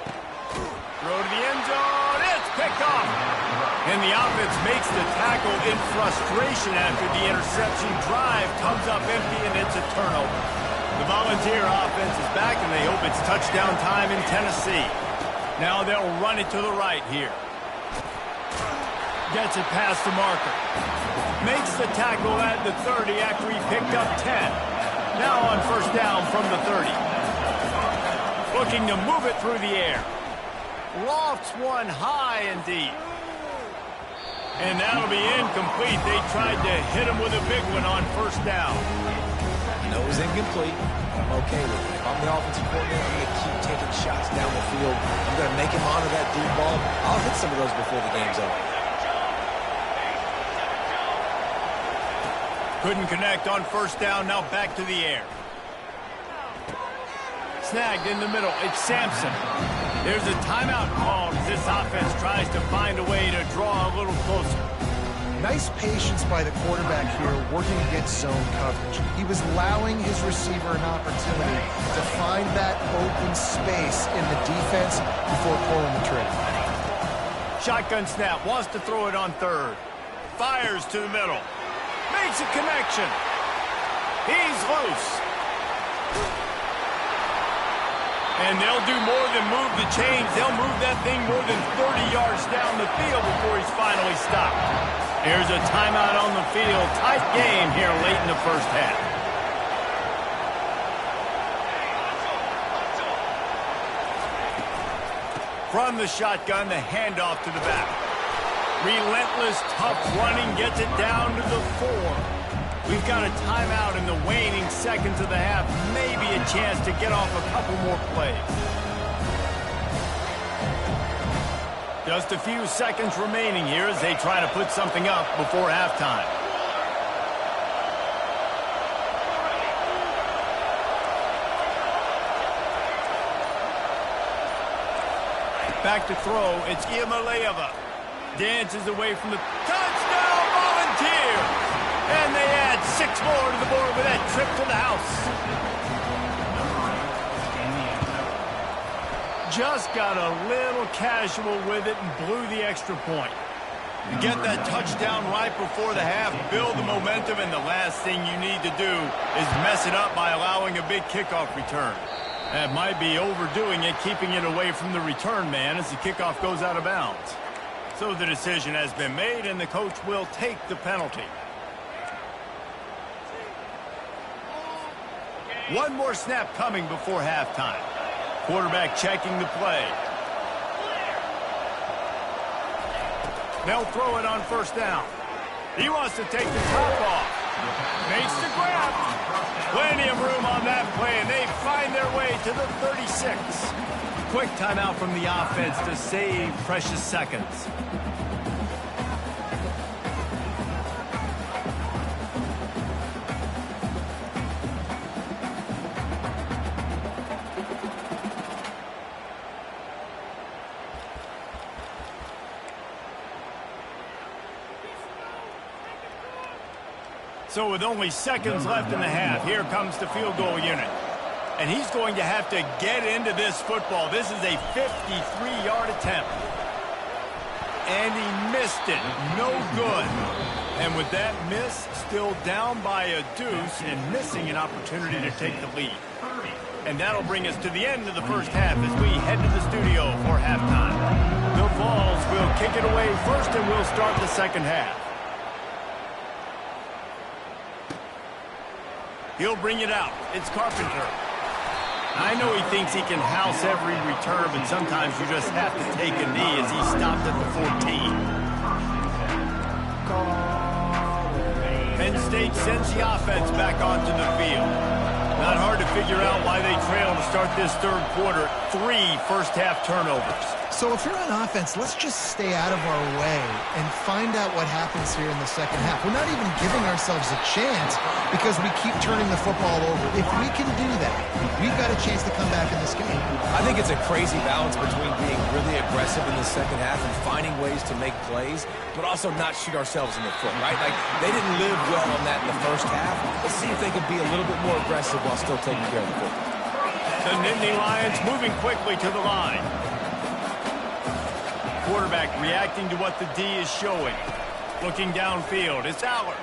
Throw to the end zone, it's picked off. And the offense makes the tackle in frustration after the interception. Drive comes up empty, and it's a turnover. The Volunteer offense is back, and they hope it's touchdown time in Tennessee. Now they'll run it to the right here. Gets it past the marker. Makes the tackle at the 30 after he picked up 10. Now on first down from the 30. Looking to move it through the air. Lofts one high and deep. And that'll be incomplete. They tried to hit him with a big one on first down. I know it was incomplete. I'm okay with it. If I'm the offensive coordinator, I'm going to keep taking shots down the field. I'm going to make him honor that deep ball. I'll hit some of those before the game's over. Couldn't connect on first down. Now back to the air. Snagged in the middle. It's Sampson. There's a timeout called as this offense tries to find a way to draw a little closer. Nice patience by the quarterback here, working against zone coverage. He was allowing his receiver an opportunity to find that open space in the defense before pulling the trigger. Shotgun snap, wants to throw it on third. Fires to the middle. Makes a connection. He's loose. And they'll do more than move the chains. They'll move that thing more than 30 yards down the field before he's finally stopped. Here's a timeout on the field. Tight game here late in the first half. From the shotgun, the handoff to the back. Relentless, tough running, gets it down to the 4. We've got a timeout in the waning seconds of the half. Maybe a chance to get off a couple more plays. Just a few seconds remaining here as they try to put something up before halftime. Back to throw, it's Iamaleava. Dances away from the touchdown Volunteer. And they add 6 more to the board with that trip to the house. Just got a little casual with it and blew the extra point. You get that touchdown right before the half, build the momentum, and the last thing you need to do is mess it up by allowing a big kickoff return. That might be overdoing it, keeping it away from the return man as the kickoff goes out of bounds. So the decision has been made, and the coach will take the penalty. One more snap coming before halftime. Quarterback checking the play. They'll throw it on first down. He wants to take the top off. Makes the grab. Plenty of room on that play, and they find their way to the 36. Quick timeout from the offense to save precious seconds. So with only seconds left in the half, here comes the field goal unit. And he's going to have to get into this football. This is a 53-yard attempt. And he missed it. No good. And with that miss, still down by a deuce and missing an opportunity to take the lead. And that'll bring us to the end of the first half as we head to the studio for halftime. The Vols will kick it away first, and we'll start the second half. He'll bring it out. It's Carpenter. I know he thinks he can house every return, but sometimes you just have to take a knee as he stopped at the 14. Penn State sends the offense back onto the field. Not hard to figure out why they trail to start this third quarter. 3 first-half turnovers. So if you're on offense, let's just stay out of our way and find out what happens here in the second half. We're not even giving ourselves a chance because we keep turning the football over. If we can do that, we've got a chance to come back in this game. I think it's a crazy balance between being really aggressive in the second half and finding ways to make plays, but also not shoot ourselves in the foot, right? Like, they didn't live well on that in the first half. Let's see if they can be a little bit more aggressive while still taking care of the football. The Nittany Lions moving quickly to the line. Quarterback reacting to what the D is showing. Looking downfield, it's Aller.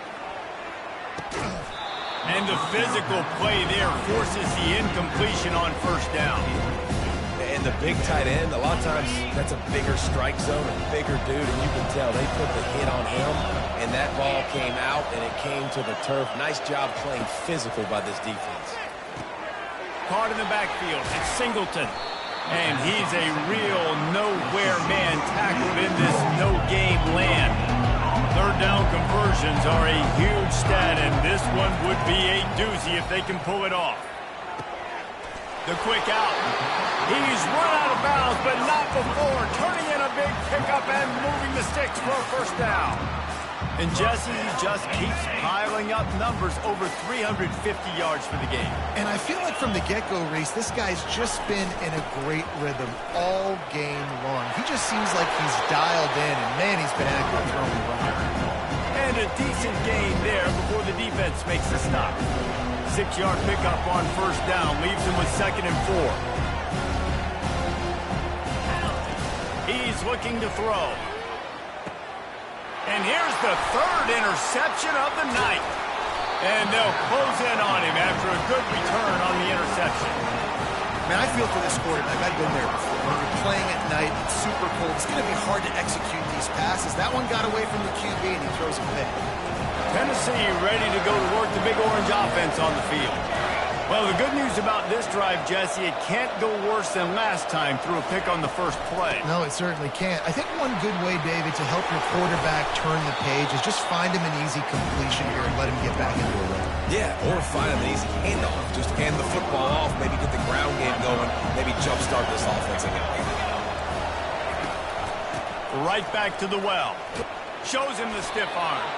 And the physical play there forces the incompletion on first down. And the big tight end, a lot of times that's a bigger strike zone, a bigger dude, and you can tell they put the hit on him, and that ball came out, and it came to the turf. Nice job playing physical by this defense. Caught in the backfield, it's Singleton. And he's a real nowhere man tackled in this no-game land. Third down conversions are a huge stat, and this one would be a doozy if they can pull it off. The quick out. He's run out of bounds, but not before. Turning in a big pickup and moving the sticks for a first down. And Jesse just keeps piling up numbers, over 350 yards for the game. And I feel like from the get-go, Reese, this guy's just been in a great rhythm all game long. He just seems like he's dialed in, and man, he's been active throwing the ball. And a decent gain there before the defense makes the stop. 6-yard pickup on first down leaves him with 2nd and 4. He's looking to throw. And here's the 3rd interception of the night. And they'll close in on him after a good return on the interception. Man, I feel for this quarterback. I've been there before. When you're playing at night, it's super cold. It's going to be hard to execute these passes. That one got away from the QB, and he throws a pick. Tennessee ready to go to work the Big Orange offense on the field. Well, the good news about this drive, Jesse, it can't go worse than last time through a pick on the first play. No, it certainly can't. I think one good way, David, to help your quarterback turn the page is just find him an easy completion here and let him get back into a rhythm. Yeah, or find him an easy handoff. Just hand the football off, maybe get the ground game going, maybe jumpstart this offense again. Right back to the well. Shows him the stiff arm.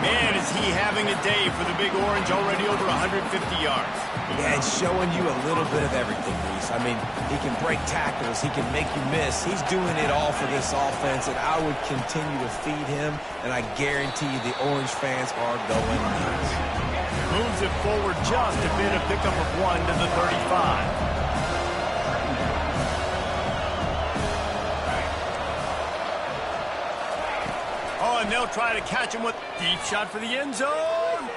Man, is he having a day for the Big Orange, already over 150 yards. Yeah, and showing you a little bit of everything, Reese. I mean, he can break tackles, he can make you miss. He's doing it all for this offense, and I would continue to feed him, and I guarantee you the Orange fans are going nuts. Moves it forward just a bit, a pickup of 1 to the 35. And they'll try to catch him with deep shot for the end zone.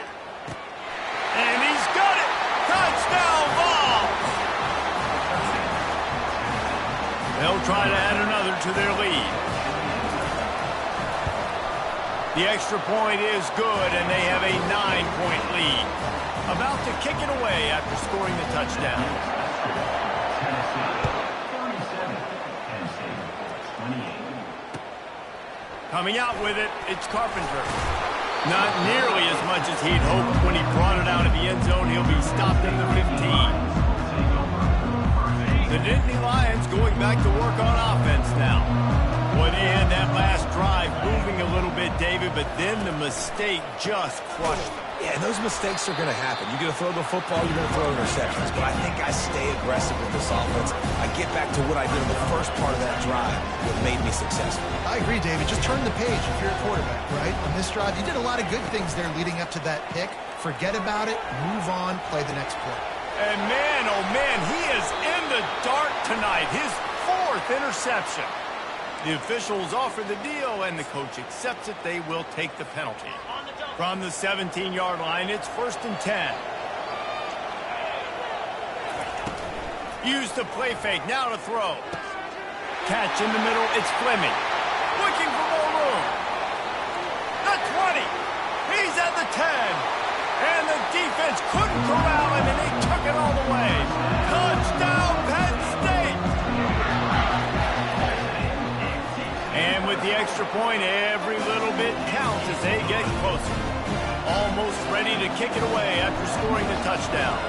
And he's got it. Touchdown ball. They'll try to add another to their lead. The extra point is good, and they have a 9-point lead. About to kick it away after scoring the touchdown. Coming out with it, it's Carpenter. Not nearly as much as he'd hoped when he brought it out of the end zone. He'll be stopped at the 15. The Nittany Lions going back to work on offense now. Well, they had that last drive moving a little bit, David, but then the mistake just crushed them. Yeah, and those mistakes are going to happen. You're going to throw the football, you're going to throw interceptions. But I think I stay aggressive with this offense. I get back to what I did in the first part of that drive that made me successful. I agree, David. Just turn the page if you're a quarterback, right? On this drive, you did a lot of good things there leading up to that pick. Forget about it, move on, play the next play. And man, oh man, he is in the dark tonight. His 4th interception. The officials offer the deal, and the coach accepts it. They will take the penalty. From the 17-yard line, it's 1st and 10. Use the play fake, now to throw. Catch in the middle, it's Fleming. Looking for more room. The 20. He's at the 10. And the defense couldn't corral him, and they took it all the way. Touchdown, Penn State! And with the extra point, every little bit counts as they get closer. Almost ready to kick it away after scoring the touchdown.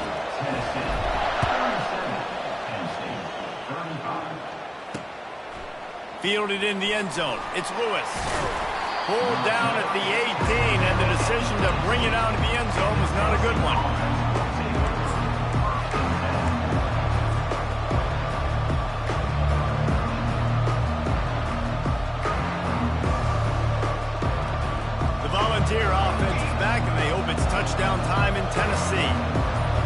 Fielded in the end zone. It's Lewis. Pulled down at the 18, and the decision to bring it out of the end zone was not a good one. The Volunteer offense is back, and they hope it's touchdown time in Tennessee.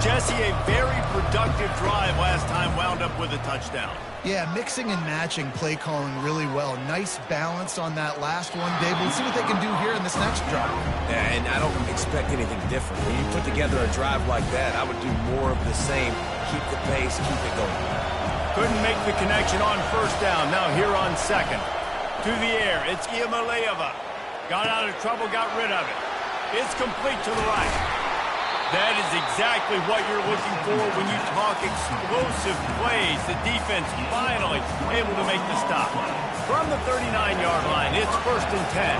Jesse, a very productive drive last time wound up with a touchdown. Yeah, mixing and matching play calling really well. Nice balance on that last one, Dave. We'll see what they can do here in this next drive. Yeah, and I don't expect anything different. When you put together a drive like that, I would do more of the same. Keep the pace, keep it going. Couldn't make the connection on 1st down. Now here on 2nd. To the air, it's Iamaleava. Got out of trouble, got rid of it. It's complete to the right. That is exactly what you're looking for when you talk explosive plays. The defense finally able to make the stop. From the 39-yard line, it's 1st and 10.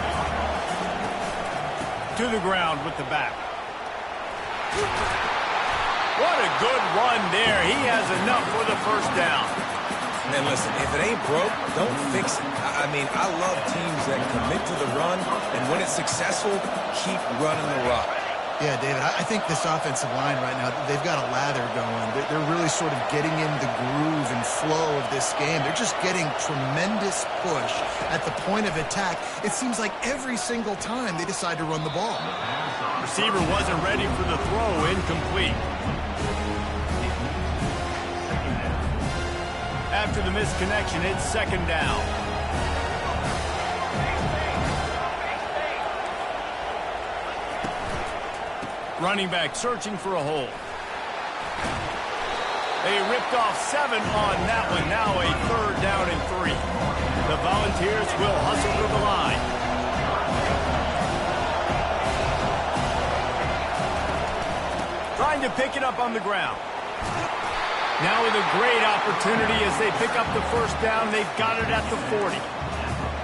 To the ground with the back. What a good run there. He has enough for the 1st down. And listen, if it ain't broke, don't fix it. I mean, I love teams that commit to the run, and when it's successful, keep running the rock. Yeah, David, I think this offensive line right now, they've got a lather going. They're really sort of getting in the groove and flow of this game. They're just getting tremendous push at the point of attack. It seems like every single time they decide to run the ball. Receiver wasn't ready for the throw, incomplete. After the missed connection, it's 2nd down. Running back searching for a hole. They ripped off 7 on that one. Now a 3rd down and 3. The Volunteers will hustle to the line. Trying to pick it up on the ground. Now with a great opportunity as they pick up the 1st down. They've got it at the 40.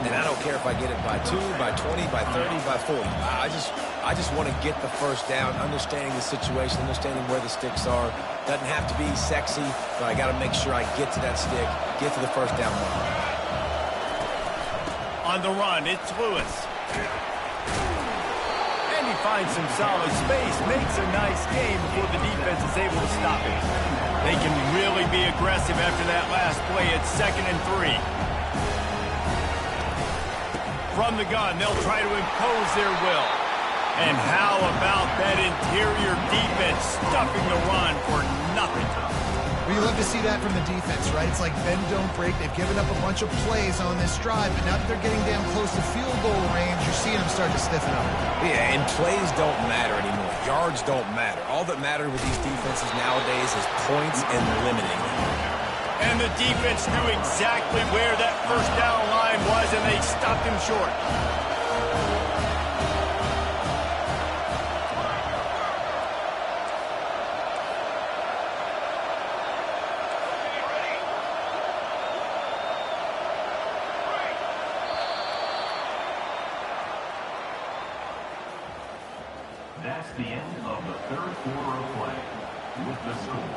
And I don't care if I get it by 2, by 20, by 30, by 40. I just want to get the 1st down, understanding the situation, understanding where the sticks are. Doesn't have to be sexy, but I got to make sure I get to that stick, get to the 1st down line. On the run, it's Lewis. And he finds some solid space, makes a nice game before the defense is able to stop it. They can really be aggressive after that last play. It's 2nd and 3. From the gun, they'll try to impose their will. And how about that interior defense stuffing the run for nothing? Well, you love to see that from the defense, right? It's like bend, don't break. They've given up a bunch of plays on this drive, but now that they're getting damn close to field goal range, you're seeing them start to stiffen up. Yeah, and plays don't matter anymore. Yards don't matter. All that matters with these defenses nowadays is points and limiting. And the defense knew exactly where that 1st down line was, and they stopped him short. That's the end of the 3rd quarter of play. With the score,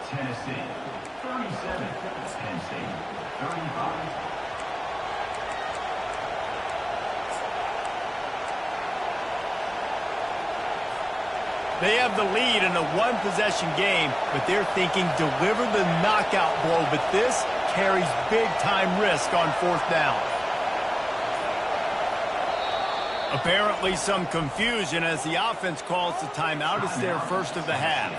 Tennessee 37, Penn State 35. They have the lead in a one-possession game, but they're thinking deliver the knockout blow, but this carries big-time risk on fourth down. Apparently some confusion as the offense calls the timeout. It's their first of the half.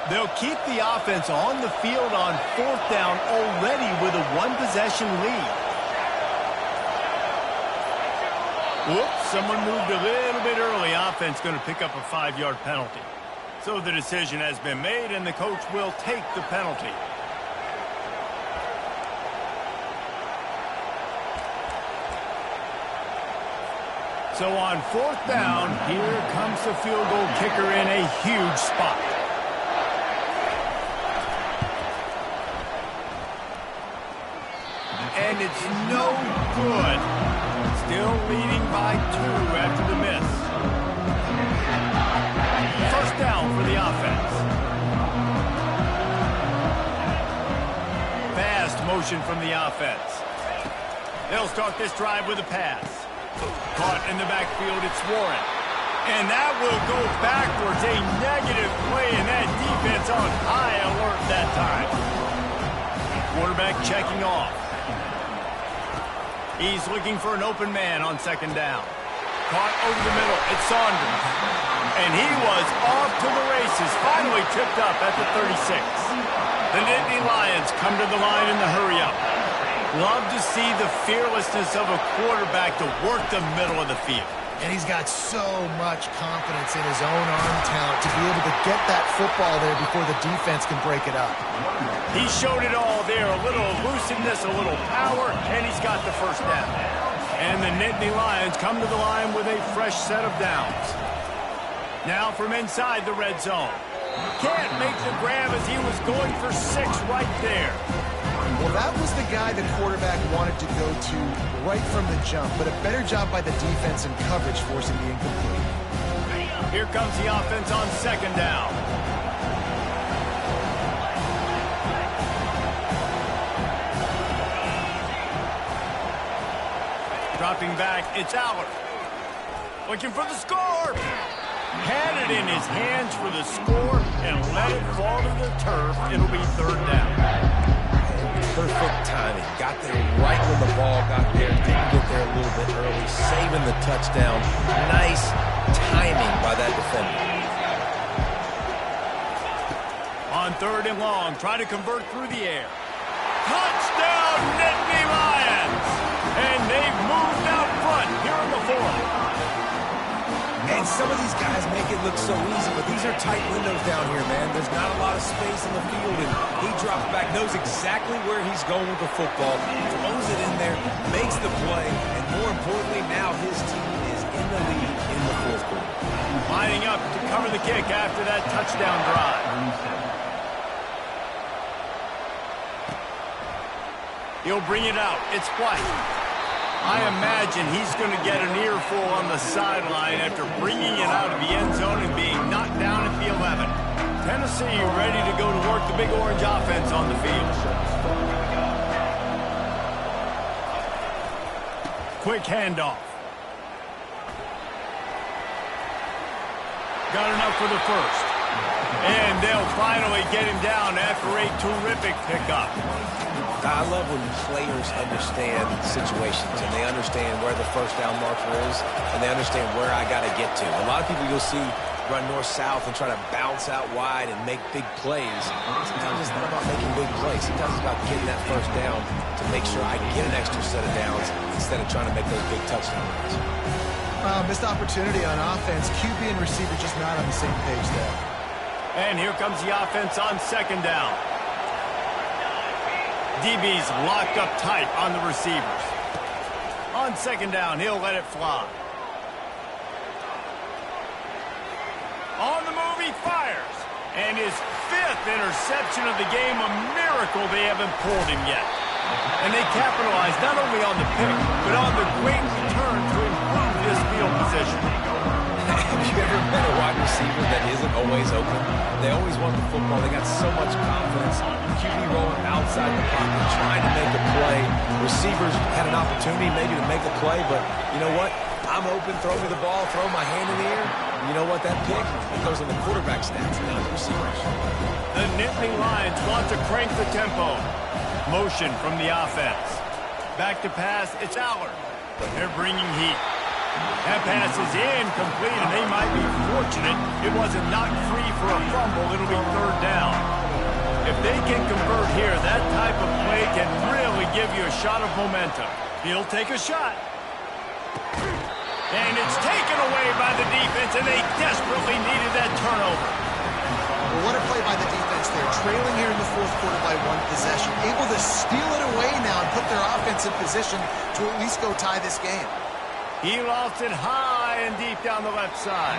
They'll keep the offense on the field on fourth down already with a one-possession lead. Whoops, someone moved a little bit early. Offense going to pick up a 5-yard penalty. So the decision has been made, and the coach will take the penalty. So on fourth down, here comes the field goal kicker in a huge spot. And it's no good. Still leading by 2 after the miss. First down for the offense. Fast motion from the offense. They'll start this drive with a pass. Caught in the backfield, it's Warren. And that will go backwards. A negative play, and that defense on high alert that time. Quarterback checking off. He's looking for an open man on second down. Caught over the middle. It's Saunders. And he was off to the races. Finally tripped up at the 36. The Nittany Lions come to the line in the hurry-up. Love to see the fearlessness of a quarterback to work the middle of the field. And he's got so much confidence in his own arm talent to be able to get that football there before the defense can break it up. He showed it all there. A little elusiveness, a little power, and he's got the first down. And the Nittany Lions come to the line with a fresh set of downs. Now from inside the red zone. Can't make the grab as he was going for 6 right there. Well, that was the guy the quarterback wanted to go to right from the jump, but a better job by the defense in coverage forcing the incomplete. Here comes the offense on second down. Dropping back, it's Allard. Looking for the score. Had it in his hands for the score and let it fall to the turf. It'll be third down. Perfect timing. Got there right when the ball got there. Didn't get there a little bit early. Saving the touchdown. Nice timing by that defender. On third and long, try to convert through the air. Touchdown, Nittany Lions! And they've moved out front here in the fourth. And some of these guys make it look so easy, but these are tight windows down here, man. There's not a lot of space in the field, and he drops back, knows exactly where he's going with the football, throws it in there, makes the play, and more importantly, now his team is in the lead in the fourth quarter. Lining up to cover the kick after that touchdown drive. He'll bring it out. It's White. I imagine he's going to get an earful on the sideline after bringing it out of the end zone and being knocked down at the 11. Tennessee ready to go to work the Big Orange offense on the field. Quick handoff. Got enough for the first. And they'll finally get him down after a terrific pickup. I love when players understand situations and they understand where the first down marker is and they understand where I got to get to. A lot of people you'll see run north-south and try to bounce out wide and make big plays. Sometimes it's not about making big plays. Sometimes it's about getting that first down to make sure I get an extra set of downs instead of trying to make those big touchdown runs. Missed opportunity on offense. QB and receiver just not on the same page there. And here comes the offense on second down. DB's locked up tight on the receivers. On second down, he'll let it fly. On the move, he fires. And his 5th interception of the game, a miracle they haven't pulled him yet. And they capitalize not only on the pick, but on the great return to improve this field position. Have you ever met a wide receiver that isn't always open? They always want the football. They got so much confidence. QB rolling outside the pocket, trying to make a play. Receivers had an opportunity maybe to make a play, but you know what? I'm open, throw me the ball, throw my hand in the air. You know what? That pick, it goes on the quarterback stats, not the receivers. The Nittany Lions want to crank the tempo. Motion from the offense. Back to pass, it's Allard. They're bringing heat. That pass is incomplete, and they might be fortunate it wasn't knocked free for a fumble. It'll be third down. If they can convert here, that type of play can really give you a shot of momentum. He'll take a shot. And it's taken away by the defense, and they desperately needed that turnover. Well, what a play by the defense there. Trailing here in the fourth quarter by one possession. Able to steal it away now and put their offense in position to at least go tie this game. He lost it high and deep down the left side.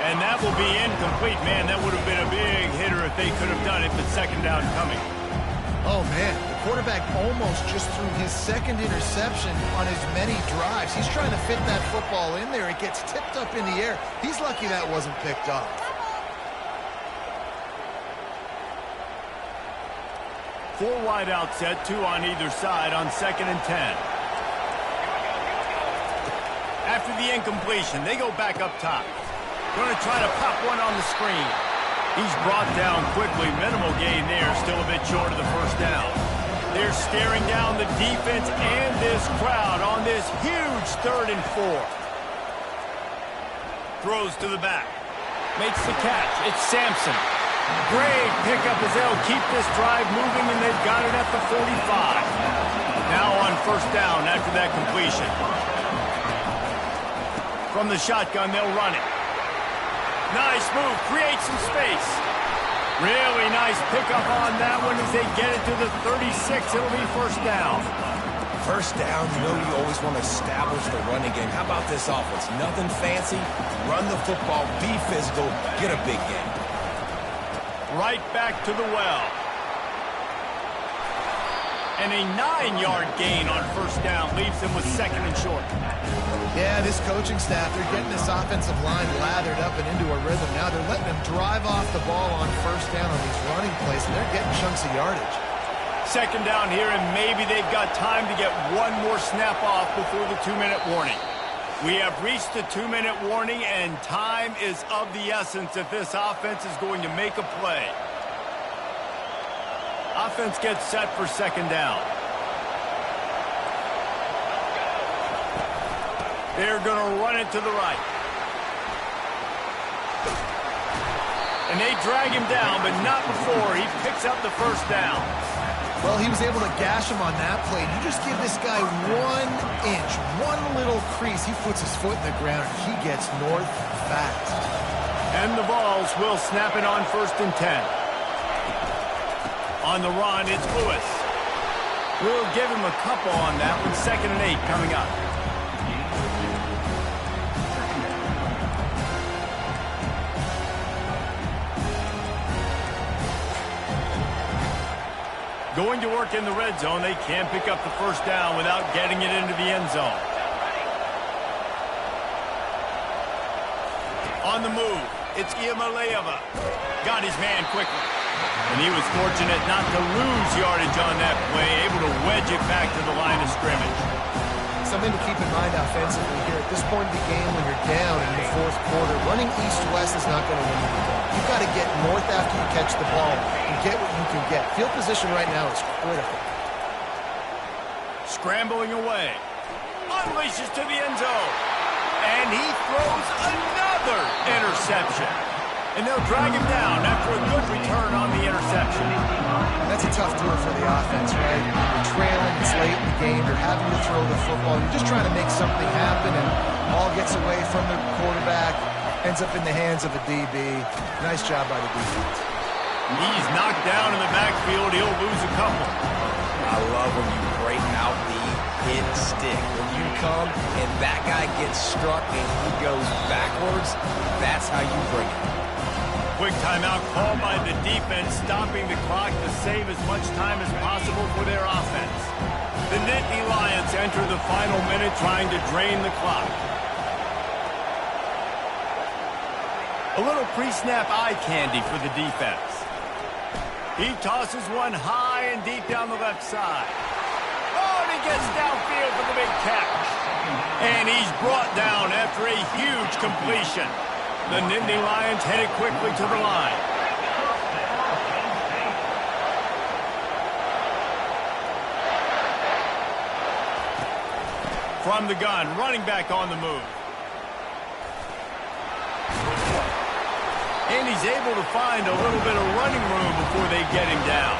And that will be incomplete. Man, that would have been a big hitter if they could have done it, but second down coming. Oh, man, the quarterback almost just threw his second interception on as many drives. He's trying to fit that football in there. It gets tipped up in the air. He's lucky that wasn't picked off. Four wide out set, two on either side on 2nd and 10. After the incompletion, they go back up top. Going to try to pop one on the screen. He's brought down quickly. Minimal gain there, still a bit short of the first down. They're staring down the defense and this crowd on this huge 3rd and 4. Throws to the back. Makes the catch. It's Sampson. Great pickup as they'll keep this drive moving, and they've got it at the 45. Now on first down after that completion. From the shotgun, they'll run it. Nice move, create some space. Really nice pickup on that one as they get it to the 36. It'll be first down. First down, you know you always want to establish the running game. How about this offense? Nothing fancy. Run the football, be physical, get a big game. Right back to the well. And a 9-yard gain on first down leaves them with 2nd and short. Yeah, this coaching staff, they're getting this offensive line lathered up and into a rhythm. Now they're letting them drive off the ball on first down on these running plays, and they're getting chunks of yardage. 2nd down here, and maybe they've got time to get one more snap off before the 2-minute warning. We have reached the 2-minute warning, and time is of the essence if this offense is going to make a play. Offense gets set for 2nd down. They're going to run it to the right. And they drag him down, but not before he picks up the first down. Well, he was able to gash him on that play. You just give this guy 1 inch, one little crease. He puts his foot in the ground, and he gets north fast. And the Vols will snap it on 1st and 10. On the run, it's Lewis. We'll give him a couple on that one. 2nd and 8 coming up. Going to work in the red zone. They can't pick up the first down without getting it into the end zone. On the move, it's Iamaleava. Got his man quickly. And he was fortunate not to lose yardage on that play, able to wedge it back to the line of scrimmage. Something to keep in mind offensively here. At this point in the game, when you're down in the fourth quarter, running east-west is not going to win you the game. You've got to get north after you catch the ball and get what you can get. Field position right now is critical. Scrambling away. Unleashes to the end zone. And he throws another interception. And they'll drag him down after a good return on the interception. That's a tough deal for the offense, right? You're trailing, it's late in the game, you're having to throw the football. You're just trying to make something happen, and ball gets away from the quarterback, ends up in the hands of a DB. Nice job by the defense. He's knocked down in the backfield. He'll lose a couple. I love when you break out the hit stick. When you come and that guy gets struck and he goes backwards, that's how you bring it. Quick timeout called by the defense, stopping the clock to save as much time as possible for their offense. The Nittany Lions enter the final minute trying to drain the clock. A little pre-snap eye candy for the defense. He tosses one high and deep down the left side. Oh, and he gets downfield for the big catch. And he's brought down after a huge completion. The Nittany Lions headed quickly to the line. From the gun, running back on the move. And he's able to find a little bit of running room before they get him down.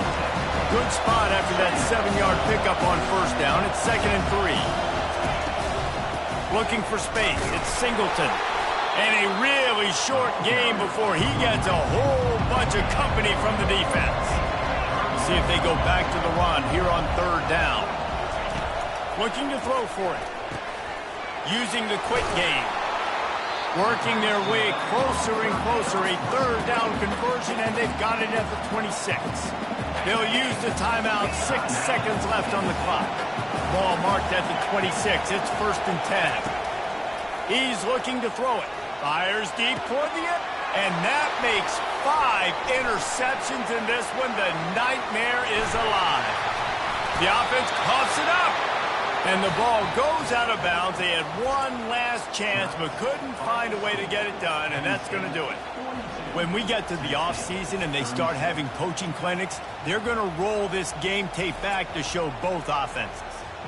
Good spot after that 7-yard pickup on first down. It's 2nd and 3. Looking for space. It's Singleton. And a really short game before he gets a whole bunch of company from the defense. See if they go back to the run here on 3rd down. Looking to throw for it. Using the quick game. Working their way closer and closer. A 3rd down conversion, and they've got it at the 26. They'll use the timeout. 6 seconds left on the clock. Ball marked at the 26. It's 1st and 10. He's looking to throw it. Fires deep toward the end. And that makes 5 interceptions in this one. The nightmare is alive. The offense coughs it up. And the ball goes out of bounds. They had one last chance, but couldn't find a way to get it done, and that's going to do it. When we get to the offseason and they start having coaching clinics, they're going to roll this game tape back to show both offenses.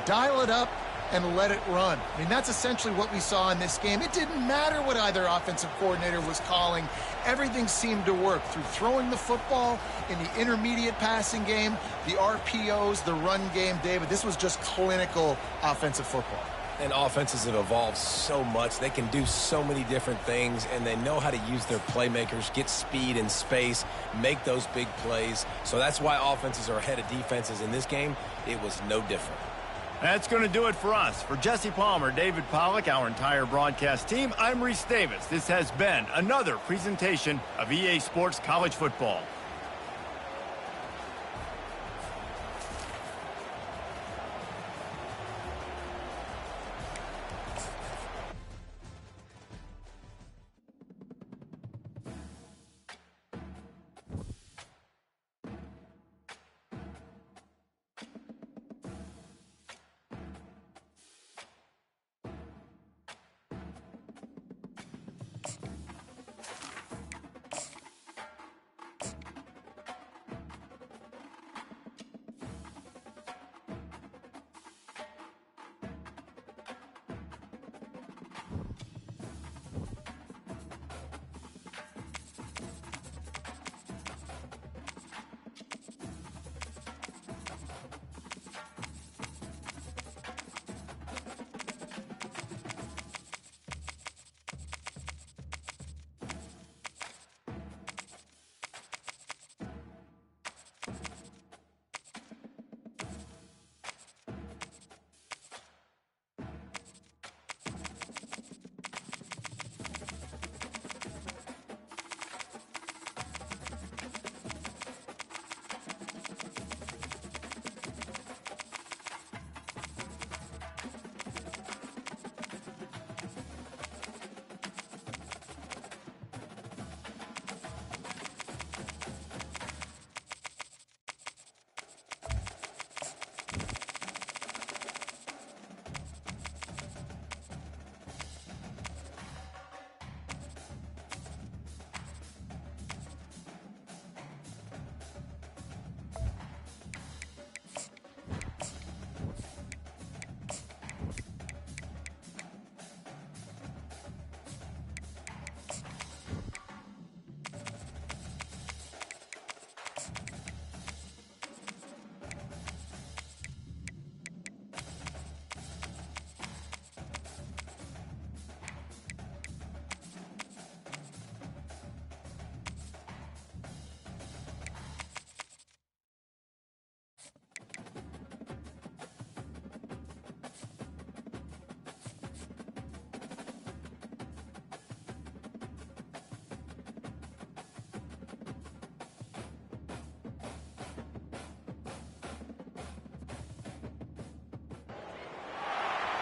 Dial it up and let it run. I mean, that's essentially what we saw in this game. It didn't matter what either offensive coordinator was calling. Everything seemed to work through throwing the football in the intermediate passing game, the RPOs, the run game. David, this was just clinical offensive football. And offenses have evolved so much. They can do so many different things, and they know how to use their playmakers, get speed and space, make those big plays. So that's why offenses are ahead of defenses in this game. It was no different. That's going to do it for us. For Jesse Palmer, David Pollack, our entire broadcast team, I'm Reese Davis. This has been another presentation of EA Sports College Football.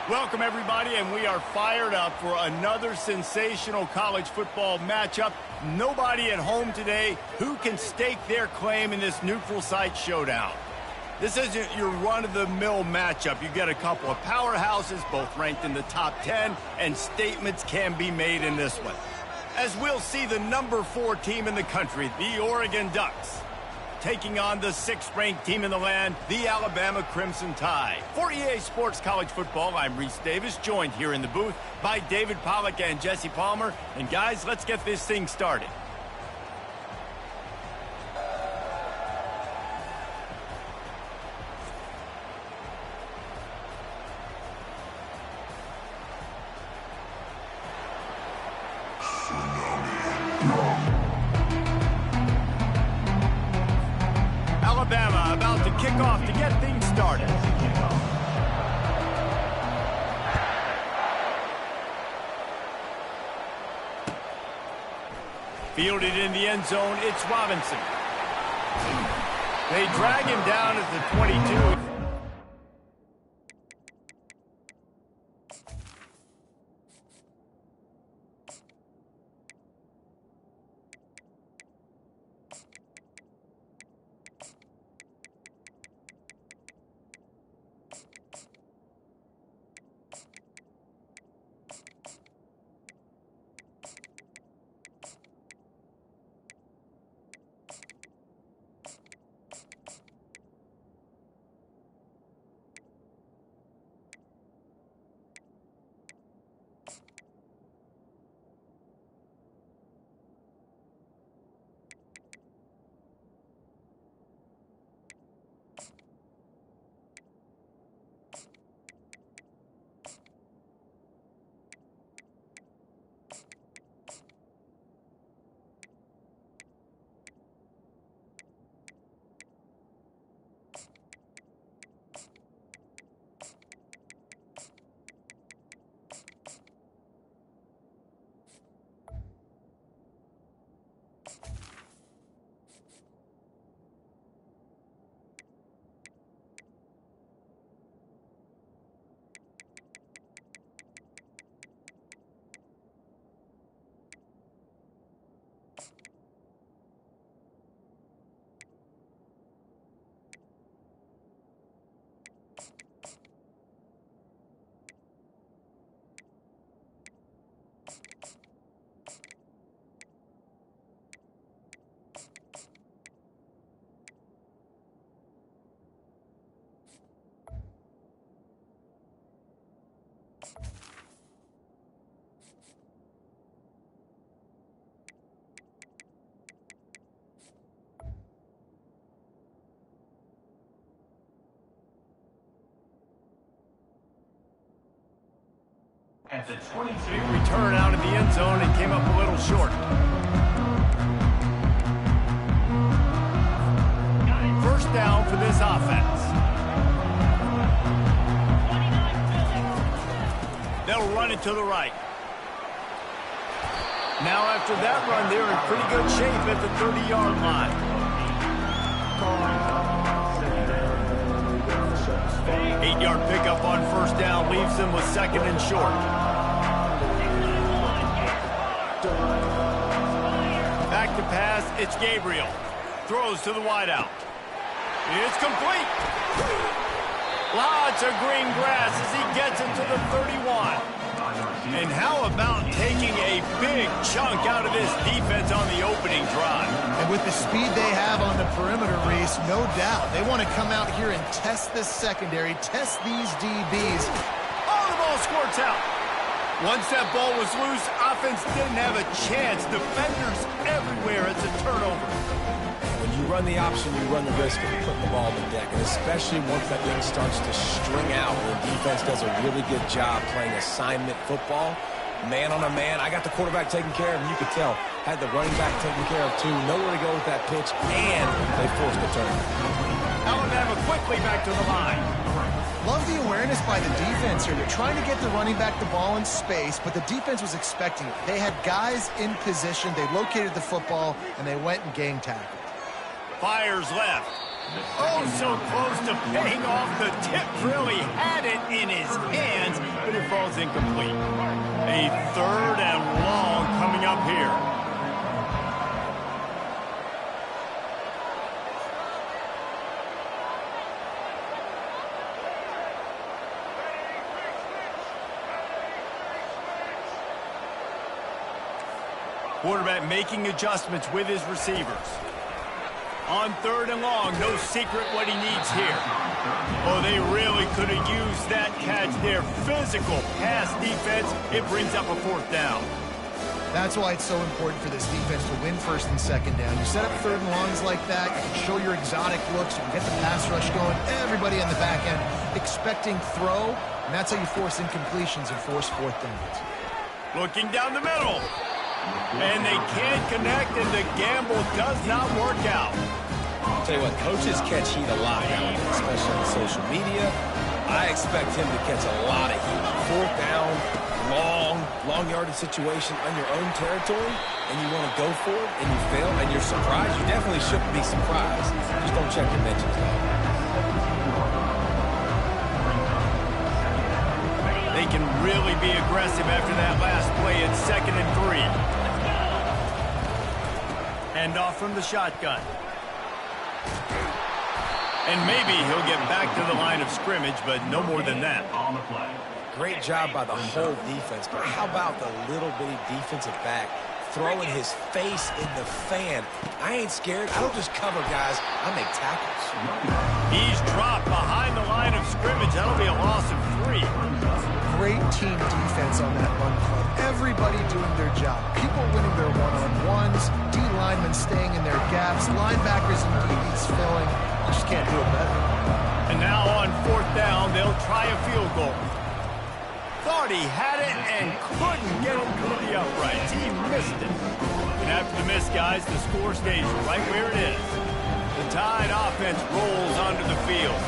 Welcome, everybody, and we are fired up for another sensational college football matchup. nobody at home today who can stake their claim in this neutral site showdown. This isn't your run-of-the-mill matchup. You get a couple of powerhouses, both ranked in the top 10, and statements can be made in this one. As we'll see the number 4 team in the country, the Oregon Ducks, taking on the 6th-ranked team in the land, the Alabama Crimson Tide. For EA Sports College Football, I'm Reese Davis, joined here in the booth by David Pollack and Jesse Palmer. And guys, let's get this thing started. Alabama about to kick off to get things started. Fielded in the end zone, it's Robinson. They drag him down at the 22. At the 22. Big return out of the end zone and came up a little short. First down for this offense. They'll run it to the right. Now after that run, they're in pretty good shape at the 30-yard line. 8-yard pickup on first down leaves them with 2nd and short. Back to pass, it's Gabriel. Throws to the wideout. It's complete. Lots of green grass as he gets it to the 31. And how about taking a big chunk out of this defense on the opening drive? And with the speed they have on the perimeter, Reese, no doubt, they want to come out here and test this secondary, test these DBs. Oh, the ball squirts out. Once that ball was loose, offense didn't have a chance. Defenders everywhere. It's a turnover. When you run the option, you run the risk of putting the ball on the deck, and especially once that thing starts to string out, when defense does a really good job playing assignment football, man on a man. I got the quarterback taken care of, and you could tell, had the running back taken care of too. Nowhere to go with that pitch, and they forced the turnover. Alabama quickly back to the line. Love the awareness by the defense here. They're trying to get the running back the ball in space, but the defense was expecting it. They had guys in position. They located the football, and they went and gang tackled. Fires left. Oh, so close to paying off. The tip really had it in his hands, but it falls incomplete. A 3rd and long coming up here. Quarterback making adjustments with his receivers. On 3rd and long, no secret what he needs here. Oh, they really could have used that catch there. Physical pass defense. It brings up a 4th down. That's why it's so important for this defense to win 1st and 2nd down. You set up 3rd and longs like that, you can show your exotic looks, you can get the pass rush going, everybody on the back end expecting throw, and that's how you force incompletions and force 4th downs. Looking down the middle. And they can't connect, and the gamble does not work out. I'll tell you what, coaches catch heat a lot nowadays, especially on social media. I expect him to catch a lot of heat. 4th down, long yardage situation on your own territory, and you want to go for it, and you fail, and you're surprised. You definitely shouldn't be surprised. Just don't check your mentions, though. They can really be aggressive after that last play at 2nd and 3. Hand off from the shotgun. And maybe he'll get back to the line of scrimmage, but no more than that. On the play. Great job by the whole defense, but how about the little bitty defensive back throwing his face in the fan? I ain't scared. I don't just cover guys. I make tackles. He's dropped behind the line of scrimmage. That'll be a loss of 3. Great team defense on that run club. Everybody doing their job. People winning their one-on-ones, D linemen staying in their gaps, linebackers and DBs filling. You just can't do it better. And now on 4th down, they'll try a field goal. Thought he had it and couldn't get it through the uprights. He missed it. And after the miss, guys, the score stays right where it is. The Tide offense rolls onto the field.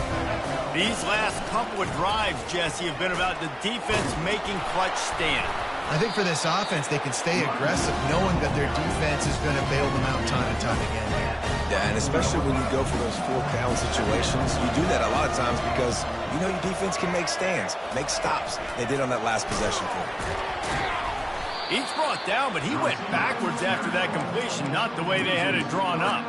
These last couple of drives, Jesse, have been about the defense making clutch stand. I think for this offense, they can stay aggressive, knowing that their defense is going to bail them out time and time again. Yeah, and especially when you go for those 4th down situations, you do that a lot of times because you know your defense can make stands, make stops. They did on that last possession for him. He's brought down, but he went backwards after that completion, not the way they had it drawn up.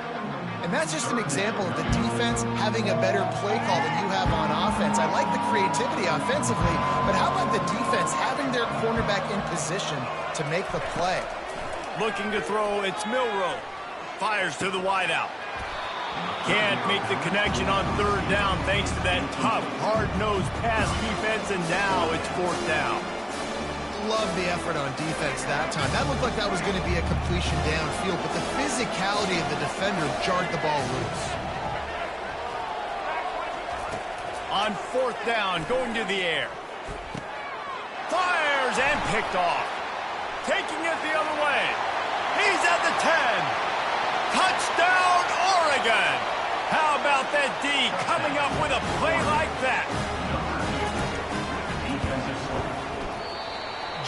And that's just an example of the defense having a better play call than you have on offense. I like the creativity offensively, but how about the defense having their cornerback in position to make the play? Looking to throw, it's Milroe. Fires to the wideout. Can't make the connection on 3rd down thanks to that tough, hard-nosed pass defense, and now it's 4th down. Love the effort on defense that time. That looked like that was going to be a completion downfield, but the physicality of the defender jarred the ball loose. On 4th down, going to the air. Fires and picked off. Taking it the other way. He's at the 10. Touchdown, Oregon. How about that D coming up with a play like that?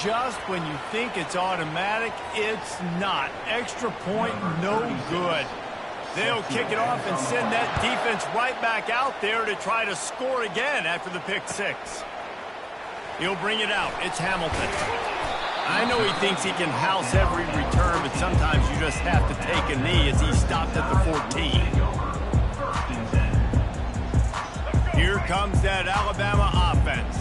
Just when you think it's automatic, it's not. Extra point, no good. They'll kick it off and send that defense right back out there to try to score again after the pick 6. He'll bring it out. It's Hamilton. I know he thinks he can house every return, but sometimes you just have to take a knee as he stopped at the 14. Here comes that Alabama offense.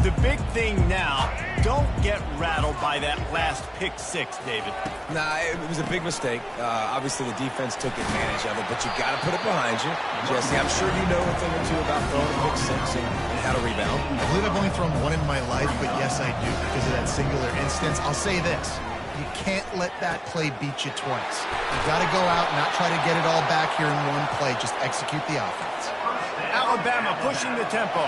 The big thing now, don't get rattled by that last pick 6, David. Nah, it was a big mistake. Obviously, the defense took advantage of it, but you got to put it behind you. Jesse, I'm sure you know a thing or two about throwing a pick 6 and how to rebound. I believe I've only thrown one in my life, but yes, I do because of that singular instance. I'll say this. You can't let that play beat you twice. You got to go out and not try to get it all back here in one play. Just execute the offense. Alabama pushing the tempo.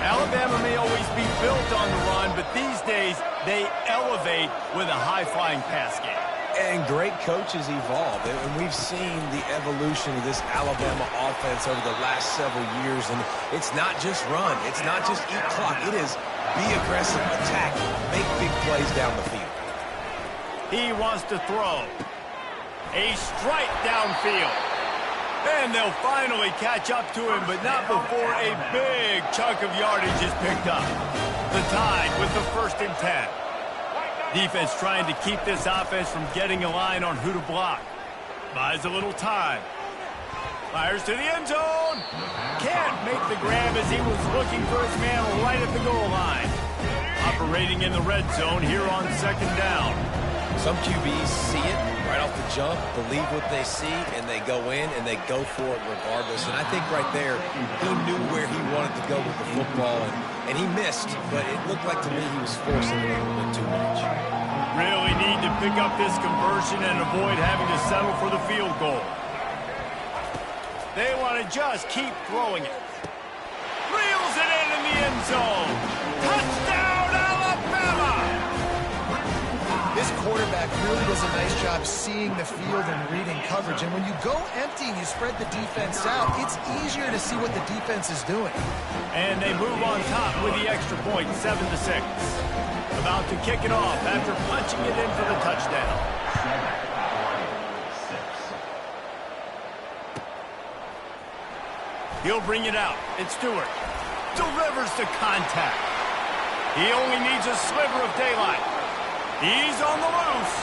Alabama may always be built on the run, but these days they elevate with a high-flying pass game. And great coaches evolve, and we've seen the evolution of this Alabama offense over the last several years, and it's not just run, it's not just eat clock, it is be aggressive, attack, make big plays down the field. He wants to throw. A strike downfield. And they'll finally catch up to him, but not before a big chunk of yardage is picked up. The Tide with the 1st and 10. Defense trying to keep this offense from getting a line on who to block. Buys a little time. Fires to the end zone. Can't make the grab as he was looking for his man right at the goal line. Operating in the red zone here on 2nd down. Some QBs see it right off the jump, believe what they see, and they go in and they go for it regardless. And I think right there, he knew where he wanted to go with the football, and he missed, but it looked like to me he was forcing it a little bit too much. Really need to pick up this conversion and avoid having to settle for the field goal. They want to just keep throwing it. Reels it in the end zone. Touchdown, Alabama! This quarterback really does a nice job seeing the field and reading coverage. And when you go empty and you spread the defense out, it's easier to see what the defense is doing. And they move on top with the extra point, 7-6. About to kick it off after punching it in for the touchdown. He'll bring it out. It's Stewart. Delivers the contact. He only needs a sliver of daylight. He's on the loose.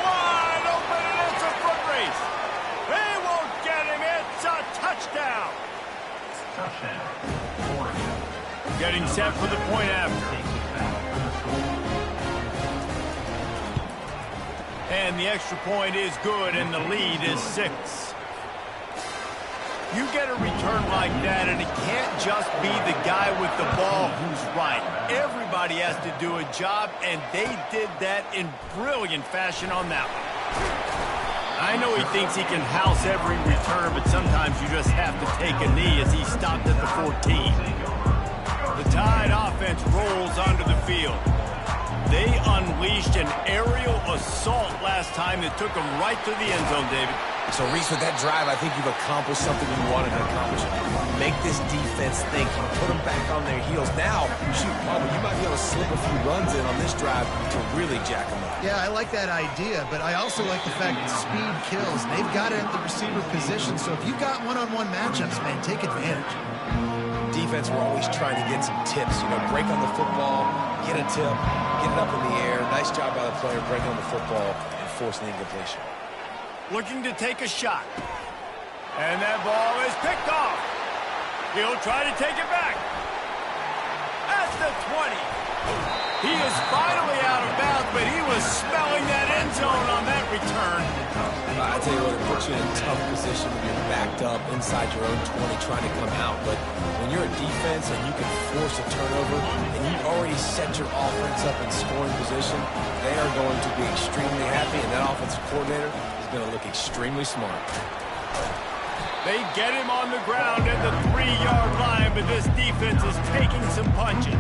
Wide open, and it's a foot race. They won't get him. It's a touchdown. Getting set for the point after. And the extra point is good, and the lead is 6. You get a return like that, and it can't just be the guy with the ball who's right. Everybody has to do a job, and they did that in brilliant fashion on that one. I know he thinks he can house every return, but sometimes you just have to take a knee as he stopped at the 14. The Tide offense rolls onto the field. They unleashed an aerial assault last time that took them right to the end zone, David. So, Reese, with that drive, I think you've accomplished something you wanted to accomplish. Make this defense think. You put them back on their heels. Now, shoot, probably you might be able to slip a few runs in on this drive to really jack them up. Yeah, I like that idea, but I also like the fact that speed kills. They've got it at the receiver position, so if you've got one-on-one matchups, man, take advantage. Defense, we're always trying to get some tips. You know, break on the football, get a tip, get it up in the air. Nice job by the player breaking on the football and forcing the incompletion. Looking to take a shot. And that ball is picked off. He'll try to take it back. At the 20. He is finally out of bounds, but he was smelling that end zone on that return. I tell you what, it puts you in a tough position when you're backed up inside your own 20 trying to come out. But when you're a defense and you can force a turnover and you've already set your offense up in scoring position, they are going to be extremely happy, and that offensive coordinator going to look extremely smart. They get him on the ground at the 3-yard line, but this defense is taking some punches.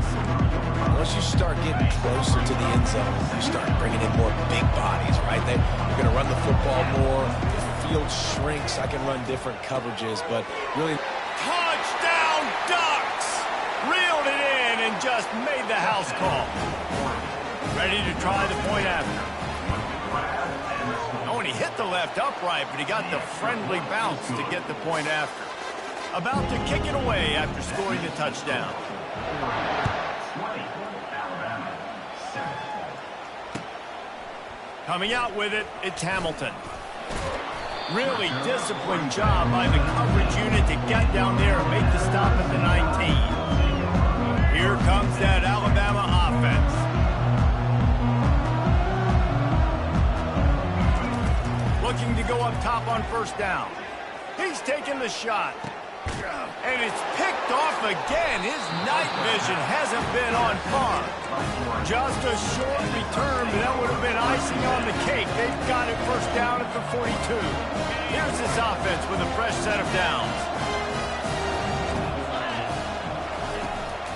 Once you start getting closer to the end zone, you start bringing in more big bodies, right? You're going to run the football more. The field shrinks. I can run different coverages, but really... Touchdown, Ducks! Reeled it in and just made the house call. Ready to try the point after. Oh, and he hit the left upright, but he got the friendly bounce to get the point after. About to kick it away after scoring the touchdown. Coming out with it, it's Hamilton. Really disciplined job by the coverage unit to get down there and make the stop at the 19. Here comes that Alabama offense. Looking to go up top on first down. He's taking the shot. And it's picked off again. His night vision hasn't been on par. Just a short return, but that would have been icing on the cake. They've got it first down at the 42. Here's this offense with a fresh set of downs.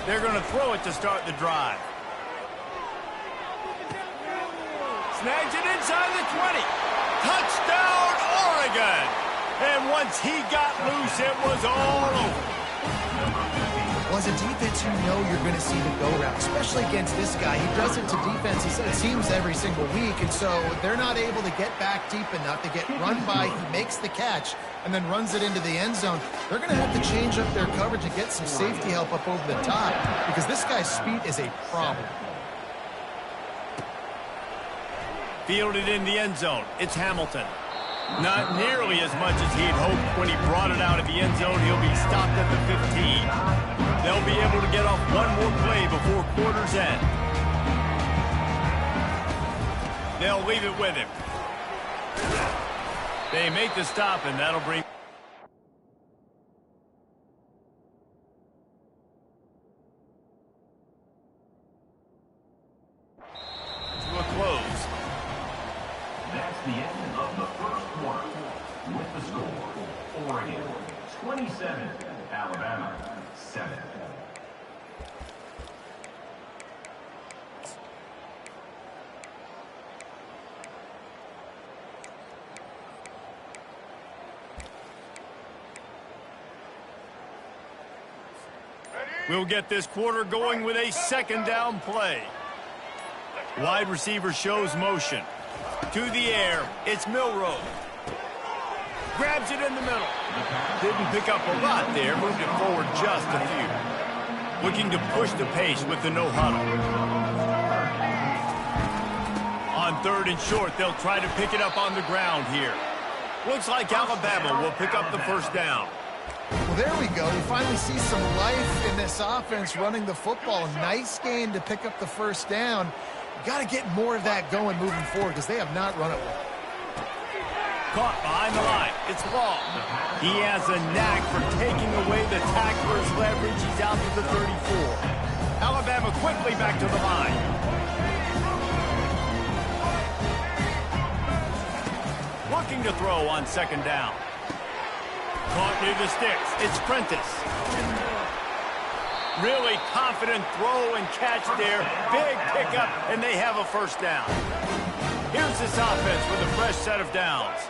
They're going to throw it to start the drive. Snags it inside the 20. Touchdown, Oregon! And once he got loose, it was all over. Well, as a defense, you know you're going to see the go route, especially against this guy. He does it to defenses, it seems, every single week, and so they're not able to get back deep enough. They get run by, he makes the catch, and then runs it into the end zone. They're going to have to change up their coverage and get some safety help up over the top, because this guy's speed is a problem. Fielded in the end zone. It's Hamilton. Not nearly as much as he'd hoped when he brought it out of the end zone. He'll be stopped at the 15. They'll be able to get off one more play before quarter's end. They'll leave it with him. They make the stop, and that'll bring... to a close. That's the end of the first quarter. With the score, Oregon 27, Alabama 7. We'll get this quarter going with a second down play. Wide receiver shows motion. To the air, it's Milroe. Grabs it in the middle. Didn't pick up a lot there, moved it forward just a few. Looking to push the pace with the no huddle. On third and short, they'll try to pick it up on the ground here. Looks like Alabama will pick up the first down. Well, there we go. We finally see some life in this offense running the football. Nice game to pick up the first down. Got to get more of that going moving forward because they have not run it well. Caught behind the line. It's Long. He has a knack for taking away the tackler's leverage. He's out to the 34. Alabama quickly back to the line. Looking to throw on second down. Caught near the sticks. It's Prentice. Really confident throw and catch there. Big pickup, and they have a first down. Here's this offense with a fresh set of downs.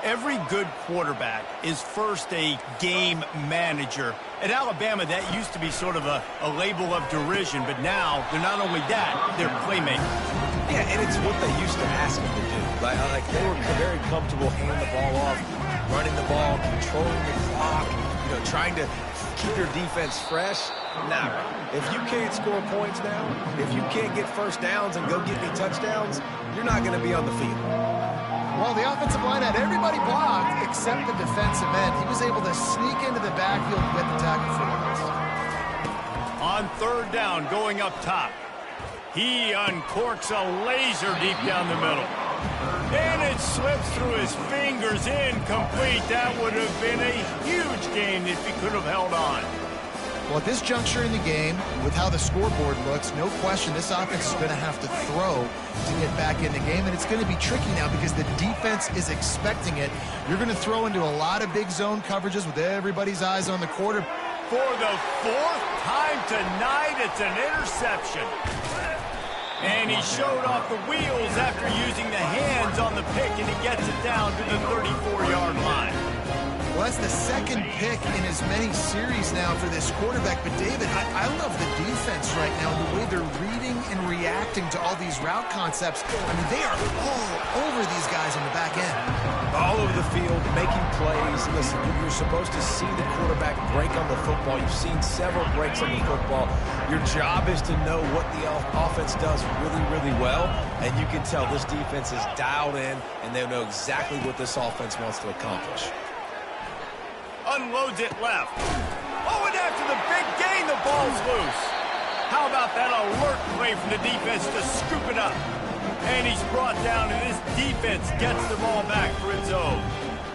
Every good quarterback is first a game manager. At Alabama, that used to be sort of a label of derision, but now they're not only that, they're playmakers. Yeah, and it's what they used to ask them to do. Like they were very comfortable handing the ball off, running the ball, controlling the clock, trying to keep your defense fresh. Nah, if you can't score points now, if you can't get first downs and go get me touchdowns, you're not going to be on the field. Well, the offensive line had everybody blocked except the defensive end. He was able to sneak into the backfield and get the tackle for us. On third down, going up top. He uncorks a laser deep down the middle. And it slips through his fingers, incomplete. That would have been a huge gain if he could have held on. Well, at this juncture in the game, with how the scoreboard looks, no question this offense is going to have to throw to get back in the game, and it's going to be tricky now because the defense is expecting it. You're going to throw into a lot of big zone coverages with everybody's eyes on the quarter. For the fourth time tonight, it's an interception. And he showed off the wheels after using the hands on the pick, and he gets it down to the 34-yard line. Well, that's the second pick in as many series now for this quarterback. But, David, I love the defense right now, the way they're reading and reacting to all these route concepts. I mean, they are all over these guys on the back end. All over the field, making plays. Listen, you're supposed to see the quarterback break on the football. You've seen several breaks on the football. Your job is to know what the offense does really, really well. And you can tell this defense is dialed in, and they know exactly what this offense wants to accomplish. Unloads it left. Oh, and after the big gain, the ball's loose. How about that alert play from the defense to scoop it up? And he's brought down, and this defense gets the ball back for its own.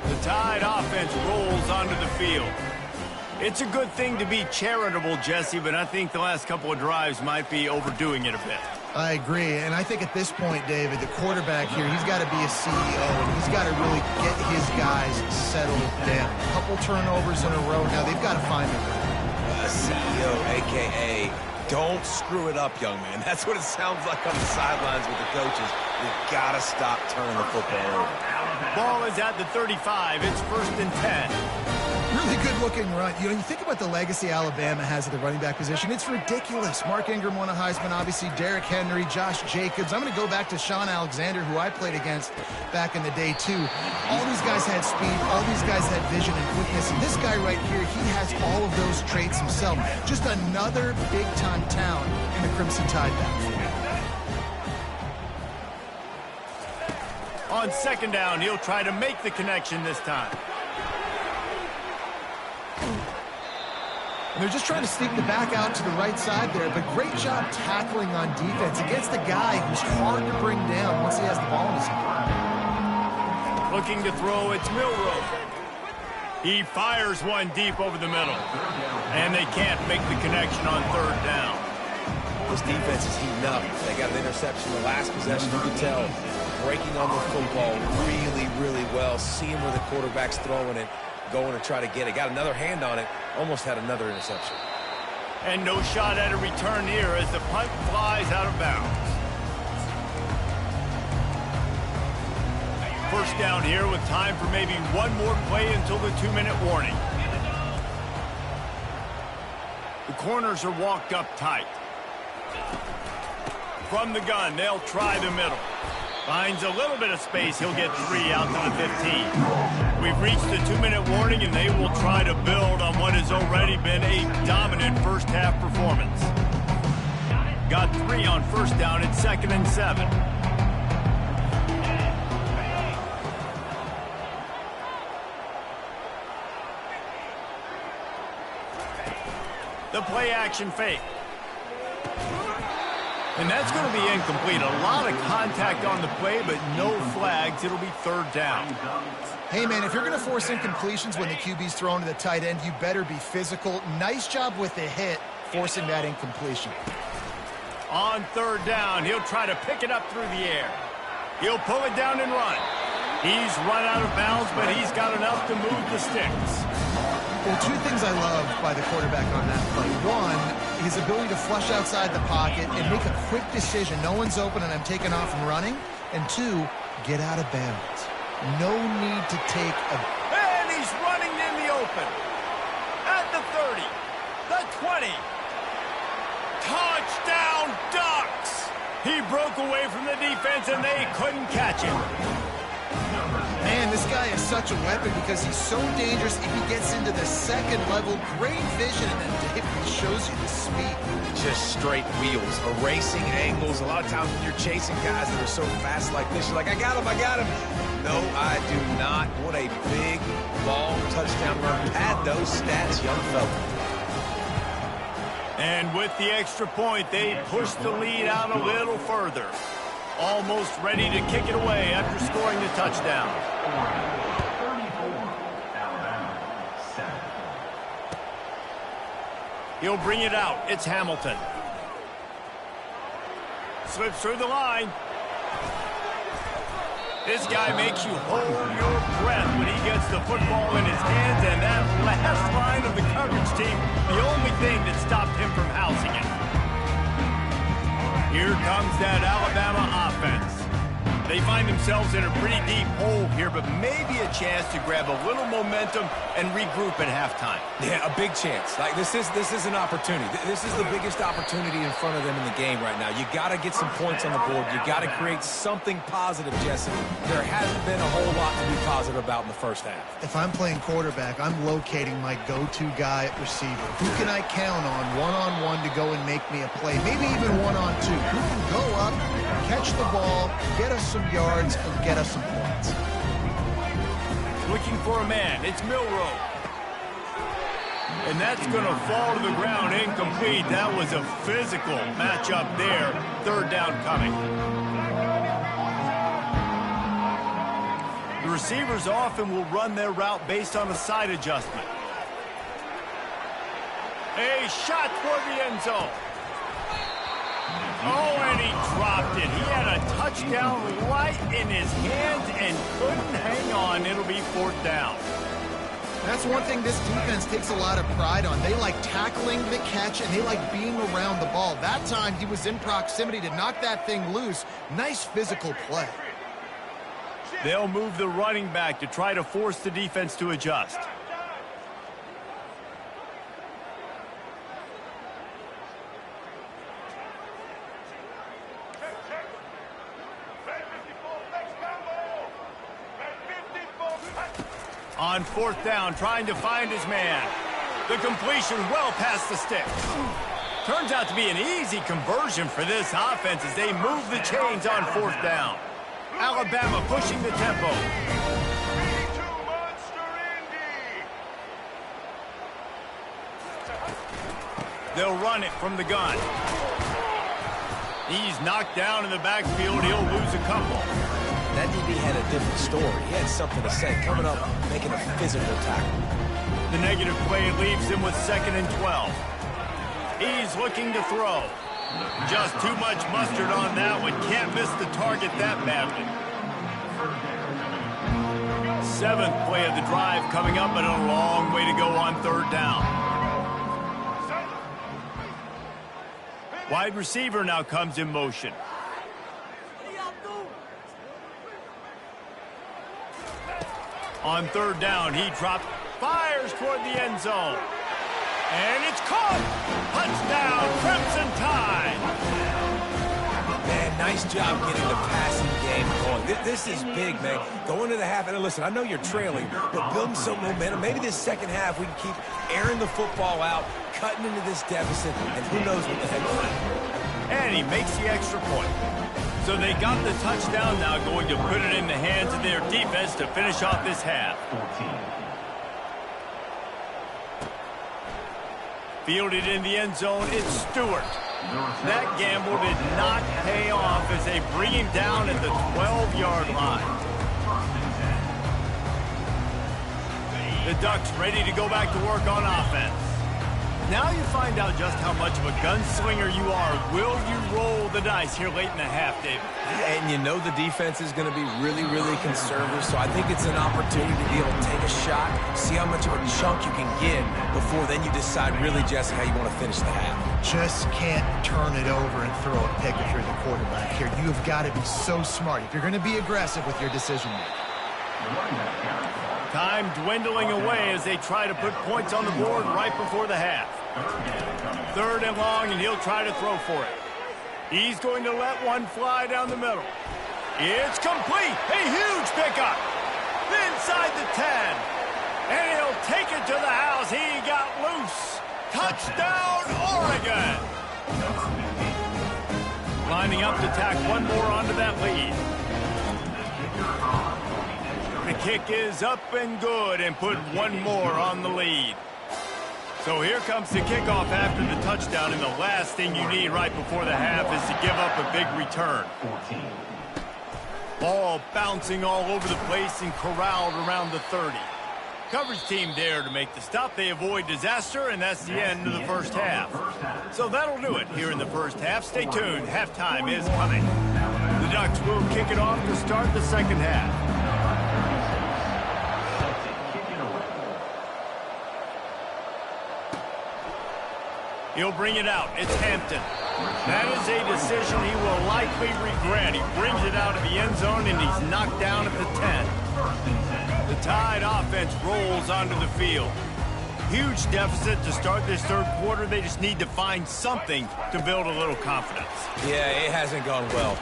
The Tide offense rolls onto the field. It's a good thing to be charitable, Jesse, but I think the last couple of drives might be overdoing it a bit. I agree, and I think at this point, David, the quarterback here, he's got to be a CEO, and he's got to really get his guys settled down. A couple turnovers in a row now. They've got to find a way. CEO, a.k.a. don't screw it up, young man. That's what it sounds like on the sidelines with the coaches. You've got to stop turning the football over. Ball is at the 35. It's 1st and 10. Really good-looking run. You think about the legacy Alabama has at the running back position. It's ridiculous. Mark Ingram won a Heisman, obviously. Derrick Henry, Josh Jacobs. I'm going to go back to Sean Alexander, who I played against back in the day, too. All these guys had speed. All these guys had vision and quickness. And this guy right here, he has all of those traits himself. Just another big-time talent in the Crimson Tide backfield. On second down, he'll try to make the connection this time. And they're just trying to sneak the back out to the right side there, but great job tackling on defense against a guy who's hard to bring down once he has the ball in his hand. Looking to throw, it's Milroe. He fires one deep over the middle. And they can't make the connection on third down. This defense is heating up. They got an interception the last possession. You can tell breaking on the football really, really well. Seeing where the quarterback's throwing it, going to try to get it. Got another hand on it. Almost had another interception. And no shot at a return here as the punt flies out of bounds. First down here with time for maybe one more play until the 2-minute warning. The corners are walked up tight. From the gun, they'll try the middle. Finds a little bit of space. He'll get 3 out to the 15. We've reached the 2-minute warning, and they will try to build on what has already been a dominant first-half performance. Got 3 on first down. It's 2nd and 7. The play-action fake. And that's going to be incomplete. A lot of contact on the play, but no flags. It'll be 3rd down. Hey, man, if you're going to force incompletions when the QB's thrown to the tight end, you better be physical. Nice job with the hit, forcing that incompletion. On 3rd down, he'll try to pick it up through the air. He'll pull it down and run. He's run out of bounds, but he's got enough to move the sticks. Well, 2 things I love by the quarterback on that play. 1, his ability to flush outside the pocket and make a quick decision. No one's open and I'm taking off and running. And 2, get out of bounds. No need to take a... And he's running in the open. At the 30. The 20. Touchdown, Ducks! He broke away from the defense and they couldn't catch him. Man, this guy is such a weapon because he's so dangerous if he gets into the 2nd level. Great vision, and then David shows you the speed. Just straight wheels, erasing angles. A lot of times when you're chasing guys that are so fast like this, you're like, I got him, I got him. No, I do not. What a big, long touchdown run. Pad those stats, young fella. And with the extra point, they push the lead out a little further. Almost ready to kick it away after scoring the touchdown. 34, Alabama, 7. He'll bring it out. It's Hamilton. Slips through the line. This guy makes you hold your breath when he gets the football in his hands, and that last line of the coverage team, the only thing that stopped him from housing it. Here comes that Alabama offense. They find themselves in a pretty deep hole here, but maybe a chance to grab a little momentum and regroup at halftime. Yeah, a big chance. Like this is an opportunity. This is the biggest opportunity in front of them in the game right now. You got to get some points on the board. You got to create something positive, Jesse. There hasn't been a whole lot to be positive about in the first half. If I'm playing quarterback, I'm locating my go-to guy at receiver. Who can I count on one-on-one to go and make me a play? Maybe even one-on-two. Who can go up, catch the ball, get us some yards, and get us some points. Looking for a man. It's Milroe. And that's going to fall to the ground incomplete. That was a physical matchup there. 3rd down coming. The receivers often will run their route based on a side adjustment. A shot toward the end zone. Oh, and he dropped it. He had a touchdown right in his hands and couldn't hang on. It'll be 4th down. That's one thing this defense takes a lot of pride on. They like tackling the catch, and they like being around the ball. That time, he was in proximity to knock that thing loose. Nice physical play. They'll move the running back to try to force the defense to adjust. On 4th down, trying to find his man. The completion well past the sticks. Turns out to be an easy conversion for this offense as they move the chains on 4th down. Alabama pushing the tempo. They'll run it from the gun. He's knocked down in the backfield. He'll lose a couple. That DB had a different story. He had something to say. Coming up, making a physical tackle. The negative play leaves him with 2nd and 12. He's looking to throw. Just too much mustard on that one. Can't miss the target that badly. 7th play of the drive coming up, but a long way to go on 3rd down. Wide receiver now comes in motion. On 3rd down, he drops, fires toward the end zone. And it's caught! Touchdown, Crimson Tide! Man, nice job getting the passing game going. This is big, man. Going to the half, and listen, I know you're trailing, but building some momentum. Maybe this second half we can keep airing the football out, cutting into this deficit, and who knows what the heck will happen. And he makes the extra point. So they got the touchdown, now going to put it in the hands of their defense to finish off this half. 14. Fielded in the end zone, it's Stewart. That gamble did not pay off as they bring him down at the 12-yard line. The Ducks ready to go back to work on offense. Now you find out just how much of a gunslinger you are. Will you roll the dice here late in the half, David? And you know the defense is going to be really, really conservative, so I think it's an opportunity to be able to take a shot, see how much of a chunk you can get before then you decide really just how you want to finish the half. Just can't turn it over and throw a pick if you're the quarterback here. You have got to be so smart if you're going to be aggressive with your decision making. Time dwindling away as they try to put points on the board right before the half. 3rd and long, and he'll try to throw for it. He's going to let one fly down the middle. It's complete. A huge pickup. Inside the 10. And he'll take it to the house. He got loose. Touchdown, Oregon. Lining up to tack one more onto that lead. The kick is up and good and put one more on the lead. So here comes the kickoff after the touchdown, and the last thing you need right before the half is to give up a big return. 14. Ball bouncing all over the place and corralled around the 30. Coverage team there to make the stop. They avoid disaster, and that's the end of the first half. So that'll do it here in the first half. Stay tuned. Halftime is coming. The Ducks will kick it off to start the second half. He'll bring it out. It's Hampton. That is a decision he will likely regret. He brings it out of the end zone, and he's knocked down at the 10. The Tide offense rolls onto the field. Huge deficit to start this 3rd quarter. They just need to find something to build a little confidence. Yeah, it hasn't gone well.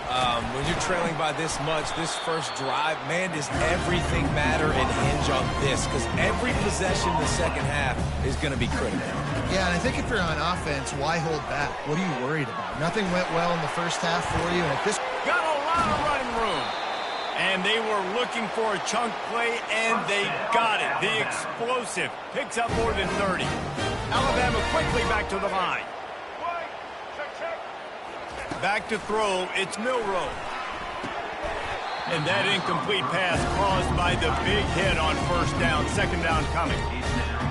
When you're trailing by this much, this first drive, man, does everything matter and hinge on this? Because every possession in the second half is going to be critical. Yeah, and I think if you're on offense, why hold back? What are you worried about? Nothing went well in the first half for you, and at this... Got a lot of running room. And they were looking for a chunk play, and they got it. The explosive picks up more than 30. Alabama quickly back to the line. Back to throw, it's Milroe. And that incomplete pass caused by the big hit on 1st down, 2nd down coming.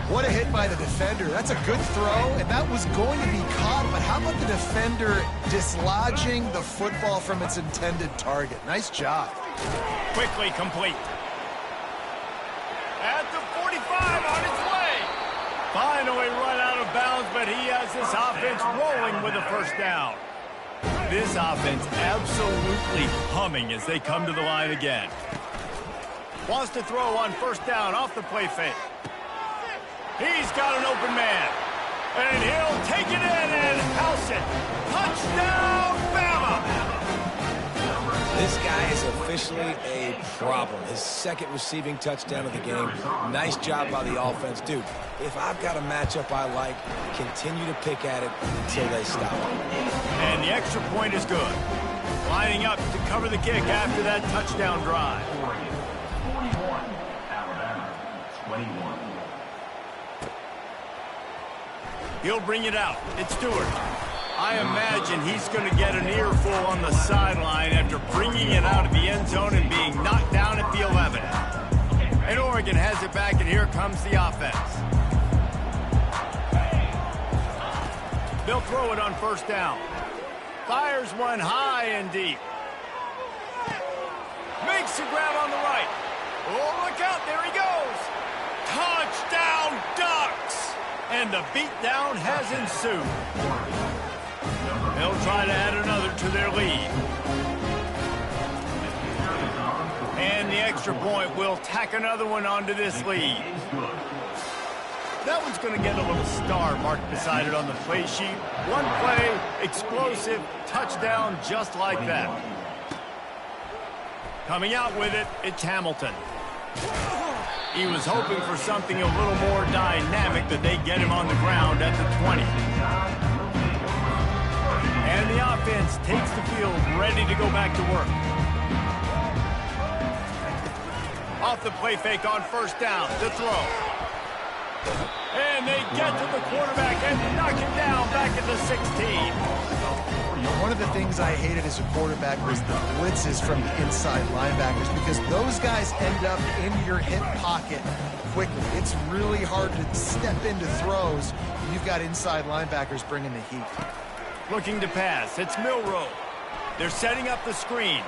What a hit by the defender. That's a good throw, and that was going to be caught, but how about the defender dislodging the football from its intended target? Nice job. Quickly complete. At the 45 on its way. Finally run out of bounds, but he has this offense rolling with a 1st down. This offense absolutely humming as they come to the line again. Wants to throw on 1st down off the play fake. He's got an open man. And he'll take it in and house it. Touchdown, Bama! This guy is officially a problem. His 2nd receiving touchdown of the game. Nice job by the offense. Dude, if I've got a matchup I like, continue to pick at it until they stop. And the extra point is good. Lining up to cover the kick after that touchdown drive. 41, Alabama, 21. He'll bring it out. It's Stewart. I imagine he's going to get an earful on the sideline after bringing it out of the end zone and being knocked down at the 11. And Oregon has it back, and here comes the offense. They'll throw it on first down. Fires one high and deep. Makes the grab on the right. Oh, look out, there he goes. Touchdown, Ducks! And the beatdown has ensued. They'll try to add another to their lead. And the extra point will tack another one onto this lead. That one's going to get a little star marked beside it on the play sheet. One play, explosive, touchdown just like that. Coming out with it, it's Hamilton. He was hoping for something a little more dynamic, that they get him on the ground at the 20. And the offense takes the field, ready to go back to work. Off the play fake on first down, the throw. And they get to the quarterback and knock him down back at the 16. One of the things I hated as a quarterback was the blitzes from the inside linebackers, because those guys end up in your hip pocket quickly. It's really hard to step into throws when you've got inside linebackers bringing the heat. Looking to pass, it's Milroe. They're setting up the screen.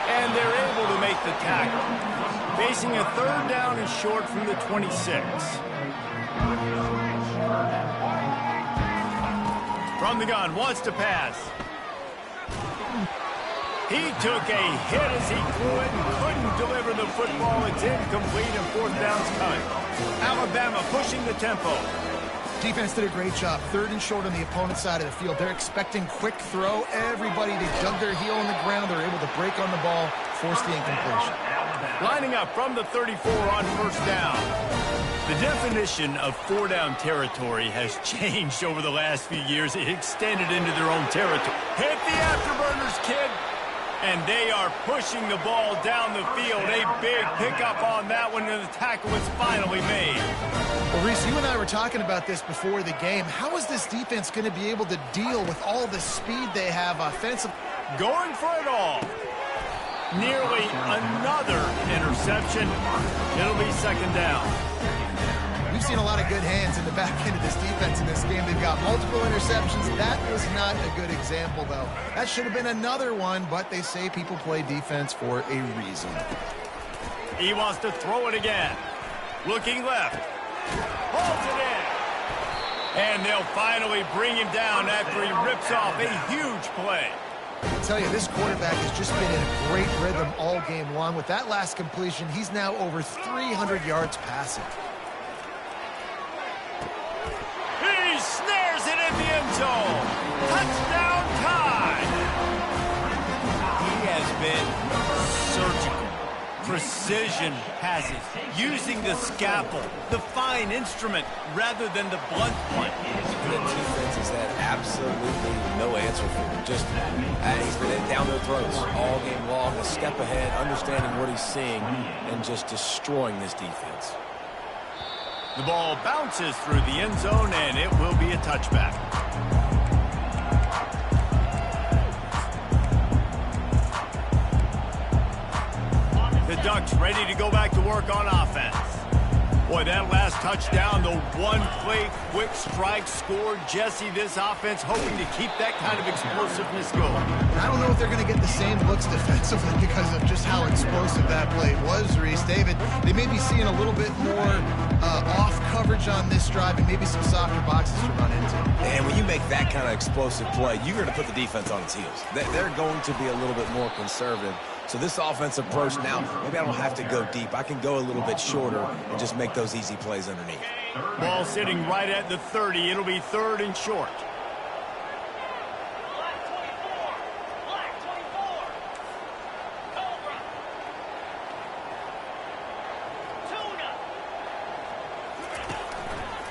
And they're able to make the tackle. Facing a third down and short from the 26. From the gun, wants to pass. He took a hit as he threw it and couldn't deliver the football. It's incomplete and fourth down's coming. Alabama pushing the tempo. Defense did a great job. Third and short on the opponent's side of the field. They're expecting quick throw. Everybody, they dug their heel on the ground. They're able to break on the ball, force the incompletion. Lining up from the 34 on first down. The definition of four-down territory has changed over the last few years. It extended into their own territory. Hit the afterburners, kid. And they are pushing the ball down the field. A big pickup on that one, and the tackle is finally made. Well, Reese, you and I were talking about this before the game. How is this defense going to be able to deal with all the speed they have offensively? Going for it all. Nearly another interception. It'll be second down. We've seen a lot of good hands in the back end of this defense in this game. They've got multiple interceptions. That was not a good example, though. That should have been another one, but they say people play defense for a reason. He wants to throw it again. Looking left. Holds it in. And they'll finally bring him down after he rips off a huge play. I tell you, this quarterback has just been in a great rhythm all game long. With that last completion, he's now over 300 yards passing. He snares it in the end zone. Touchdown time. He has been surgical. Precision passes, using the scalpel, the fine instrument, rather than the blunt one. The defense has had absolutely no answer for him. Just he's been down their throats all game long, a step ahead, understanding what he's seeing, and just destroying this defense. The ball bounces through the end zone, and it will be a touchback. The Ducks ready to go back to work on offense. Boy, that last touchdown, the one-play quick strike scored. Jesse, this offense hoping to keep that kind of explosiveness going. I don't know if they're going to get the same looks defensively because of just how explosive that play was, Reese. David, they may be seeing a little bit more off coverage on this drive and maybe some softer boxes to run into. And when you make that kind of explosive play, you're going to put the defense on its heels. They're going to be a little bit more conservative. So this offensive approach now, maybe I don't have to go deep. I can go a little bit shorter and just make those easy plays underneath. Ball sitting right at the 30. It'll be third and short. Black 24. Cobra. Tuna.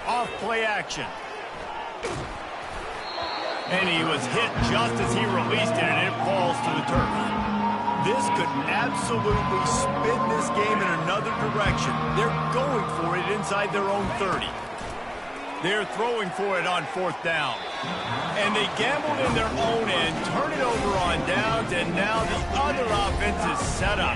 Off play action. And he was hit just as he released it, and it falls to the turf. This could absolutely spin this game in another direction. They're going for it inside their own 30. They're throwing for it on 4th down. And they gambled in their own end, turn it over on downs, and now the other offense is set up.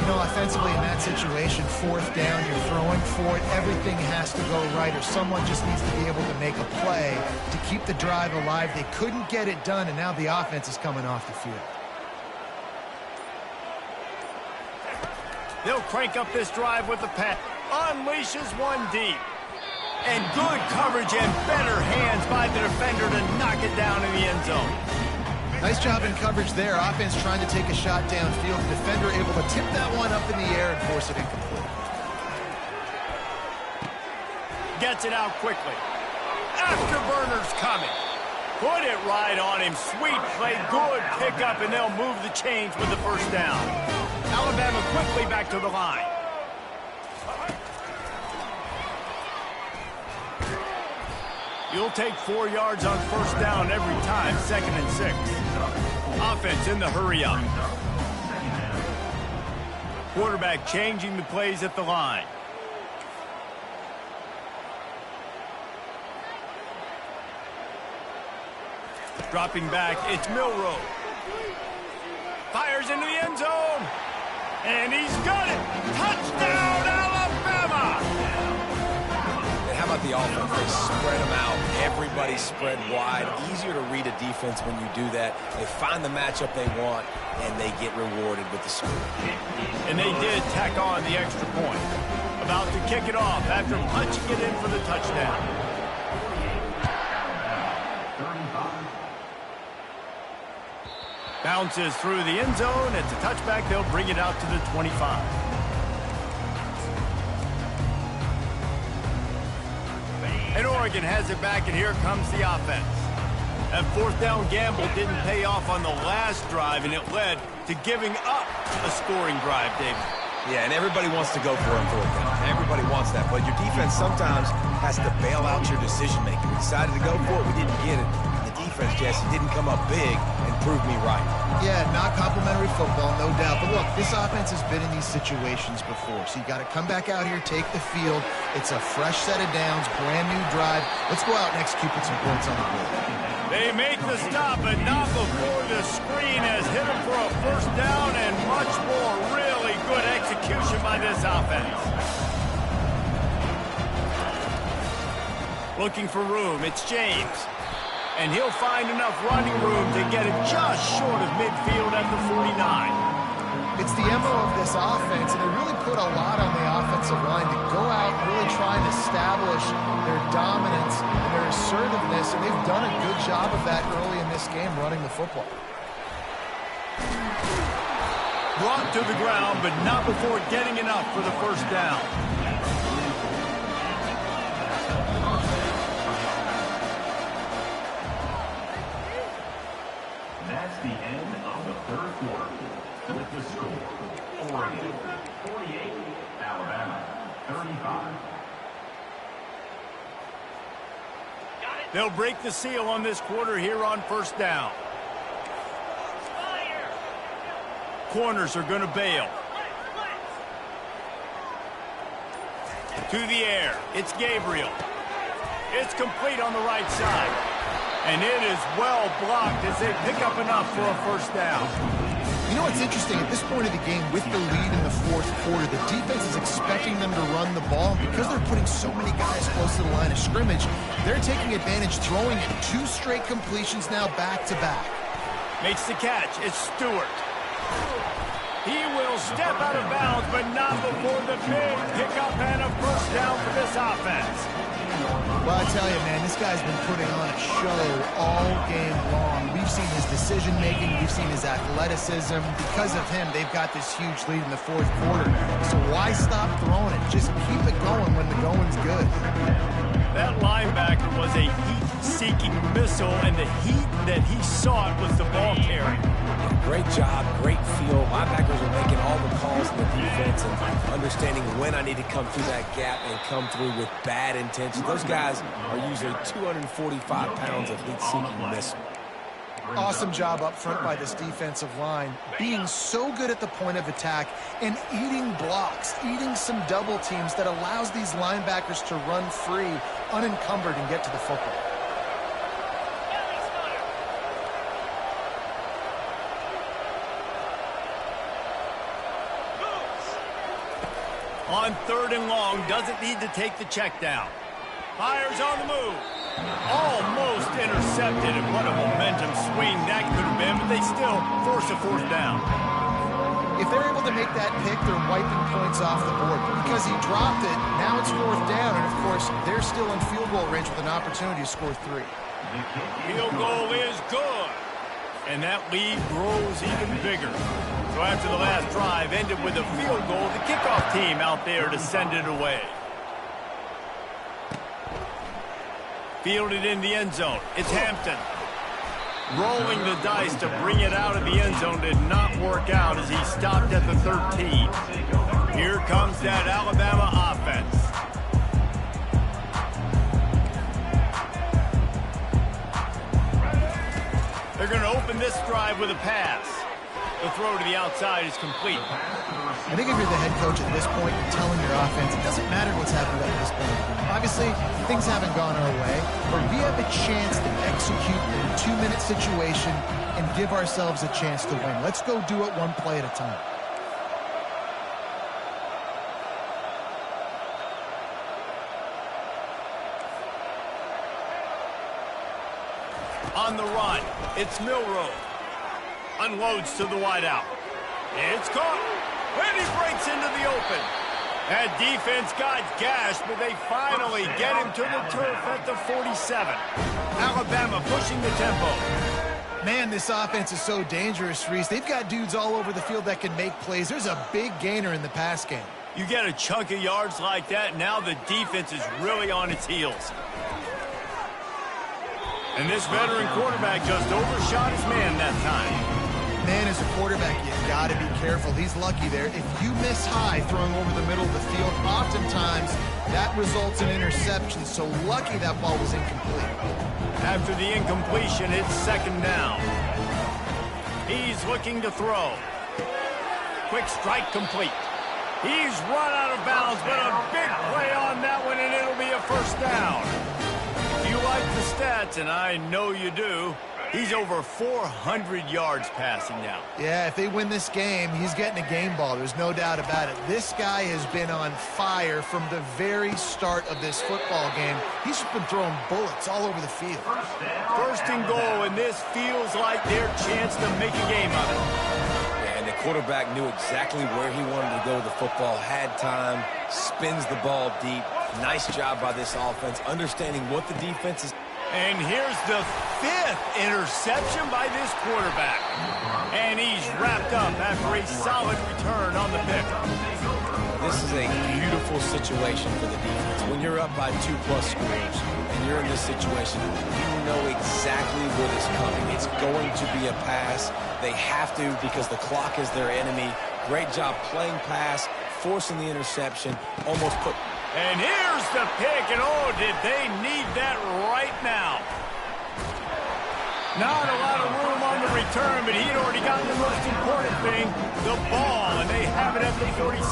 You know, offensively in that situation, 4th down, you're throwing for it. Everything has to go right, or someone just needs to be able to make a play to keep the drive alive. They couldn't get it done, and now the offense is coming off the field. They'll crank up this drive with the pass. Unleashes one deep. And good coverage and better hands by the defender to knock it down in the end zone. Nice job in coverage there. Offense trying to take a shot downfield. The defender able to tip that one up in the air and force it incomplete. Gets it out quickly. Afterburner's coming. Put it right on him. Sweet play. Good pickup, and they'll move the chains with the first down. Alabama quickly back to the line. You'll take 4 yards on 1st down every time, 2nd and 6. Offense in the hurry up. Quarterback changing the plays at the line. Dropping back, it's Milroe. Fires into the end zone. And he's got it. Touchdown, Alabama! And how about the offense? They spread them out. Everybody spread wide. Easier to read a defense when you do that. They find the matchup they want, and they get rewarded with the score. And they did tack on the extra point. About to kick it off after punching it in for the touchdown. Bounces through the end zone. It's a touchback. They'll bring it out to the 25. And Oregon has it back, and here comes the offense. That 4th down gamble didn't pay off on the last drive, and it led to giving up a scoring drive, David. Yeah, and everybody wants to go for it on 4th down. Everybody wants that, but your defense sometimes has to bail out your decision-making. We decided to go for it. We didn't get it. The defense, Jesse, didn't come up big and prove me right. Yeah, not complimentary football, no doubt. But look, this offense has been in these situations before, so you got to come back out here, take the field. It's a fresh set of downs, brand new drive. Let's go out and execute with some points on the board. They make the stop, but not before the screen has hit them for a 1st down, and much more. Really good execution by this offense. Looking for room, it's James. And he'll find enough running room to get it just short of midfield at the 49. It's the MO of this offense, and they really put a lot on the offensive line to go out and really try and establish their dominance and their assertiveness, and they've done a good job of that early in this game running the football. Brought to the ground, but not before getting enough for the 1st down. That's the end of the 3rd quarter. With the score, Oregon 48, Alabama 35. They'll break the seal on this quarter here on 1st down. Corners are going to bail. To the air, it's Gabriel. It's complete on the right side. And it is well blocked as they pick up enough for a 1st down. You know what's interesting? At this point of the game, with the lead in the 4th quarter, the defense is expecting them to run the ball. And because they're putting so many guys close to the line of scrimmage, they're taking advantage, throwing it. 2 straight completions now back-to-back. Makes the catch. It's Stewart. He will step out of bounds, but not before the big pickup and a 1st down for this offense. Well, I tell you, man, this guy's been putting on a show all game long. We've seen his decision-making. We've seen his athleticism. Because of him, they've got this huge lead in the 4th quarter. So why stop throwing it? Just keep it going when the going's good. That linebacker was a heat-seeking missile, and the heat that he sought was the ball carry. Great job, great feel. Linebackers are making all the calls in the defense and understanding when I need to come through that gap and come through with bad intentions. Those guys are usually 245 pounds of heat-seeking missile. Awesome job up front by this defensive line, being so good at the point of attack and eating blocks, eating some double teams that allows these linebackers to run free unencumbered and get to the football. On 3rd and long, doesn't need to take the check down. Fires on the move. Almost intercepted, and what a momentum swing that could have been, but they still force a 4th down. If they're able to make that pick, they're wiping points off the board. Because he dropped it, now it's 4th down, and of course, they're still in field goal range with an opportunity to score 3. Field goal is good, and that lead grows even bigger. So after the last drive ended with a field goal, the kickoff team out there to send it away. Fielded in the end zone. It's Hampton. Rolling the dice to bring it out of the end zone did not work out as he stopped at the 13. Here comes that Alabama offense. They're going to open this drive with a pass. The throw to the outside is complete. I think if you're the head coach at this point, you're telling your offense, it doesn't matter what's happened at this point. Obviously, things haven't gone our way, but we have a chance to execute in a 2-minute situation and give ourselves a chance to win. Let's go do it one play at a time. On the run, it's Milroe. Unloads to the wideout. It's caught. And he breaks into the open. That defense got gashed, but they finally get him to the turf at the 47. Alabama pushing the tempo. Man, this offense is so dangerous, Reese. They've got dudes all over the field that can make plays. There's a big gainer in the pass game. You get a chunk of yards like that, now the defense is really on its heels. And this veteran quarterback just overshot his man that time. Man, as a quarterback, you've got to be careful. He's lucky there. If you miss high throwing over the middle of the field, oftentimes that results in interception. So lucky that ball was incomplete. After the incompletion, it's 2nd down. He's looking to throw. Quick strike complete. He's run out of bounds, but a big play on that one, and it'll be a 1st down. If you like the stats, and I know you do, he's over 400 yards passing now. Yeah, if they win this game, he's getting a game ball. There's no doubt about it. This guy has been on fire from the very start of this football game. He's just been throwing bullets all over the field. 1st and goal, and this feels like their chance to make a game of it. Yeah, and the quarterback knew exactly where he wanted to go with the football, had time, spins the ball deep. Nice job by this offense, understanding what the defense is. And here's the 5th interception by this quarterback. And he's wrapped up after a solid return on the pick. This is a beautiful situation for the defense. When you're up by 2+ scores and you're in this situation, you know exactly what is coming. It's going to be a pass. They have to because the clock is their enemy. Great job playing pass, forcing the interception, almost put... And here's the pick, and oh, did they need that right now. Not a lot of room on the return, but he'd already gotten the most important thing, the ball, and they have it at the 46.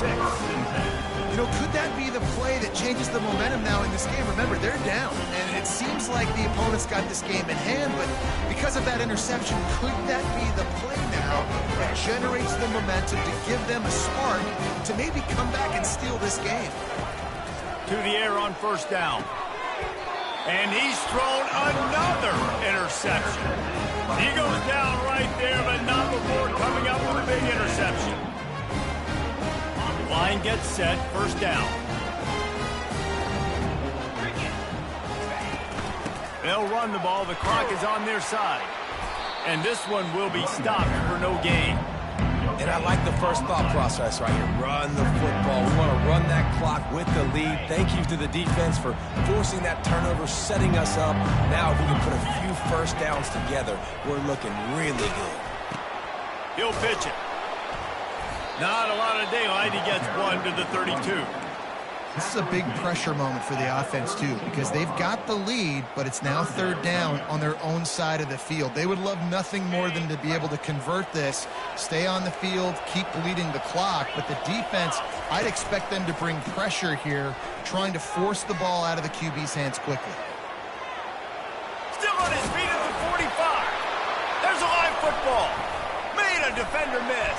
You know, could that be the play that changes the momentum now in this game? Remember, they're down, and it seems like the opponent's got this game in hand, but because of that interception, could that be the play now that generates the momentum to give them a spark to maybe come back and steal this game? To the air on 1st down. And he's thrown another interception. He goes down right there, but not before coming up with a big interception. Line gets set, 1st down. They'll run the ball. The clock is on their side. And this one will be stopped for no gain. And I like the first thought process right here. Run the football. We want to run that clock with the lead. Thank you to the defense for forcing that turnover, setting us up. Now, if we can put a few 1st downs together, we're looking really good. He'll pitch it. Not a lot of daylight. He gets one to the 32. This is a big pressure moment for the offense, too, because they've got the lead, but it's now 3rd down on their own side of the field. They would love nothing more than to be able to convert this, stay on the field, keep bleeding the clock, but the defense I'd expect them to bring pressure here, trying to force the ball out of the QB's hands quickly. Still on his feet at the 45. There's a live football. Made a defender miss.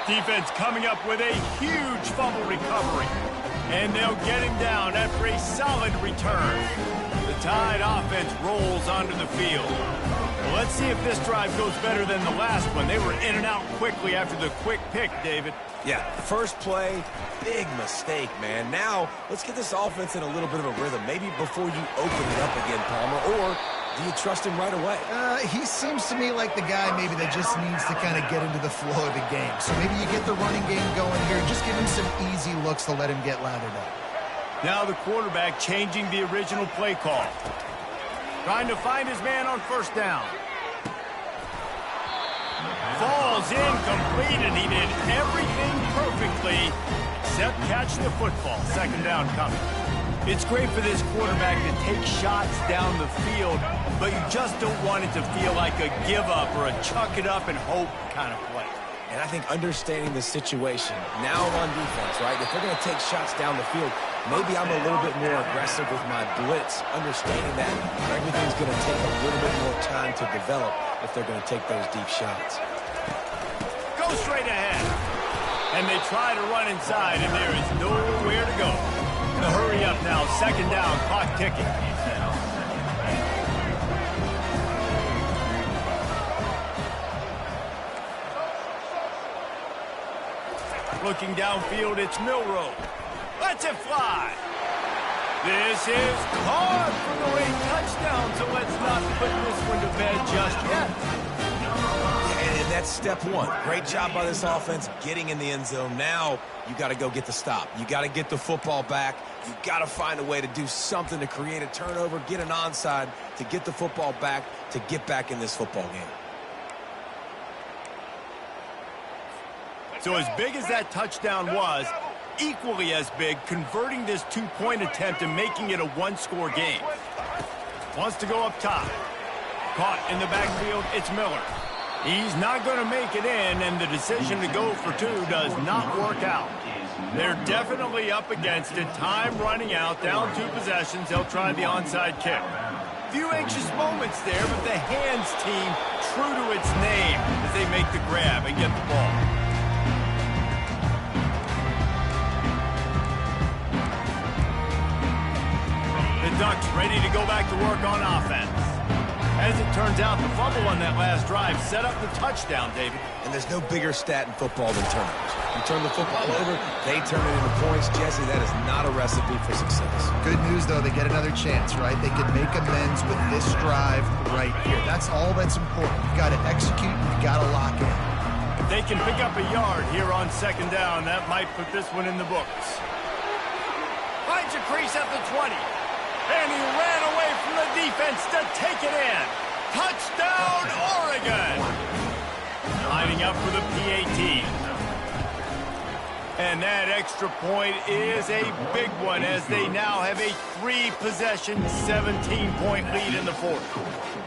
Defense coming up with a huge fumble recovery. And they'll get him down after a solid return. The Tide offense rolls onto the field. Well, let's see if this drive goes better than the last one. They were in and out quickly after the quick pick, David. Yeah, first play, big mistake, man. Now, let's get this offense in a little bit of a rhythm. Maybe before you open it up again, Palmer, or do you trust him right away? He seems to me like the guy maybe that just needs to kind of get into the flow of the game. So maybe you get the running game going here and just give him some easy looks to let him get lathered up. Now the quarterback changing the original play call. Trying to find his man on first down. Falls incomplete, and he did everything perfectly except catch the football. Second down coming. It's great for this quarterback to take shots down the field, but you just don't want it to feel like a give-up or a chuck it up and hope kind of play. And I think understanding the situation, now on defense, right? If they're going to take shots down the field, maybe I'm a little bit more aggressive with my blitz, understanding that everything's going to take a little bit more time to develop if they're going to take those deep shots. Go straight ahead. And they try to run inside, and there is nowhere to go. The hurry up now, second down, clock ticking. Looking downfield, it's Milroe. Lets it fly. This is caught for the late touchdown, so let's not put this one to bed just yet. And that's step one. Great job by this offense getting in the end zone. Now you got to go get the stop. You got to get the football back. You got to find a way to do something to create a turnover, get an onside, to get the football back, to get back in this football game. So as big as that touchdown was, equally as big, converting this two-point attempt and making it a one-score game. Wants to go up top. Caught in the backfield, it's Miller. He's not going to make it in, and the decision to go for two does not work out. They're definitely up against it. Time running out, down 2 possessions. They'll try the onside kick. Few anxious moments there, but the hands team true to its name as they make the grab and get the ball. The Ducks ready to go back to work on offense. As it turns out, the fumble on that last drive set up the touchdown, David. And there's no bigger stat in football than turnovers. You turn the football over, they turn it into points. Jesse, that is not a recipe for success. Good news, though, they get another chance, right? They can make amends with this drive right here. That's all that's important. You've got to execute, you've got to lock in. If they can pick up a yard here on second down, that might put this one in the books. Finds a crease at the 20. And he ran away from the defense to take it in. Touchdown, Oregon! Lining up for the PAT. And that extra point is a big one as they now have a 3-possession, 17-point lead in the fourth.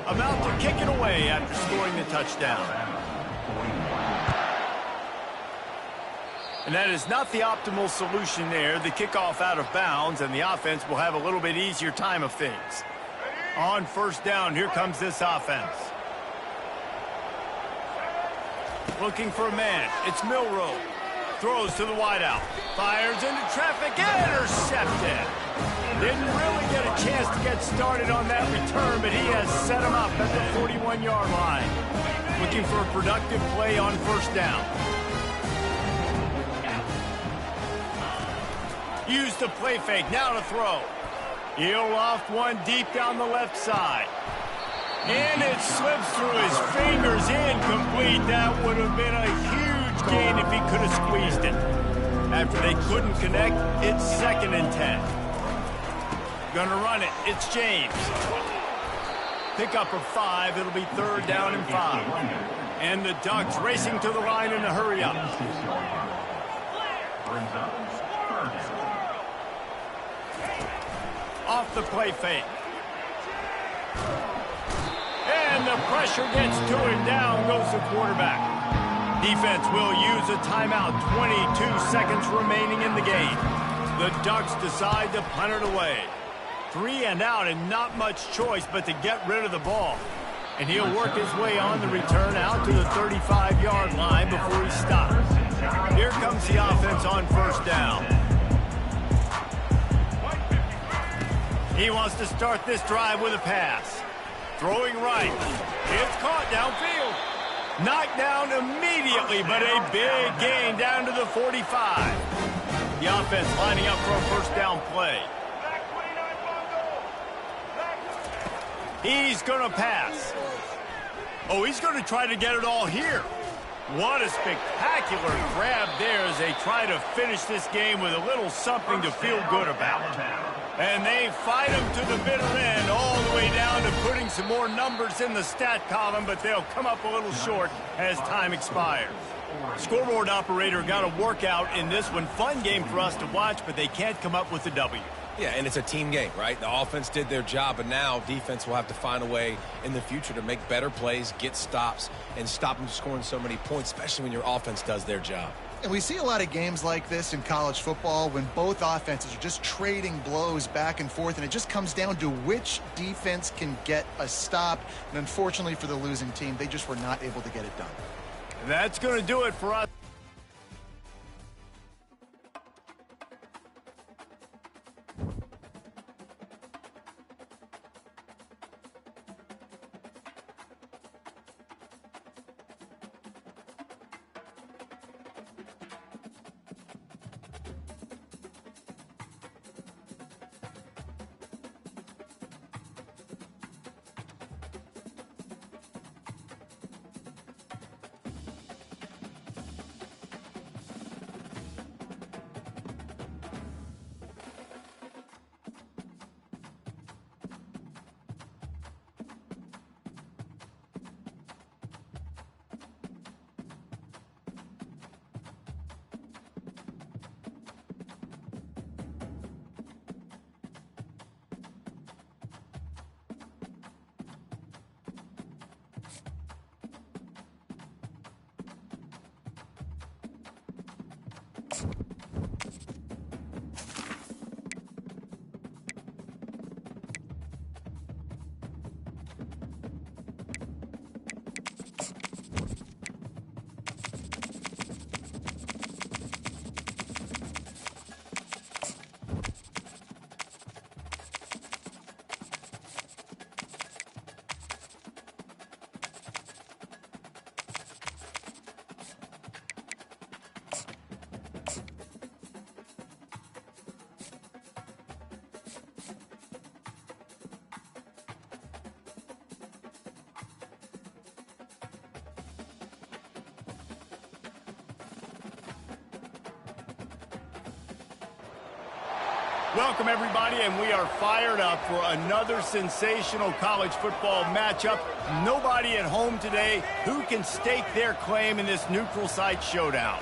About to kick it away after scoring the touchdown. And that is not the optimal solution there. The kickoff out of bounds, and the offense will have a little bit easier time of things. On first down, here comes this offense. Looking for a man. It's Milroe. Throws to the wideout. Fires into traffic. Intercepted. Didn't really get a chance to get started on that return, but he has set him up at the 41-yard line. Looking for a productive play on first down. Used the play fake, now to throw. He'll loft one deep down the left side. And it slips through his fingers, incomplete. That would have been a huge gain if he could have squeezed it. After they couldn't connect, it's 2nd and 10. Gonna run it, it's James. Pick up of 5, it'll be 3rd down and 5. And the Ducks racing to the line in a hurry up. Off the play fake. And the pressure gets to him. Down goes the quarterback. Defense will use a timeout. 22 seconds remaining in the game. The Ducks decide to punt it away. 3 and out, and not much choice but to get rid of the ball. And he'll work his way on the return out to the 35-yard line before he stops. Here comes the offense on first down. He wants to start this drive with a pass. Throwing right. It's caught downfield. Knocked down immediately, but a big gain down to the 45. The offense lining up for a first down play. He's going to pass. Oh, he's going to try to get it all here. What a spectacular grab there as they try to finish this game with a little something to feel good about. And they fight him to the bitter end, all the way down to putting some more numbers in the stat column, but they'll come up a little short as time expires. Scoreboard operator got a workout in this one. Fun game for us to watch, but they can't come up with the W. Yeah, and it's a team game, right? The offense did their job, but now defense will have to find a way in the future to make better plays, get stops, and stop them scoring so many points, especially when your offense does their job. And we see a lot of games like this in college football when both offenses are just trading blows back and forth, and it just comes down to which defense can get a stop. And unfortunately for the losing team, they just were not able to get it done. That's going to do it for us. Welcome, everybody, and we are fired up for another sensational college football matchup. Nobody at home today who can stake their claim in this neutral site showdown.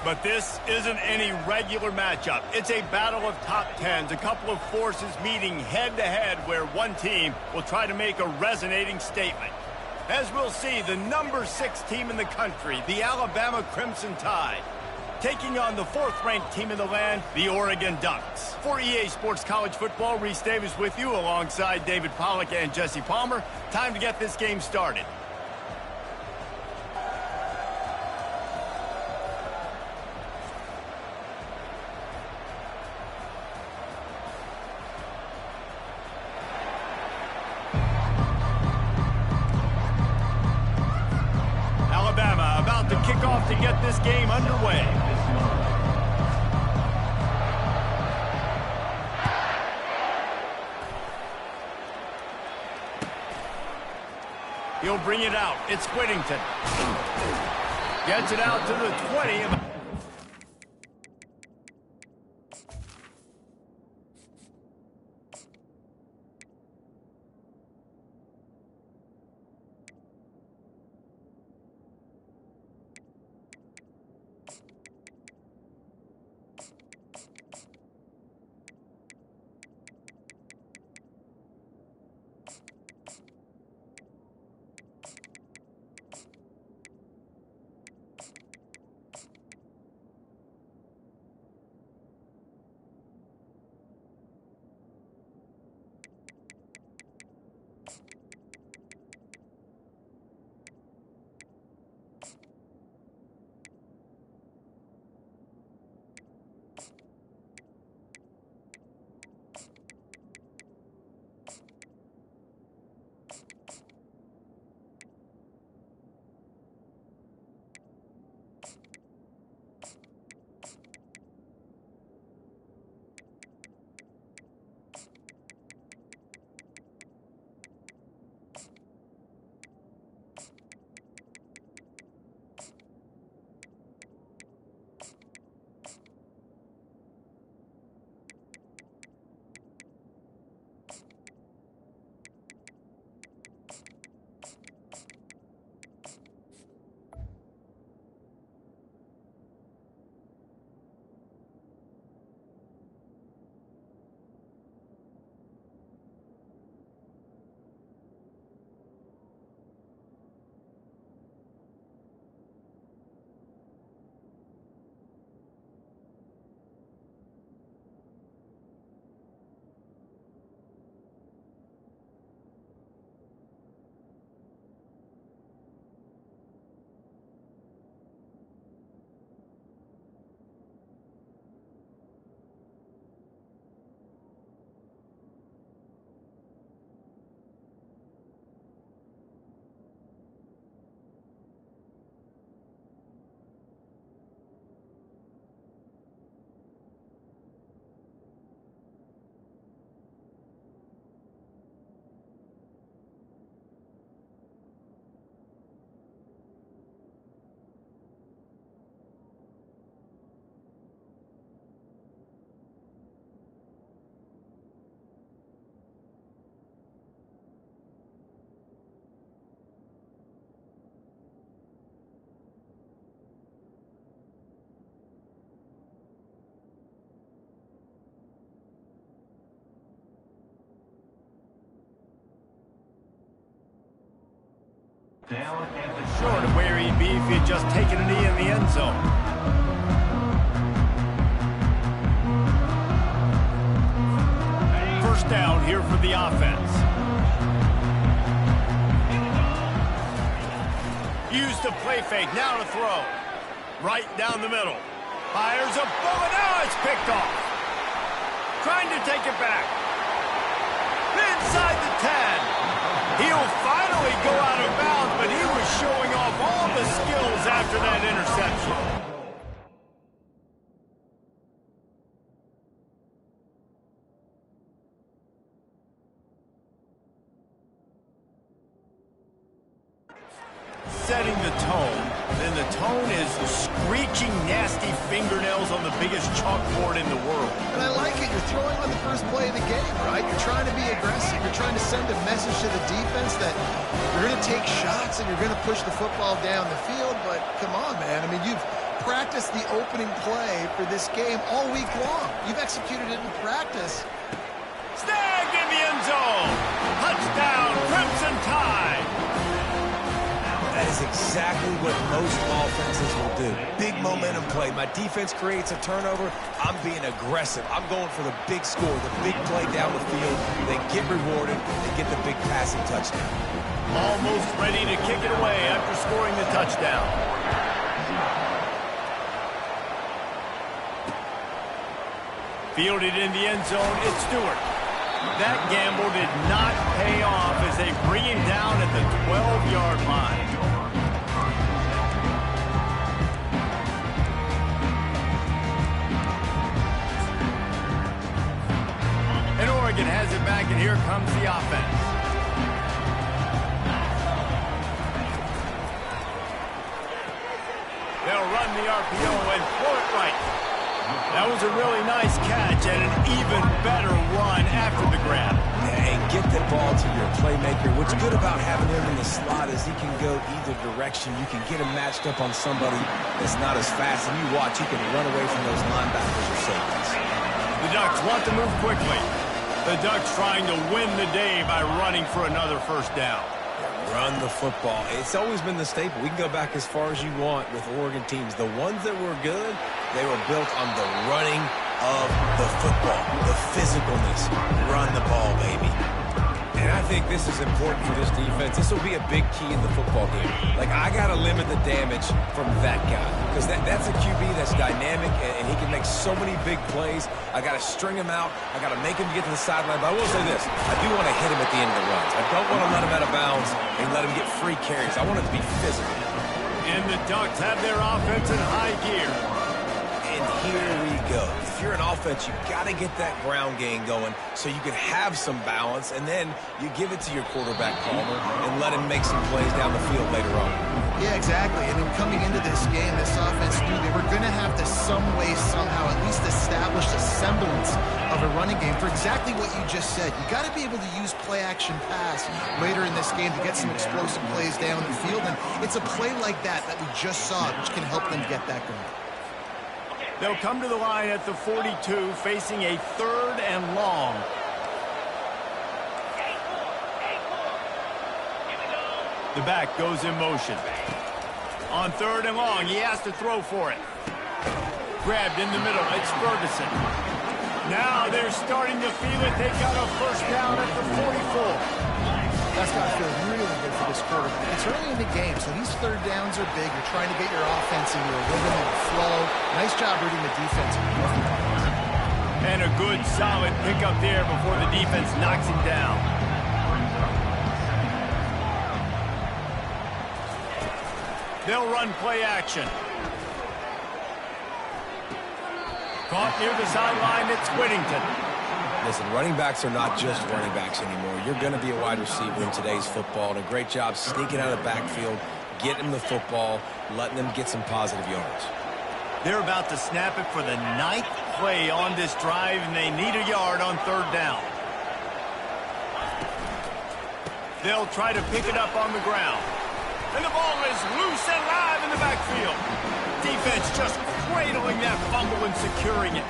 But this isn't any regular matchup. It's a battle of top tens, a couple of forces meeting head-to-head where one team will try to make a resonating statement. As we'll see, the number 6 team in the country, the Alabama Crimson Tide, taking on the 4th-ranked team in the land, the Oregon Ducks. For EA Sports College Football, Reese Davis with you alongside David Pollack and Jesse Palmer. Time to get this game started. Alabama about to kick off to get this game underway. He'll bring it out. It's Whittington. Gets it out to the 20. Down at the Short of where he'd be if he had just taken a knee in the end zone. First down here for the offense. Used the play fake, now to throw. Right down the middle. Fires a bullet, now it's picked off. Trying to take it back. Inside the 10. He'll finally go out of bounds, but he was showing off all the skills after that interception. Setting the tone, then the tone is screeching nasty fingernails on the biggest chalkboard in the world. And I like it. You're throwing on the first play of the game, right? You're trying to be aggressive. You're trying to send a message to the defense that you're going to take shots and you're going to push the football down the field. But come on, man. I mean, you've practiced the opening play for this game all week long. You've executed it in practice. Snagged in the end zone. Touchdown, Crimson Tide. That is exactly what most offenses will do. Big momentum play. My defense creates a turnover. I'm being aggressive. I'm going for the big score, the big play down the field. They get rewarded. They get the big passing touchdown. Almost ready to kick it away after scoring the touchdown. Fielded in the end zone, it's Stewart. That gamble did not pay off as they bring him down at the 12-yard line. And Oregon has it back, and here comes the offense. They'll run the RPO and throw it right. That was a really nice catch and an even better run after the grab. And get the ball to your playmaker. What's good about having him in the slot is he can go either direction. You can get him matched up on somebody that's not as fast, and you watch, he can run away from those linebackers or safeties. The Ducks want to move quickly. The Ducks trying to win the day by running for another first down. Run the football. It's always been the staple. We can go back as far as you want with Oregon teams. The ones that were good, they were built on the running of the football, the physicalness. Run the ball, baby. And I think this is important for this defense. This will be a big key in the football game. Like, I got to limit the damage from that guy because that's a QB that's dynamic, and he can make so many big plays. I got to string him out. I got to make him get to the sideline. But I will say this. I do want to hit him at the end of the runs. I don't want to let him out of bounds and let him get free carries. I want it to be physical. And the Ducks have their offense in high gear. And here we go. If you're an offense, you've got to get that ground game going so you can have some balance, and then you give it to your quarterback, Palmer, and let him make some plays down the field later on. Yeah, exactly. And then coming into this game, this offense knew they were going to have to some way, somehow, at least establish a semblance of a running game for exactly what you just said. You got to be able to use play-action pass later in this game to get some explosive plays down the field, and it's a play like that that we just saw, which can help them get that going. They'll come to the line at the 42, facing a 3rd and long. The back goes in motion. On 3rd and long, he has to throw for it. Grabbed in the middle, it's Ferguson. Now they're starting to feel it. They got a first down at the 44. That's got to feel really good for this quarterback. It's early in the game, so these 3rd downs are big. You're trying to get your offense into a rhythm and a flow. Nice job reading the defense. And a good, solid pickup there before the defense knocks him down. They'll run play action. Caught near the sideline, it's Whittington. Listen, running backs are not just running backs anymore. You're going to be a wide receiver in today's football, and a great job sneaking out of the backfield, getting the football, letting them get some positive yards. They're about to snap it for the 9th play on this drive, and they need a yard on 3rd down. They'll try to pick it up on the ground. And the ball is loose and live in the backfield. Defense just cradling that fumble and securing it.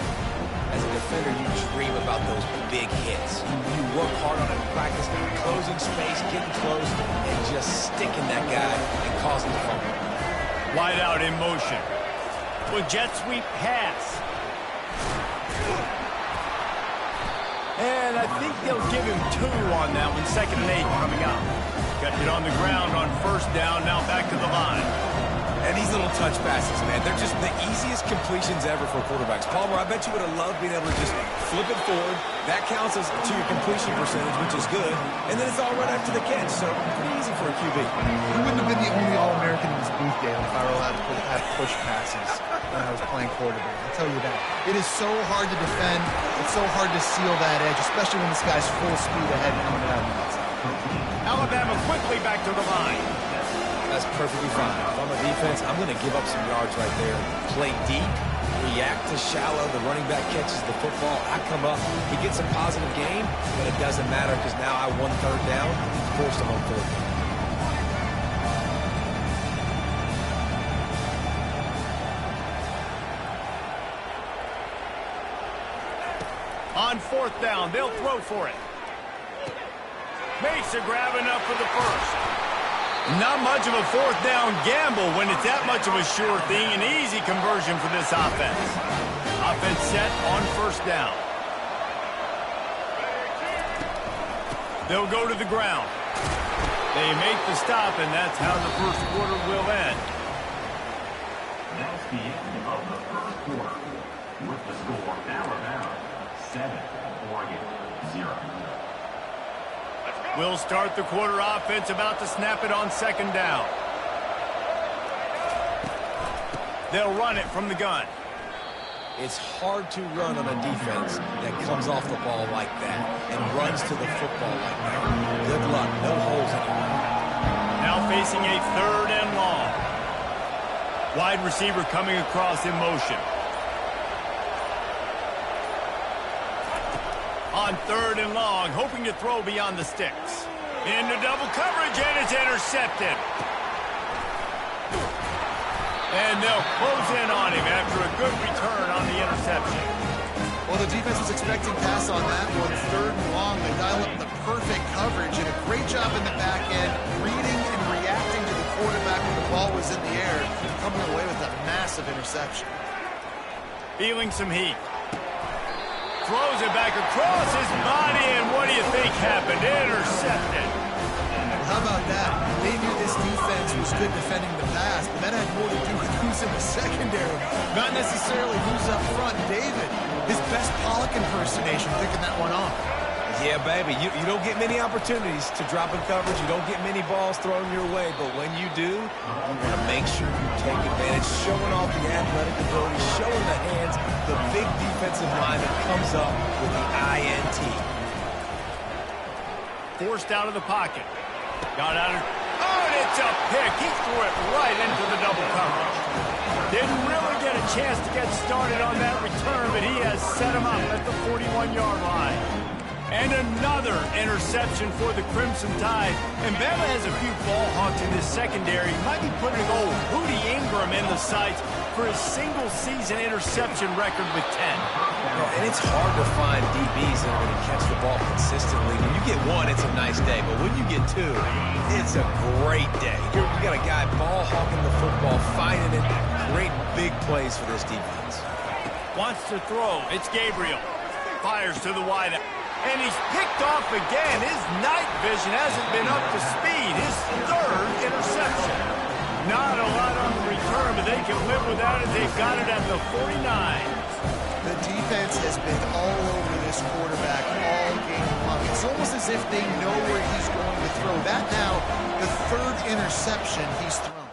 As a defender, you dream about those big hits. You work hard on it in practice, closing space, getting close, and just sticking that guy and causing the fumble. Wide out in motion. With jet sweep pass. And I think they'll give him 2 on that one. 2nd and 8 coming up. Got it on the ground on 1st down. Now back to the line. And these little touch passes, man, they're just the easiest completions ever for quarterbacks. Palmer, I bet you would have loved being able to just flip it forward. That counts as to your completion percentage, which is good. And then it's all right after the catch, so pretty easy for a QB. He wouldn't have been the only All-American in his booth, Dale, if I were allowed to have push passes when I was playing quarterback. I'll tell you that. It is so hard to defend. It's so hard to seal that edge, especially when this guy's full speed ahead coming out of the outside. Alabama quickly back to the line. That's perfectly fine. If I'm a defense, I'm going to give up some yards right there. Play deep, react to shallow. The running back catches the football. I come up. He gets a positive gain, but it doesn't matter because now I won 3rd down, forced him on 4th down. On 4th down, they'll throw for it. Makes a grab enough for the first. Not much of a 4th down gamble when it's that much of a sure thing. An easy conversion for this offense. Offense set on 1st down. They'll go to the ground. They make the stop, and that's how the 1st quarter will end. That's the end of the 1st quarter. With the score, Alabama 7, Oregon 0. We'll start the quarter offense, about to snap it on 2nd down. They'll run it from the gun. It's hard to run on a defense that comes off the ball like that and runs to the football like that. Good luck. No holes anywhere. Now facing a 3rd and long. Wide receiver coming across in motion. On 3rd and long, hoping to throw beyond the sticks. Into double coverage, and it's intercepted. And they'll close in on him after a good return on the interception. Well, the defense was expecting pass on that one. 3rd and long, they dial up the perfect coverage and a great job in the back end, reading and reacting to the quarterback when the ball was in the air, coming away with a massive interception. Feeling some heat. Throws it back across his body, and what do you think happened? Intercepted. How about that? They knew this defense was good defending the pass, but that had more to do with who's in the secondary, not necessarily who's up front. David, his best Pollock impersonation, picking that one off. Yeah, baby, you don't get many opportunities to drop in coverage. You don't get many balls thrown your way, but when you do, you want to make sure you take advantage, showing off the athletic ability, showing the hands, the big defensive line that comes up with the INT. Forced out of the pocket. Got out of... Oh, and it's a pick. He threw it right into the double coverage. Didn't really get a chance to get started on that return, but he has set him up at the 41-yard line. And another interception for the Crimson Tide. And Bama has a few ball hawks in this secondary. Might be putting old Rudy Ingram in the sights for his single-season interception record with 10. And it's hard to find DBs that are going to catch the ball consistently. When you get one, it's a nice day. But when you get 2, it's a great day. You got a guy ball hawking the football, finding it. Great big plays for this defense. Wants to throw. It's Gabriel. Fires to the wideout. And he's picked off again. His night vision hasn't been up to speed. His 3rd interception. Not a lot on the return, but they can live without it. They've got it at the 49. The defense has been all over this quarterback all game long. It's almost as if they know where he's going to throw. That now, the 3rd interception he's thrown.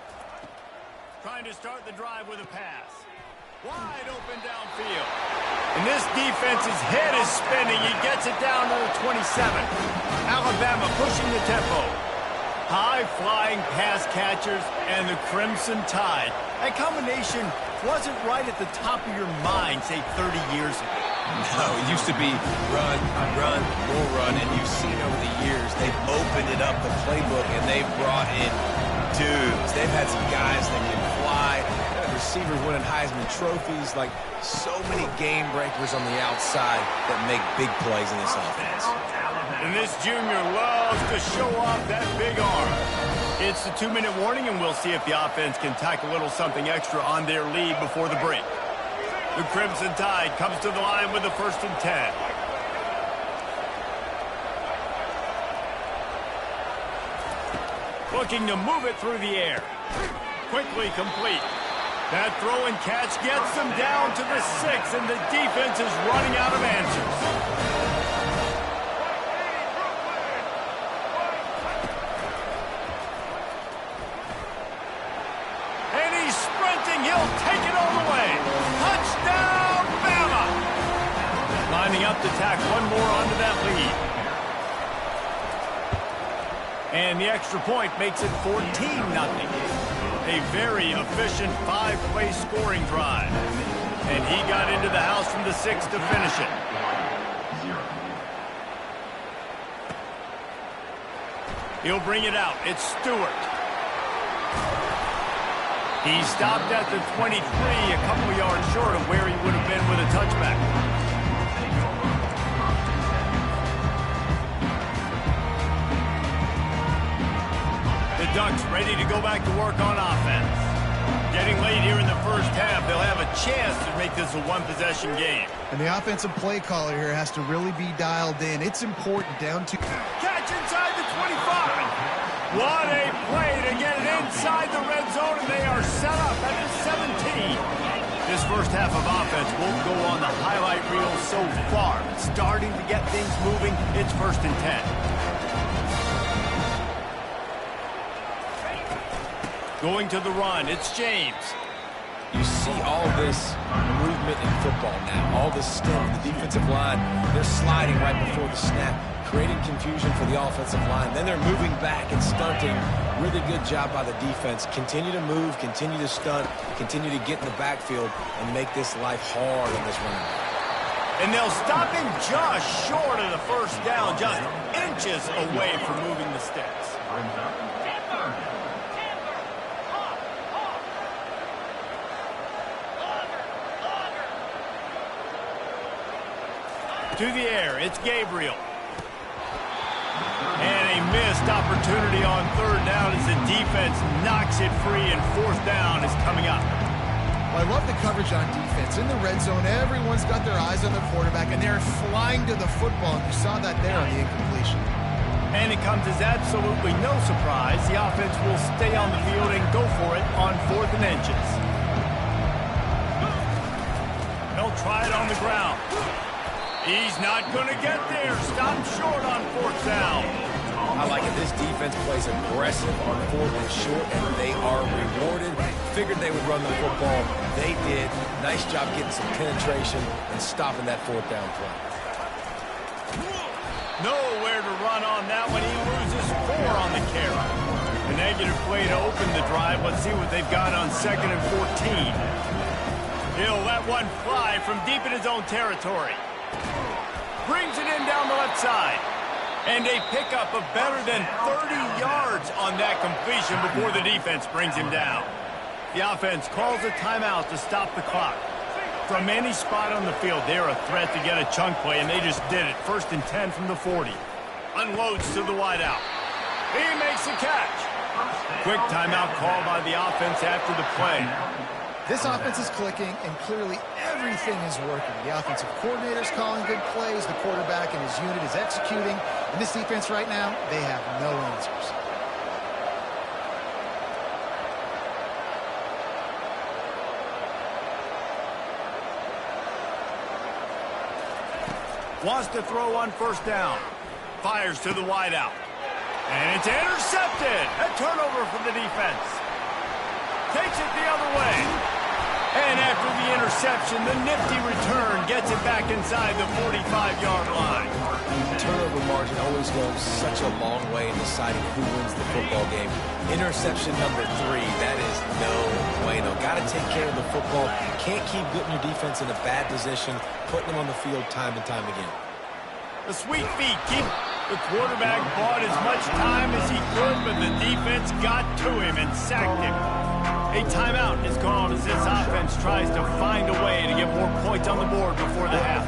Trying to start the drive with a pass. Wide open downfield. And this defense's head is spinning. He gets it down to the 27. Alabama pushing the tempo. High-flying pass catchers and the Crimson Tide. That combination wasn't right at the top of your mind, say, 30 years ago. No, it used to be run, more run, and you've seen over the years they've opened it up, the playbook, and they've brought in dudes. They've had some guys that can fly. receivers winning Heisman trophies, like so many game breakers on the outside that make big plays in this offense. And this junior loves to show off that big arm. It's the 2-minute warning, and we'll see if the offense can tack a little something extra on their lead before the break. The Crimson Tide comes to the line with the 1st and 10. Looking to move it through the air. Quickly complete. That throw and catch gets them down to the 6, and the defense is running out of answers. And he's sprinting. He'll take it all the way. Touchdown, Bama! Lining up to tack one more onto that lead. And the extra point makes it 14-0. A very efficient 5-play scoring drive. And he got into the house from the 6 to finish it. He'll bring it out. It's Stewart. He stopped at the 23, a couple of yards short of where he would have been with a touchback. The Ducks ready to go back to work on offense. Getting late here in the first half, they'll have a chance to make this a one-possession game. And the offensive play caller here has to really be dialed in. It's important down to... Catch inside the 25. What a play to get it inside the red zone, and they are set up at the 17. This first half of offense won't go on the highlight reel so far. It's starting to get things moving. It's 1st and 10. Going to the run, it's James. You see all this movement in football now. All this stem, the defensive line, they're sliding right before the snap, creating confusion for the offensive line. Then they're moving back and stunting. Really good job by the defense. Continue to move, continue to stunt, continue to get in the backfield, and make this life hard on this running back. And they'll stop him just short of the first down, just inches away from moving the sticks. To the air, it's Gabriel. And a missed opportunity on 3rd down as the defense knocks it free, and 4th down is coming up. Well, I love the coverage on defense. In the red zone, everyone's got their eyes on the quarterback, and they're flying to the football. And you saw that there on the incompletion. And it comes as absolutely no surprise. The offense will stay on the field and go for it on 4th and inches. They'll try it on the ground. He's not going to get there. Stop short on 4th down. I like it. This defense plays aggressive on 4th and short, and they are rewarded. Figured they would run the football. They did. Nice job getting some penetration and stopping that 4th down play. Nowhere to run on that one. He loses 4 on the carry. A negative play to open the drive. Let's see what they've got on 2nd and 14. He'll let one fly from deep in his own territory. Brings it in down the left side. And a pickup of better than 30 yards on that completion before the defense brings him down. The offense calls a timeout to stop the clock. From any spot on the field, they're a threat to get a chunk play, and they just did it. 1st and 10 from the 40. Unloads to the wideout. He makes the catch. Quick timeout call by the offense after the play. This offense is clicking, and clearly everything is working. The offensive coordinator's calling good plays. The quarterback and his unit is executing. And this defense right now, they have no answers. Wants to throw on 1st down. Fires to the wideout. And it's intercepted. A turnover for the defense. Takes it the other way. And after the interception, the nifty return gets it back inside the 45-yard line. Turnover margin always goes such a long way in deciding who wins the football game. Interception number 3, that is no bueno. Got to take care of the football. Can't keep putting your defense in a bad position, putting them on the field time and time again. The sweet feet keep the quarterback bought as much time as he could, but the defense got to him and sacked him. A timeout is called as this offense tries to find a way to get more points on the board before the half.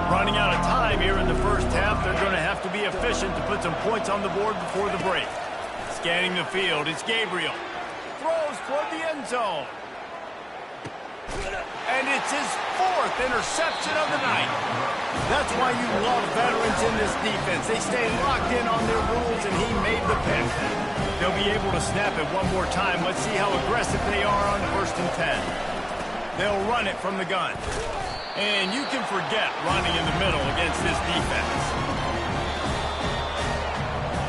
Running out of time here in the first half, they're going to have to be efficient to put some points on the board before the break. Scanning the field, it's Gabriel. Throws toward the end zone. And it's his 4th interception of the night. That's why you love veterans in this defense. They stay locked in on their rules, and he made the pick. They'll be able to snap it one more time. Let's see how aggressive they are on 1st and 10. They'll run it from the gun. And you can forget running in the middle against this defense.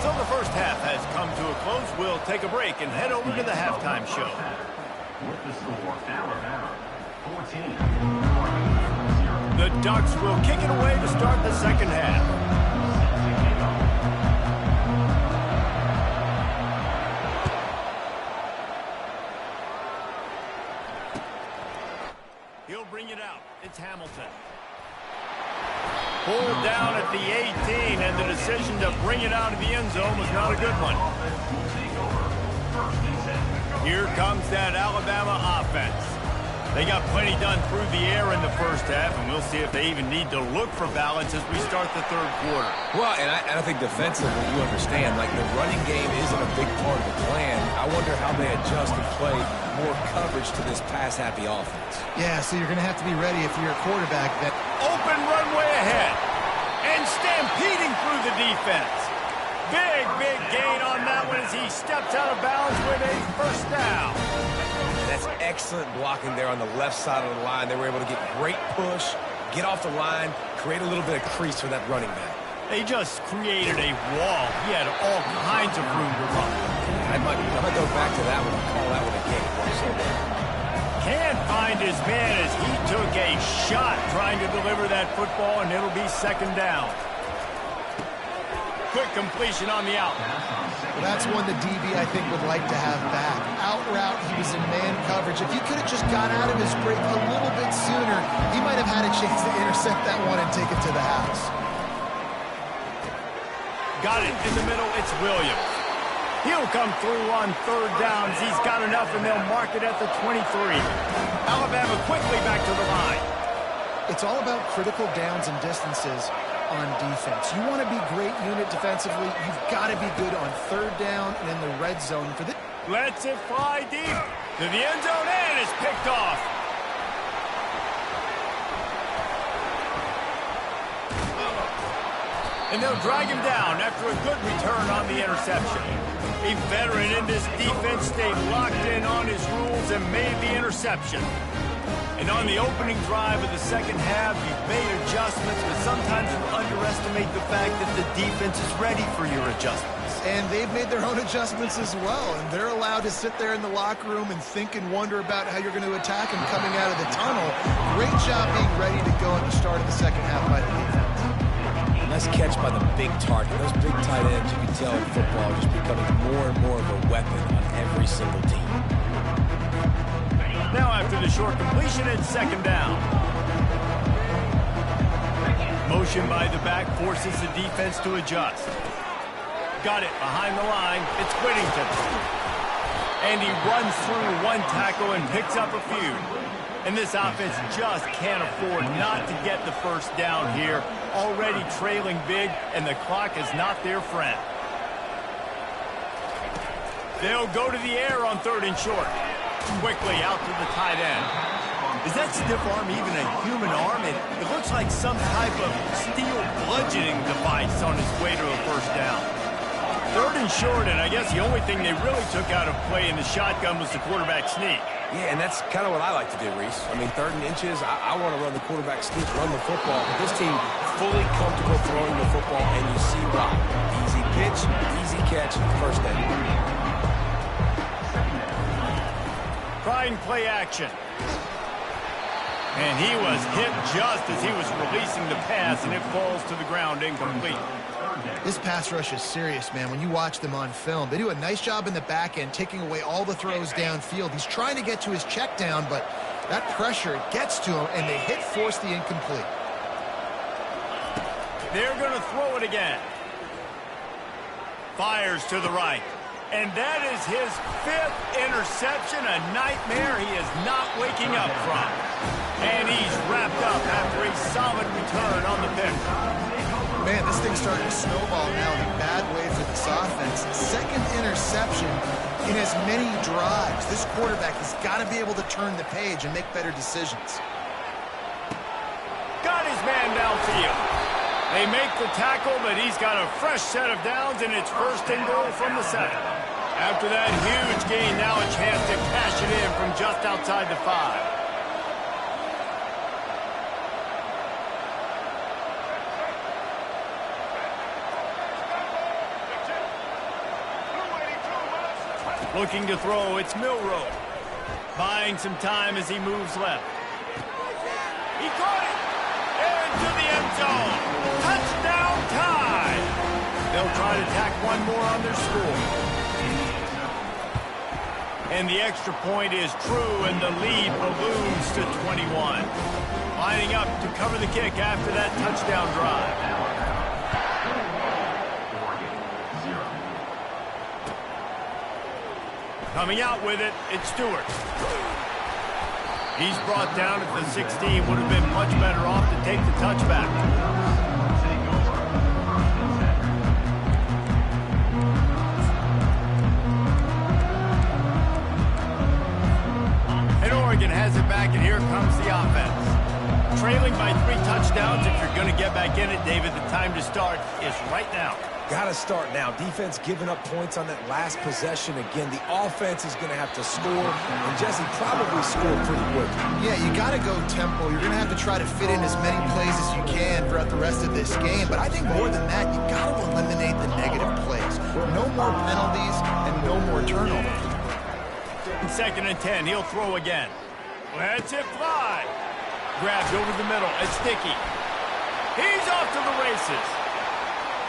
So the first half has come to a close. We'll take a break and head over to the halftime show. With the score, Alabama 14. The Ducks will kick it away to start the second half. He'll bring it out. It's Hamilton. Pulled down at the 18, and the decision to bring it out of the end zone was not a good one. Here comes that Alabama offense. They got plenty done through the air in the first half, and we'll see if they even need to look for balance as we start the third quarter. Well, and I think defensively, you understand, like the running game isn't a big part of the plan. I wonder how they adjust and play more coverage to this pass-happy offense. Yeah, so you're going to have to be ready if you're a quarterback that... Open runway ahead, and stampeding through the defense. Big gain on that one as he steps out of bounds with a first down. That's excellent blocking there on the left side of the line. They were able to get great push, get off the line, create a little bit of crease for that running back. They just created a wall. He had all kinds of room to run. I might go back to that one and call that one a game. Can't find his man as he took a shot trying to deliver that football, and it'll be second down. Quick completion on the out. Well, that's one the DB, I think, would like to have back. Out route, he was in man coverage. If he could have just got out of his break a little bit sooner, he might have had a chance to intercept that one and take it to the house. Got it in the middle. It's Williams. He'll come through on third downs. He's got enough, and they'll mark it at the 23. Alabama quickly back to the line. It's all about critical downs and distances on defense. You want to be great unit defensively, you've got to be good on third down and in the red zone for the... Lets it fly deep to the end zone, and it's picked off. And they'll drag him down after a good return on the interception. A veteran in this defense stayed locked in on his rules and made the interception. And on the opening drive of the second half, you've made adjustments, but sometimes you underestimate the fact that the defense is ready for your adjustments. And they've made their own adjustments as well, and they're allowed to sit there in the locker room and think and wonder about how you're going to attack them coming out of the tunnel. Great job being ready to go at the start of the second half by the defense. Nice catch by the big target. Those big tight ends, you can tell in football, just becoming more and more of a weapon on every single team. Now after the short completion, it's second down. Motion by the back forces the defense to adjust. Got it behind the line. It's Whittington. And he runs through one tackle and picks up a few. And this offense just can't afford not to get the first down here. Already trailing big, and the clock is not their friend. They'll go to the air on third and short. Quickly out to the tight end. Is that stiff arm even a human arm? It looks like some type of steel bludgeoning device on its way to a first down. Third and short, and I guess the only thing they really took out of play in the shotgun was the quarterback sneak. Yeah, and that's kind of what I like to do, Reese. I mean, third and inches, I want to run the quarterback sneak, run the football. But this team fully comfortable throwing the football, and you see why. Easy pitch, easy catch, first down. Trying play action. And he was hit just as he was releasing the pass, and it falls to the ground incomplete. This pass rush is serious, man. When you watch them on film, they do a nice job in the back end, taking away all the throws downfield. He's trying to get to his check down, but that pressure gets to him, and they force the incomplete. They're going to throw it again. Fires to the right. And that is his 5th interception, a nightmare he is not waking up from. And he's wrapped up after a solid return on the pick. Man, this thing's starting to snowball now in a bad way for this offense. 2nd interception in as many drives. This quarterback has got to be able to turn the page and make better decisions. Got his man downfield. They make the tackle, but he's got a fresh set of downs, and it's 1st and goal from the 7. After that huge gain, now a chance to cash it in from just outside the 5. Looking to throw, it's Milroe. Buying some time as he moves left. He caught it! Into the end zone. Touchdown tie! They'll try to tack one more on their score. And the extra point is true, and the lead balloons to 21. Lining up to cover the kick after that touchdown drive. Coming out with it, it's Stewart. He's brought down at the 16. Would have been much better off to take the touchback. And Oregon has it back, and here comes the offense. Trailing by 3 touchdowns. If you're going to get back in it, David, the time to start is right now. Got to start now. Defense giving up points on that last possession. Again, the offense is going to have to score, and Jesse probably scored pretty quick. Yeah, you got to go tempo. You're going to have to try to fit in as many plays as you can throughout the rest of this game. But I think more than that, you got to eliminate the negative plays. No more penalties and no more turnovers. 2nd and 10. He'll throw again. Let's it fly. Grabbed over the middle. It's Sticky. He's off to the races.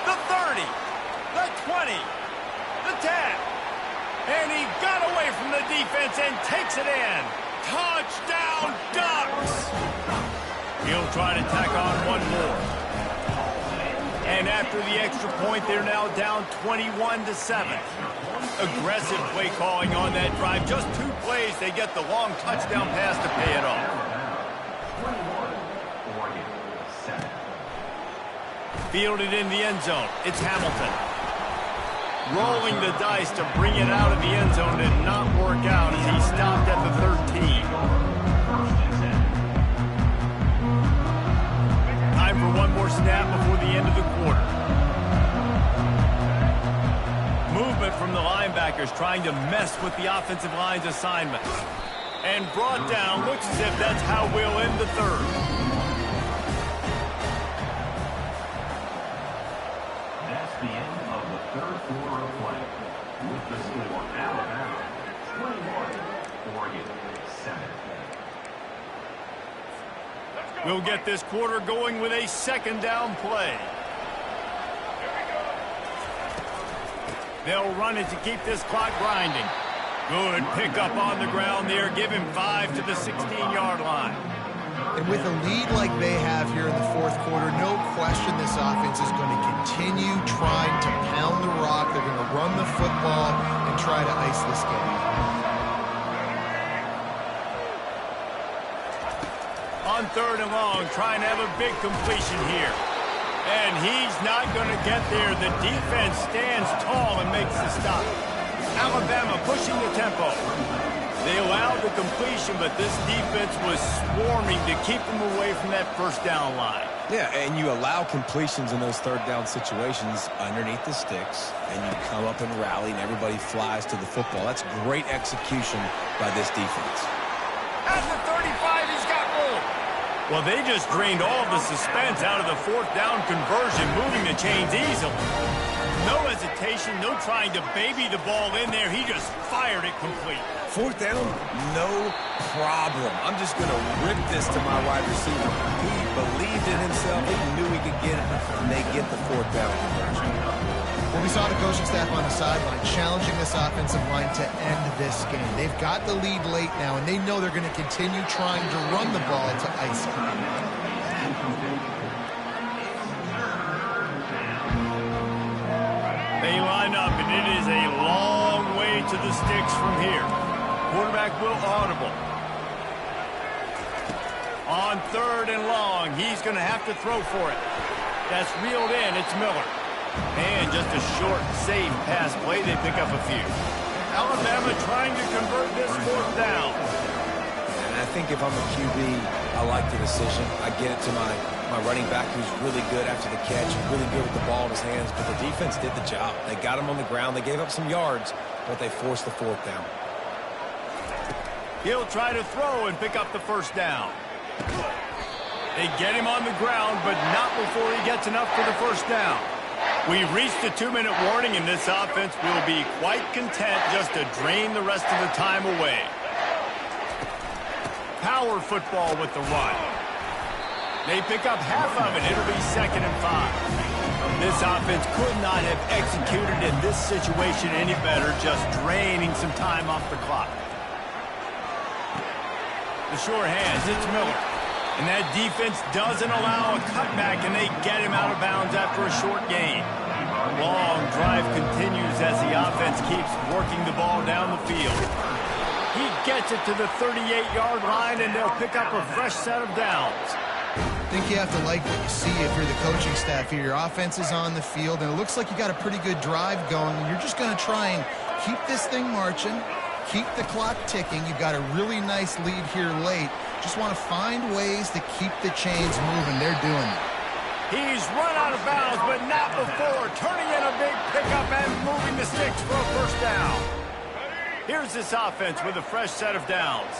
The 30, the 20, the 10. And he got away from the defense and takes it in. Touchdown, Ducks! He'll try to tack on one more. And after the extra point, they're now down 21-7. Aggressive play calling on that drive. Just 2 plays, they get the long touchdown pass to pay it off. Fielded in the end zone. It's Hamilton. Rolling the dice to bring it out of the end zone did not work out as he stopped at the 13. Time for one more snap before the end of the quarter. Movement from the linebackers trying to mess with the offensive line's assignment. And brought down. Looks as if that's how we'll end the 3rd. The end of the 3rd quarter of play. With the score, Alabama 21, Oregon 7. We'll get this quarter going with a 2nd down play. They'll run it to keep this clock grinding. Good pickup on the ground there. Give him 5 to the 16-yard line. And with a lead like they have here in the 4th quarter, no question this offense is going to continue trying to pound the rock. They're going to run the football and try to ice this game. On 3rd and long, trying to have a big completion here. And he's not going to get there. The defense stands tall and makes the stop. Alabama pushing the tempo. They allowed the completion, but this defense was swarming to keep them away from that 1st down line. Yeah, and you allow completions in those 3rd down situations underneath the sticks, and you come up and rally, and everybody flies to the football. That's great execution by this defense. At the 35, he's got room. Well, they just drained all of the suspense out of the 4th down conversion, moving the chains easily. No hesitation, no trying to baby the ball in there. He just fired it complete. 4th down, no problem. I'm just going to rip this to my wide receiver. He believed in himself. He knew he could get it, and they get the 4th down conversion. Well, we saw the coaching staff on the sideline challenging this offensive line to end this game. They've got the lead late now, and they know they're going to continue trying to run the ball to ice it. They line up, and it is a long to the sticks from here. Quarterback will audible. On 3rd and long, he's going to have to throw for it. That's reeled in. It's Miller. And just a short, safe pass play. They pick up a few. Alabama trying to convert this 4th down. And I think if I'm a QB, I like the decision. I get it to my running back who's really good after the catch, really good with the ball in his hands, but the defense did the job. They got him on the ground. They gave up some yards, but they forced the 4th down. He'll try to throw and pick up the 1st down. They get him on the ground, but not before he gets enough for the 1st down. We've reached the 2-minute warning, and this offense will be quite content just to drain the rest of the time away. Power football with the run. They pick up half of it. It'll be 2nd and 5. This offense could not have executed in this situation any better, just draining some time off the clock. The sure hands, it's Miller. And that defense doesn't allow a cutback, and they get him out of bounds after a short gain. Long drive continues as the offense keeps working the ball down the field. He gets it to the 38-yard line, and they'll pick up a fresh set of downs. I think you have to like what you see if you're the coaching staff here. Your offense is on the field, and it looks like you got a pretty good drive going. You're just going to try and keep this thing marching, keep the clock ticking. You've got a really nice lead here late. Just want to find ways to keep the chains moving. They're doing it. He's run out of bounds, but not before. Turning in a big pickup and moving the sticks for a 1st down. Here's this offense with a fresh set of downs.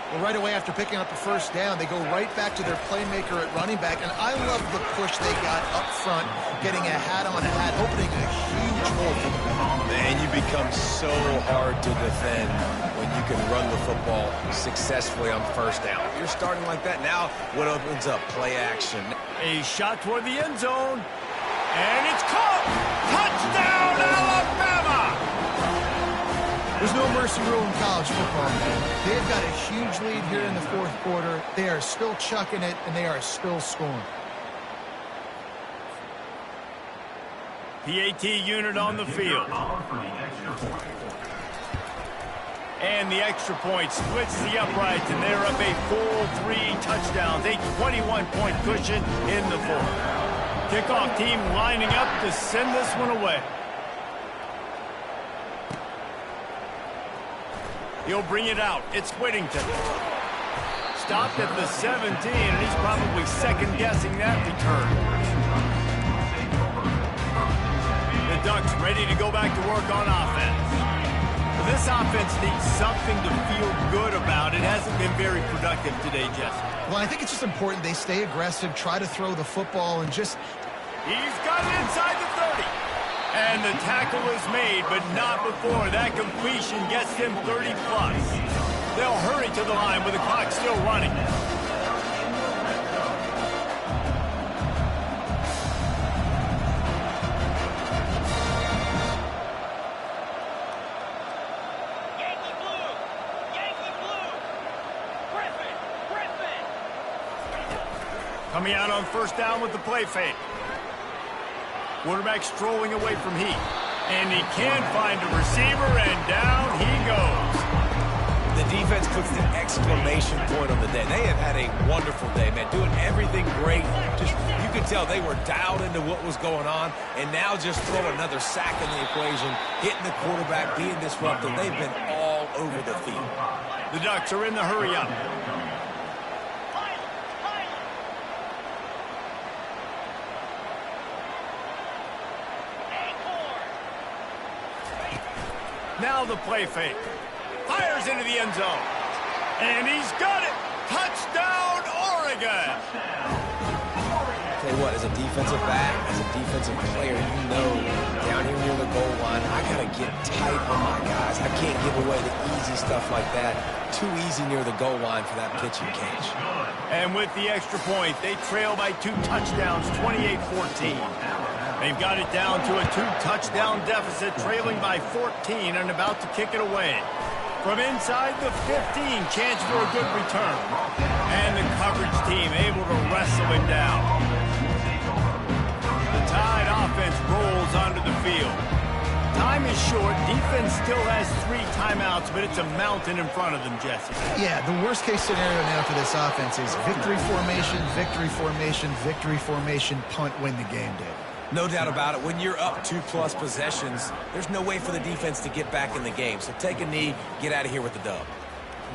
Well, right away after picking up the 1st down, they go right back to their playmaker at running back. And I love the push they got up front, getting a hat on a hat, opening a huge hole for the ball. Man, you become so hard to defend when you can run the football successfully on 1st down. If you're starting like that, now what opens up? Play action. A shot toward the end zone. And it's caught! Touchdown, Alabama! There's no mercy rule in college football, man. They've got a huge lead here in the 4th quarter. They are still chucking it, and they are still scoring. PAT unit on the field. And the extra point splits the uprights, and they're up a full 3 touchdowns, a 21-point cushion in the 4th. Kickoff team lining up to send this one away. He'll bring it out. It's Whittington. Stopped at the 17, and he's probably second-guessing that return. The Ducks ready to go back to work on offense. This offense needs something to feel good about. It hasn't been very productive today, Jesse. Well, I think it's just important they stay aggressive, try to throw the football, and just... He's got it inside the 30. And the tackle is made, but not before that completion gets him 30-plus. They'll hurry to the line with the clock still running. Yankee blue! Yankee blue! Griffin! Griffin! Coming out on 1st down with the play fake. Quarterback strolling away from Heat. And he can find a receiver, and down he goes. The defense puts the exclamation point on the day. They have had a wonderful day, man, doing everything great. Just, you could tell they were dialed into what was going on, and now just throw another sack in the equation, hitting the quarterback, being disruptive. They've been all over the field. The Ducks are in the hurry-up. Now the play fake. Fires into the end zone. And he's got it. Touchdown, Oregon. Tell you what, as a defensive back, as a defensive player, you know down here near the goal line, I got to get tight on my guys. I can't give away the easy stuff like that. Too easy near the goal line for that pitch and catch. And with the extra point, they trail by 2 touchdowns, 28-14. They've got it down to a 2-touchdown deficit, trailing by 14 and about to kick it away. From inside the 15, chance for a good return. And the coverage team able to wrestle him down. The Tide offense rolls onto the field. Time is short. Defense still has 3 timeouts, but it's a mountain in front of them, Jesse. Yeah, the worst-case scenario now for this offense is victory formation, victory formation, victory formation, punt, win the game, David. No doubt about it. When you're up 2+ possessions, there's no way for the defense to get back in the game. So take a knee, get out of here with the dub.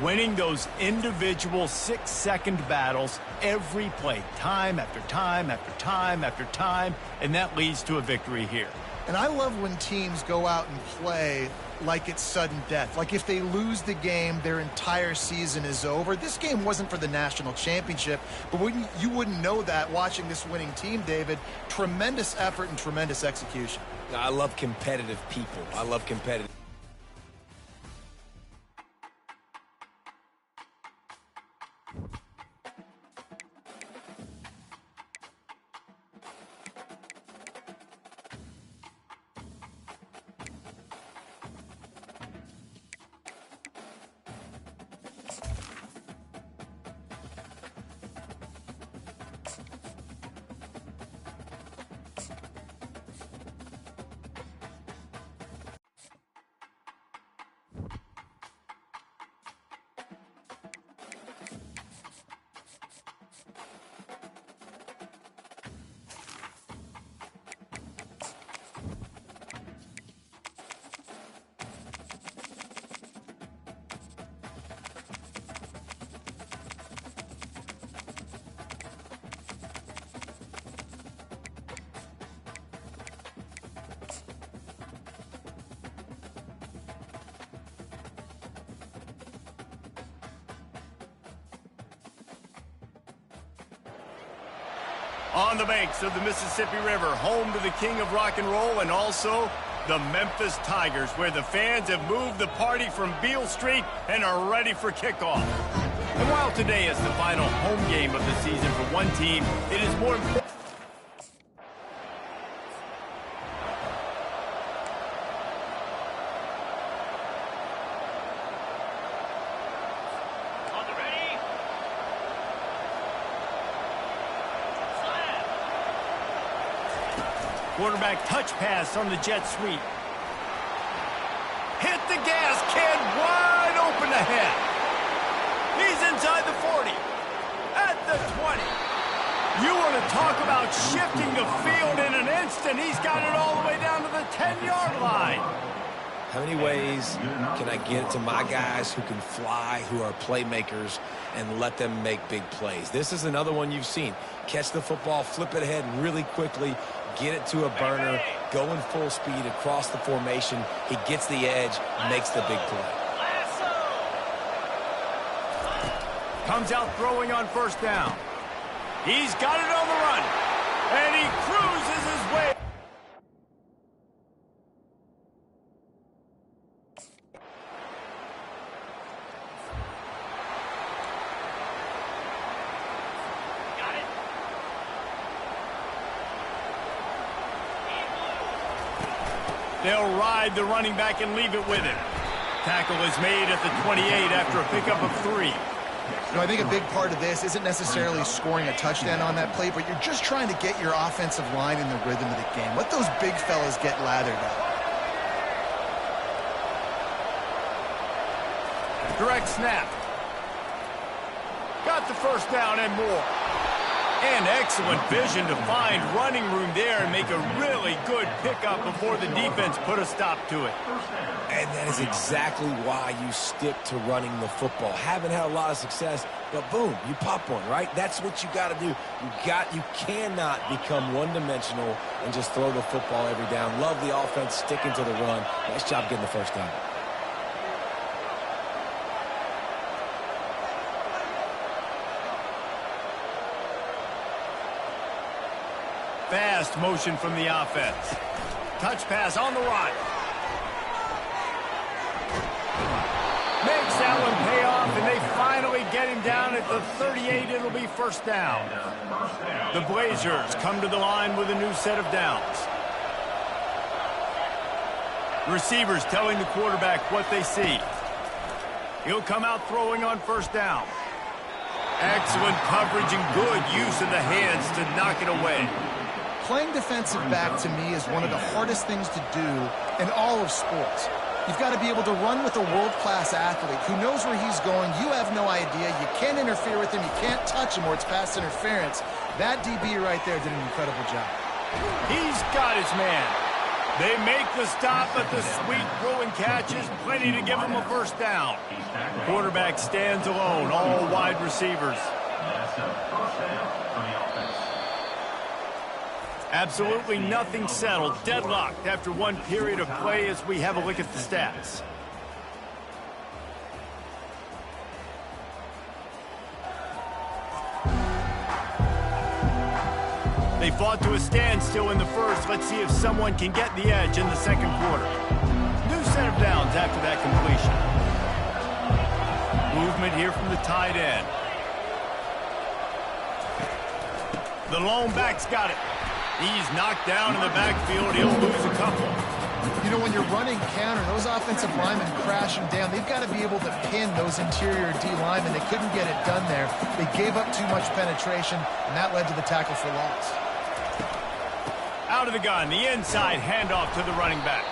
Winning those individual 6-second battles every play, time after time after time after time, and that leads to a victory here. And I love when teams go out and play like it's sudden death. Like if they lose the game, their entire season is over. This game wasn't for the national championship, but you wouldn't know that watching this winning team, David. Tremendous effort and tremendous execution. I love competitive people. I love competitive. On the banks of the Mississippi River, home to the king of rock and roll and also the Memphis Tigers, where the fans have moved the party from Beale Street and are ready for kickoff. And while today is the final home game of the season for one team, it is more important. Quarterback touch pass on the jet sweep. Hit the gas, kid, wide open ahead. He's inside the 40, at the 20. You want to talk about shifting the field in an instant. He's got it all the way down to the 10-yard line. How many ways can I get it to my guys who can fly, who are playmakers, and let them make big plays? This is another one you've seen. Catch the football, flip it ahead really quickly, get it to a burner, going full speed across the formation. He gets the edge, makes the big play. Comes out throwing on first down. He's got it on the run, and he cruises his way. They'll ride the running back and leave it with him. Tackle is made at the 28 after a pickup of 3. You know, I think a big part of this isn't necessarily scoring a touchdown on that play, but you're just trying to get your offensive line in the rhythm of the game. Let those big fellas get lathered up. Direct snap. Got the first down and more. And excellent vision to find running room there and make a really good pickup before the defense put a stop to it. And that is exactly why you stick to running the football. Haven't had a lot of success, but boom, you pop one, right? That's what you got to do. You cannot become one-dimensional and just throw the football every down. Love the offense, sticking to the run. Nice job getting the first down. Fast motion from the offense. Touch pass on the run. Makes that one pay off, and they finally get him down at the 38. It'll be first down. The Blazers come to the line with a new set of downs. Receivers telling the quarterback what they see. He'll come out throwing on first down. Excellent coverage and good use of the hands to knock it away. Playing defensive back, to me, is one of the hardest things to do in all of sports. You've got to be able to run with a world-class athlete who knows where he's going. You have no idea. You can't interfere with him. You can't touch him or it's pass interference. That DB right there did an incredible job. He's got his man. They make the stop, but the sweet throw and catch is plenty to give him a first down. Quarterback stands alone, all wide receivers. That's a first down for the offense. Absolutely nothing settled, deadlocked after one period of play as we have a look at the stats. They fought to a standstill in the first. Let's see if someone can get the edge in the second quarter. New set of downs after that completion. Movement here from the tight end. The lone back's got it. He's knocked down in the backfield. He'll lose a couple. You know, when you're running counter, those offensive linemen crashing down, they've got to be able to pin those interior D linemen. They couldn't get it done there. They gave up too much penetration, and that led to the tackle for loss. Out of the gun, the inside handoff to the running back.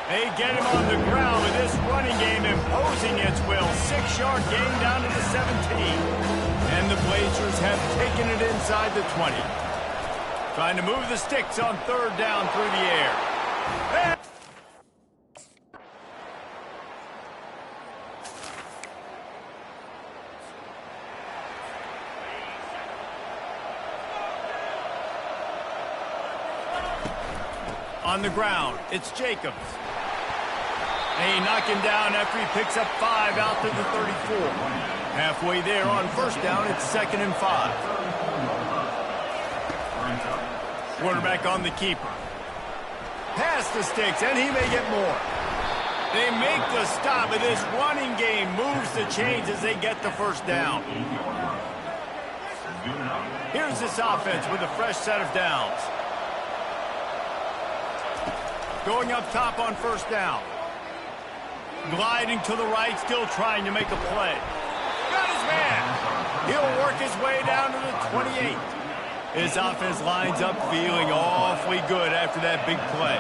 They get him on the ground with this running game imposing its will. 6-yard gain down to the 17. And the Blazers have taken it inside the 20. Trying to move the sticks on third down through the air. And on the ground, it's Jacobs. They knock him down after he picks up 5 out to the 34. Halfway there on first down, it's 2nd and 5. Quarterback on the keeper. Past the sticks, and he may get more. They make the stop, and this running game moves the chains as they get the first down. Here's this offense with a fresh set of downs. Going up top on first down. Gliding to the right, still trying to make a play. Got his man. He'll work his way down to the 28. This offense lines up feeling awfully good after that big play.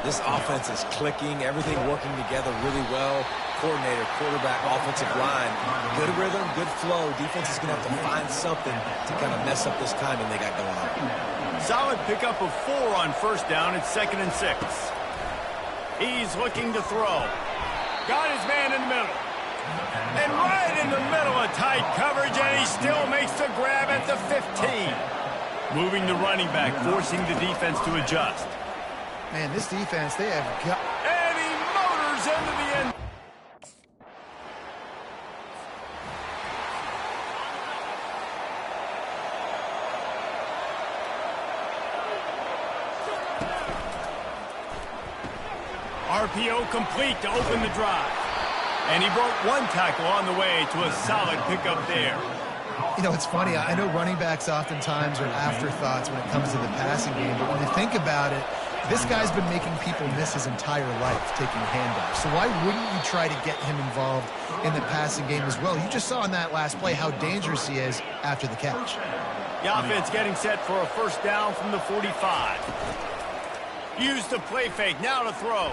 This offense is clicking, everything working together really well. Coordinator, quarterback, offensive line. Good rhythm, good flow. Defense is going to have to find something to kind of mess up this timing they got going on. Solid pickup of 4 on first down. It's 2nd and 6. He's looking to throw. Got his man in the middle. And right in the middle of tight coverage, and he still makes the grab at the 15. Moving the running back, forcing the defense to adjust. Man, this defense, they have got... And he motors into the end. RPO complete to open the drive. And he broke one tackle on the way to a solid pickup there. You know, it's funny. I know running backs oftentimes are afterthoughts when it comes to the passing game, but when you think about it, this guy's been making people miss his entire life taking handoffs. So why wouldn't you try to get him involved in the passing game as well? You just saw in that last play how dangerous he is after the catch. The offense getting set for a first down from the 45. Use the play fake, now to throw.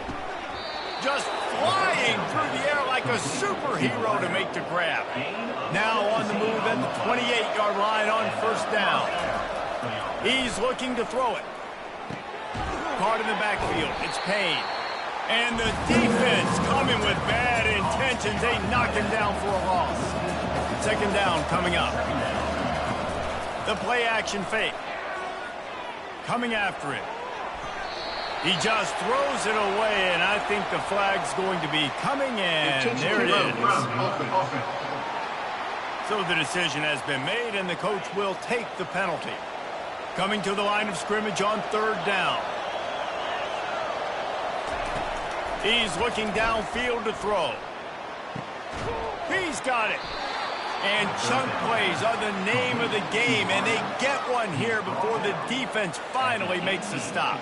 Just flying through the air like a superhero to make the grab. Now on the move at the 28-yard line on first down. He's looking to throw it. Caught in the backfield. It's Payne. And the defense coming with bad intentions. They knock him down for a loss. 2nd down coming up. The play action fake. Coming after it. He just throws it away, and I think the flag's going to be coming in. There it is. So the decision has been made, and the coach will take the penalty. Coming to the line of scrimmage on 3rd down. He's looking downfield to throw. He's got it. And chunk plays are the name of the game, and they get one here before the defense finally makes a stop.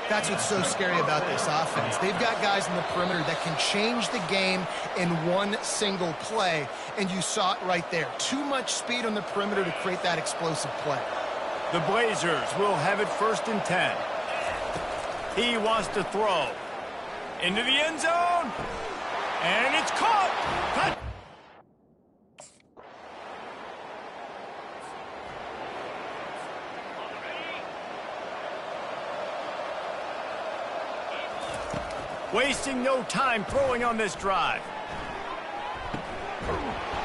That's what's so scary about this offense. They've got guys in the perimeter that can change the game in one single play, and you saw it right there. Too much speed on the perimeter to create that explosive play. The Blazers will have it 1st and 10. He wants to throw. Into the end zone. And it's caught. Cut. Wasting no time throwing on this drive.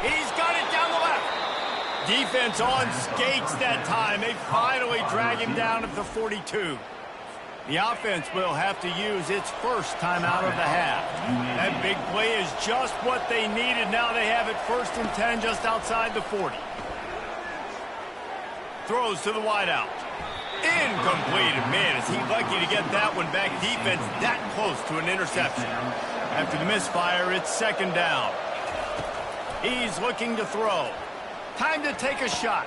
He's got it down the left. Defense on skates that time. They finally drag him down at the 42. The offense will have to use its first timeout of the half. That big play is just what they needed. Now they have it 1st and 10 just outside the 40. Throws to the wideout. Incomplete. Man, is he lucky to get that one back. Defense that close to an interception. After the misfire, it's 2nd down. He's looking to throw. Time to take a shot.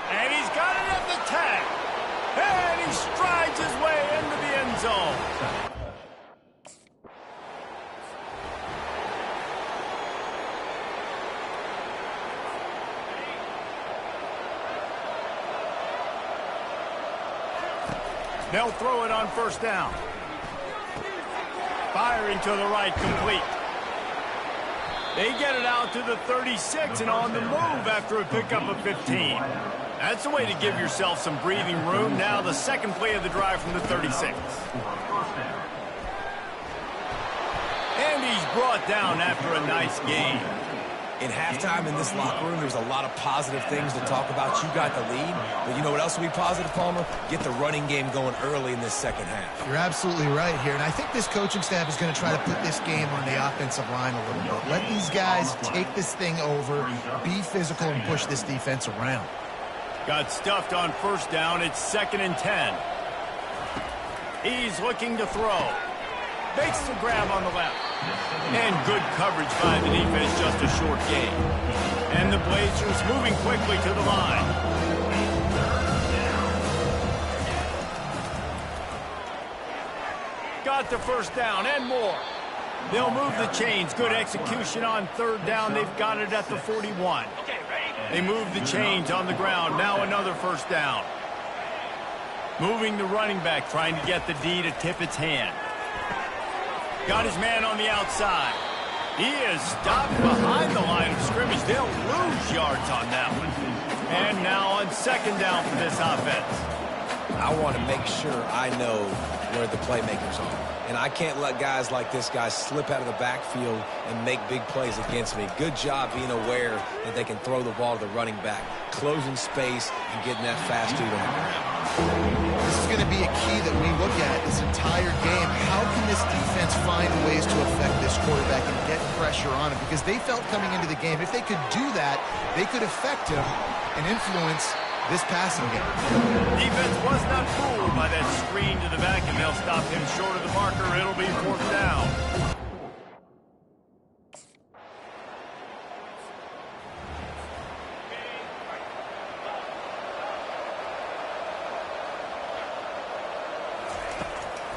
And he's got it at the 10. And he strides his way into the end zone. They'll throw it on 1st down. Firing to the right, complete. They get it out to the 36 and on the move after a pickup of 15. That's the way to give yourself some breathing room. Now the 2nd play of the drive from the 36. And he's brought down after a nice game. In halftime in this locker room, there's a lot of positive things to talk about. You got the lead, but you know what else will be positive, Palmer? Get the running game going early in this 2nd half. You're absolutely right here, and I think this coaching staff is going to try to put this game on the offensive line a little bit. Let these guys take this thing over, be physical, and push this defense around. Got stuffed on 1st down. It's 2nd and 10. He's looking to throw. Makes the grab on the left. And good coverage by the defense, just a short gain. And the Blazers moving quickly to the line. Got the 1st down and more. They'll move the chains. Good execution on 3rd down. They've got it at the 41. They move the chains on the ground. Now another 1st down. Moving the running back, trying to get the D to tip its hand. Got his man on the outside. He is stopped behind the line of scrimmage. They'll lose yards on that one. And now on 2nd down for this offense. I want to make sure I know where the playmakers are. And I can't let guys like this guy slip out of the backfield and make big plays against me. Good job being aware that they can throw the ball to the running back, closing space and getting that fast dude on the ground. This is going to be a key that we look at this entire game. How can this defense find ways to affect this quarterback and get pressure on him? Because they felt coming into the game, if they could do that, they could affect him and influence this passing game. Defense was not fooled by that screen to the back, and they'll stop him short of the marker. It'll be 4th down.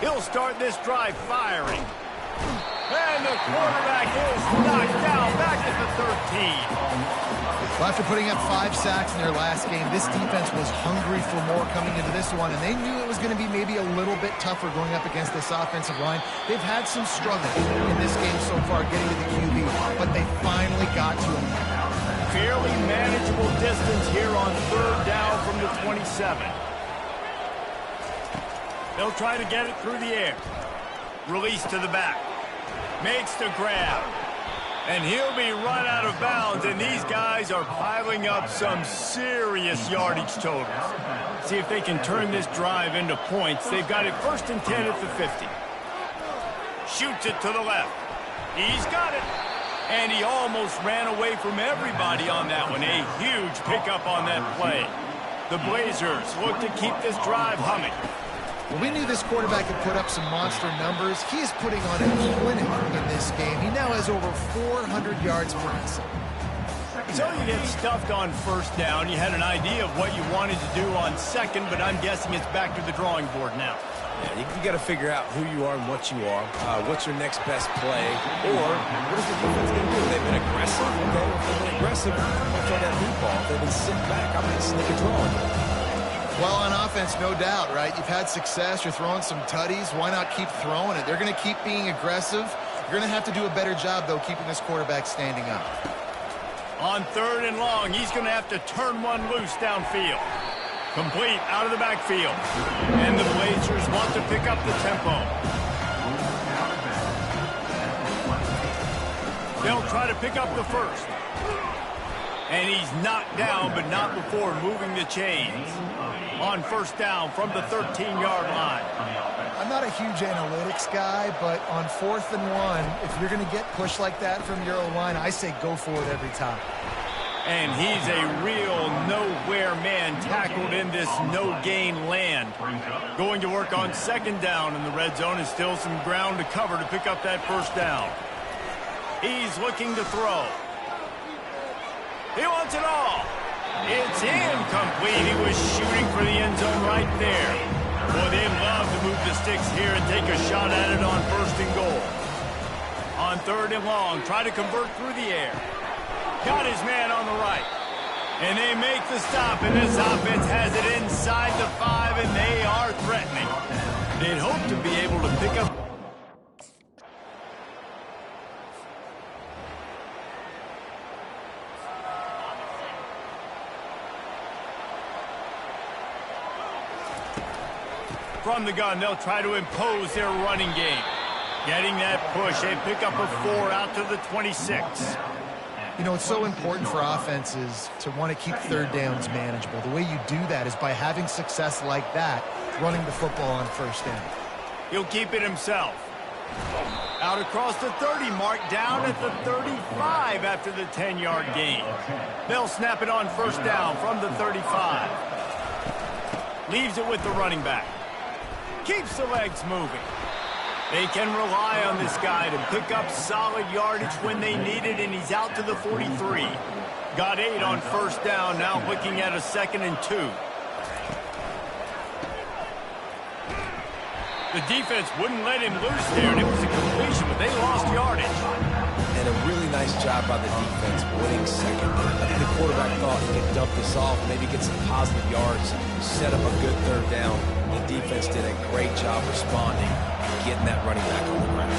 He'll start this drive firing. And the quarterback is knocked down back at the 13. Well, after putting up 5 sacks in their last game, this defense was hungry for more coming into this one, and they knew it was going to be maybe a little bit tougher going up against this offensive line. They've had some struggles in this game so far getting to the QB, but they finally got to him. Fairly manageable distance here on 3rd down from the 27. They'll try to get it through the air. Release to the back. Makes the grab. And he'll be run out of bounds, and these guys are piling up some serious yardage totals. See if they can turn this drive into points. They've got it 1st and 10 at the 50. Shoots it to the left. He's got it. And he almost ran away from everybody on that one. A huge pickup on that play. The Blazers look to keep this drive humming. Well, we knew this quarterback could put up some monster numbers. He is putting on a clinic in this game. He now has over 400 yards passing. So you get stuffed on 1st down. You had an idea of what you wanted to do on 2nd, but I'm guessing it's back to the drawing board now. Yeah, you got to figure out who you are and what you are. What's your next best play? Or what is the defense going to do? They've been aggressive. Okay, if they've been aggressive, I'm going to throw that deep ball. If they've been sitting back, I'm going to sneak a draw. Well, on offense, no doubt, right? You've had success. You're throwing some tutties. Why not keep throwing it? They're going to keep being aggressive. You're going to have to do a better job, though, keeping this quarterback standing up. On 3rd and long, he's going to have to turn one loose downfield. Complete out of the backfield. And the Blazers want to pick up the tempo. They'll try to pick up the first. And he's knocked down, but not before moving the chains. On 1st down from the 13-yard line. I'm not a huge analytics guy, but on 4th and 1, if you're going to get pushed like that from your O-line, I say go for it every time. And he's a real nowhere man tackled in this no-gain land. Going to work on 2nd down in the red zone, and still some ground to cover to pick up that 1st down. He's looking to throw. He wants it all. It's incomplete. He was shooting for the end zone right there. Boy, they love to move the sticks here and take a shot at it on 1st and goal. On 3rd and long, try to convert through the air. Got his man on the right. And they make the stop, and this offense has it inside the 5, and they are threatening. They'd hope to be able to pick up. From the gun, they'll try to impose their running game. Getting that push, a pickup of 4 out to the 26. You know, it's so important for offenses to want to keep 3rd downs manageable. The way you do that is by having success like that, running the football on 1st down. He'll keep it himself. Out across the 30 mark, down at the 35 after the 10-yard gain. They'll snap it on 1st down from the 35. Leaves it with the running back. Keeps the legs moving. They can rely on this guy to pick up solid yardage when they need it, and he's out to the 43. Got 8 on 1st down, now looking at a 2nd and 2. The defense wouldn't let him loose there, and it was a completion, but they lost yardage. And a really nice job by the defense winning 2nd. I think the quarterback thought he could dump this off, maybe get some positive yards, set up a good 3rd down. The defense did a great job responding and getting that running back on the ground.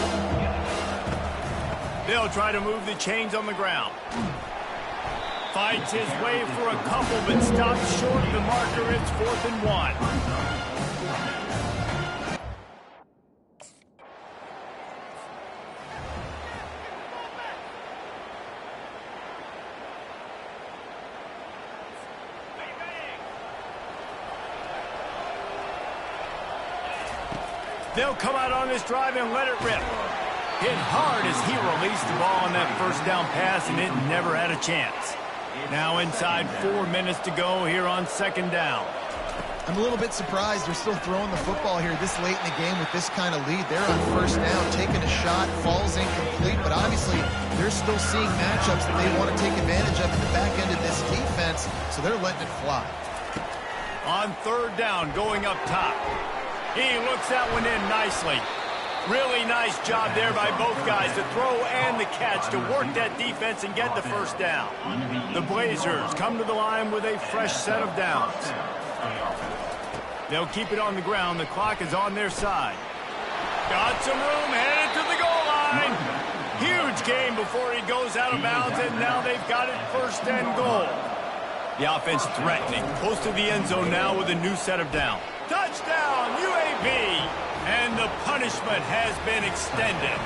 They'll try to move the chains on the ground. Fights his way for a couple, but stops short of the marker. It's 4th and 1. They'll come out on this drive and let it rip. Hit hard as he released the ball on that 1st down pass, and it never had a chance. Now inside 4 minutes to go here on 2nd down. I'm a little bit surprised they're still throwing the football here this late in the game with this kind of lead. They're on 1st down, taking a shot, falls incomplete, but obviously they're still seeing matchups that they want to take advantage of in the back end of this defense, so they're letting it fly. On 3rd down, going up top. He looks that one in nicely. Really nice job there by both guys to throw and the catch to work that defense and get the 1st down. The Blazers come to the line with a fresh set of downs. They'll keep it on the ground. The clock is on their side. Got some room, headed to the goal line. Huge gain before he goes out of bounds, and now they've got it 1st and goal. The offense threatening, close to the end zone now with a new set of downs. Touchdown, UAB! And the punishment has been extended.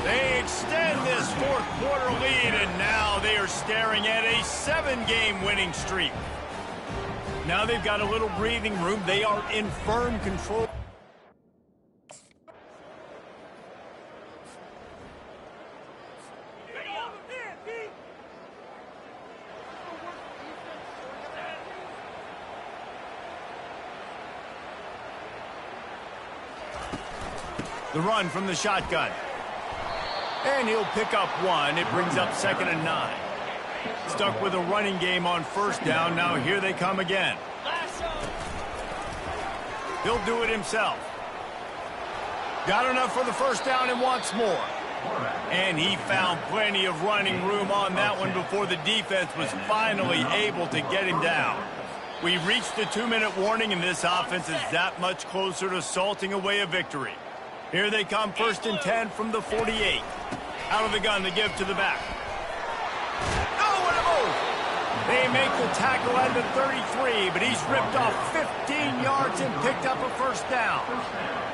They extend this 4th quarter lead, and now they are staring at a 7-game winning streak. Now they've got a little breathing room. They are in firm control. The run from the shotgun. And he'll pick up 1. It brings up 2nd and 9. Stuck with a running game on 1st down. Now here they come again. He'll do it himself. Got enough for the 1st down and wants more. And he found plenty of running room on that one before the defense was finally able to get him down. We've reached the 2-minute warning, and this offense is that much closer to salting away a victory. Here they come, 1st and 10 from the 48. Out of the gun, they give to the back. Oh, what a move! They make the tackle at the 33, but he's ripped off 15 yards and picked up a 1st down.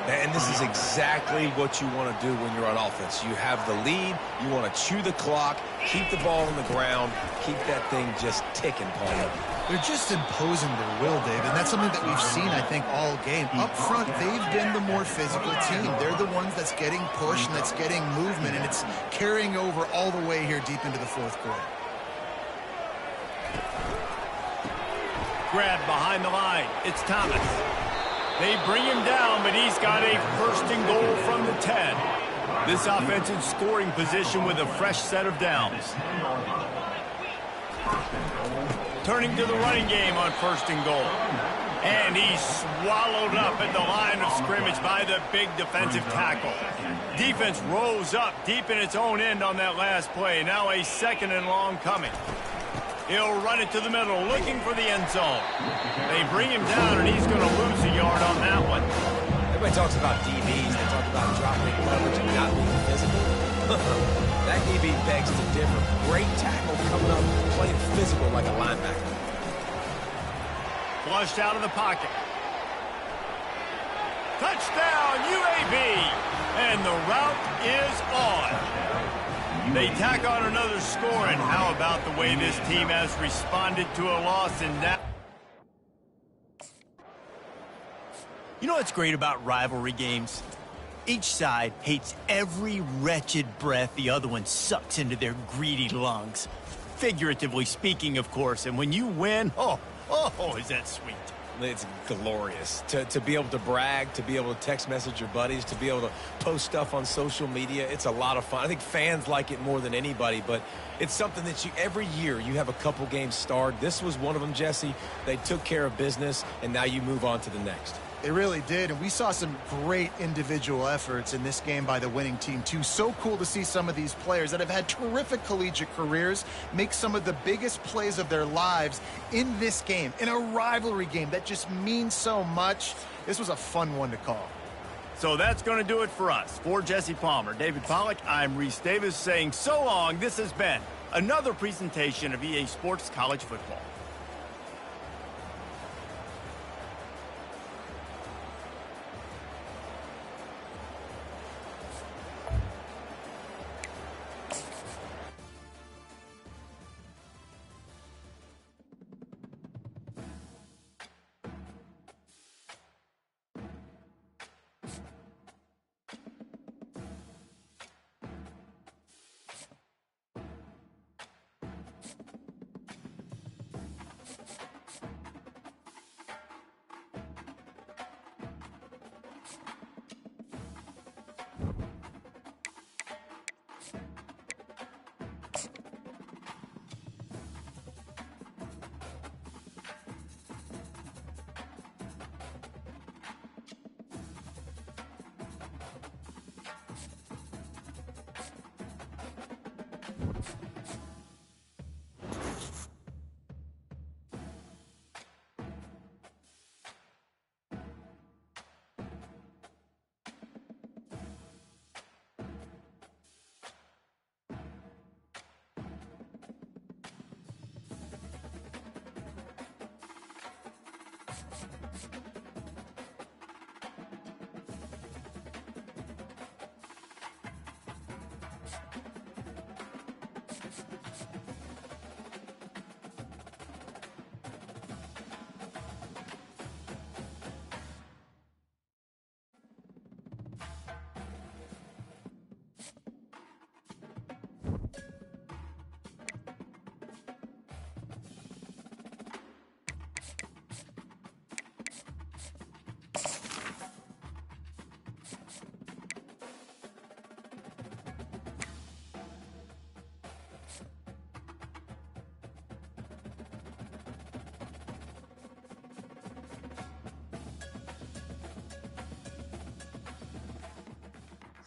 And this is exactly what you want to do when you're on offense. You have the lead, you want to chew the clock, keep the ball on the ground, keep that thing just ticking, Paul. They're just imposing their will, David. And that's something that we've seen, I think, all game. Up front, they've been the more physical team. They're the ones that's getting pushed and that's getting movement, and it's carrying over all the way here deep into the 4th quarter. Grab behind the line. It's Thomas. They bring him down, but he's got a 1st and goal from the 10. This offense in scoring position with a fresh set of downs. Turning to the running game on 1st and goal. And he's swallowed up at the line of scrimmage by the big defensive tackle. Defense rose up deep in its own end on that last play. Now a 2nd and long coming. He'll run it to the middle, looking for the end zone. They bring him down, and he's going to lose a yard on that one. Everybody talks about DBs. They talk about dropping coverage and not being physical. That DB begs to differ. Great tackle coming up, playing physical like a linebacker. Flushed out of the pocket. Touchdown, UAB! And the route is on. They tack on another score, and how about the way this team has responded to a loss in that? You know what's great about rivalry games? Each side hates every wretched breath the other one sucks into their greedy lungs. Figuratively speaking, of course, and when you win, oh, is that sweet. It's glorious to be able to brag, to be able to text message your buddies, to be able to post stuff on social media. It's a lot of fun. I think fans like it more than anybody, but it's something that every year you have a couple games starred. This was one of them, Jesse. They took care of business, and now you move on to the next. They really did, and we saw some great individual efforts in this game by the winning team, too. So cool to see some of these players that have had terrific collegiate careers make some of the biggest plays of their lives in this game, in a rivalry game that just means so much. This was a fun one to call. So that's going to do it for us. For Jesse Palmer, David Pollack, I'm Reese Davis saying so long. This has been another presentation of EA Sports College Football.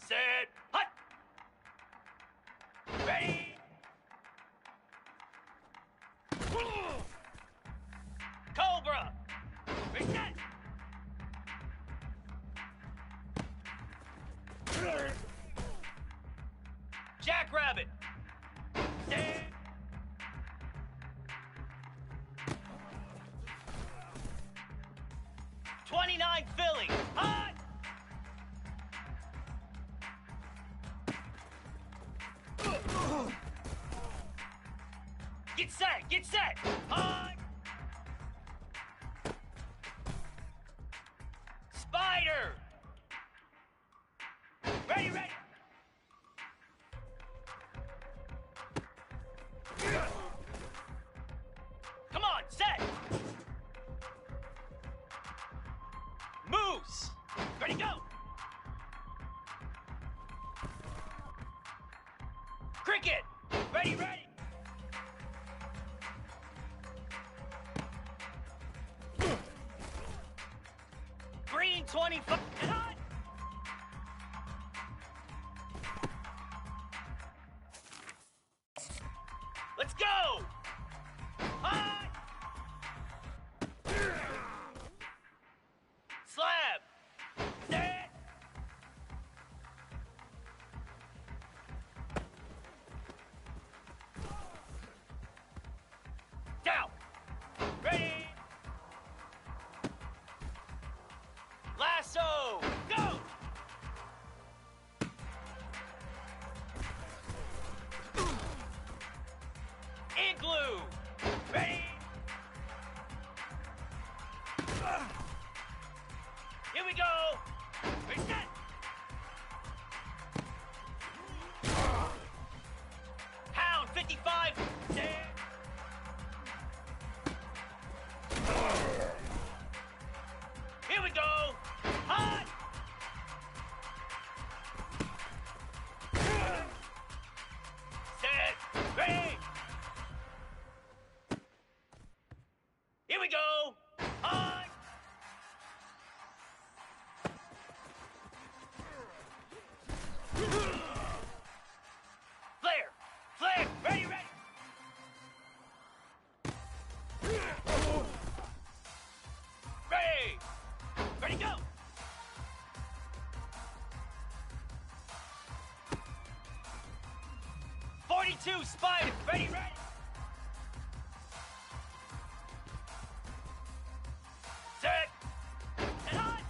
Set, hut. Ready. Cobra. Jackrabbit. Stand. 29 Philly. Hot. Get set. Get set. Hot. Spider. Ready, ready. Come on, set. Moose. Ready, go. Cricket. Ready, ready. Green 25. And hot. Let's go. Hot. Slab. Set. Down. Ready. Lasso. Go. Igloo. Ready. Here we go. Ready, set. Hound 55. Stand. Here we go. Hot. Set. Ready. Here we go. Hot. Flare. Flare. Ready, ready. Ready. Ready, go. .42 Spider. Ready, ready. Set. And hot.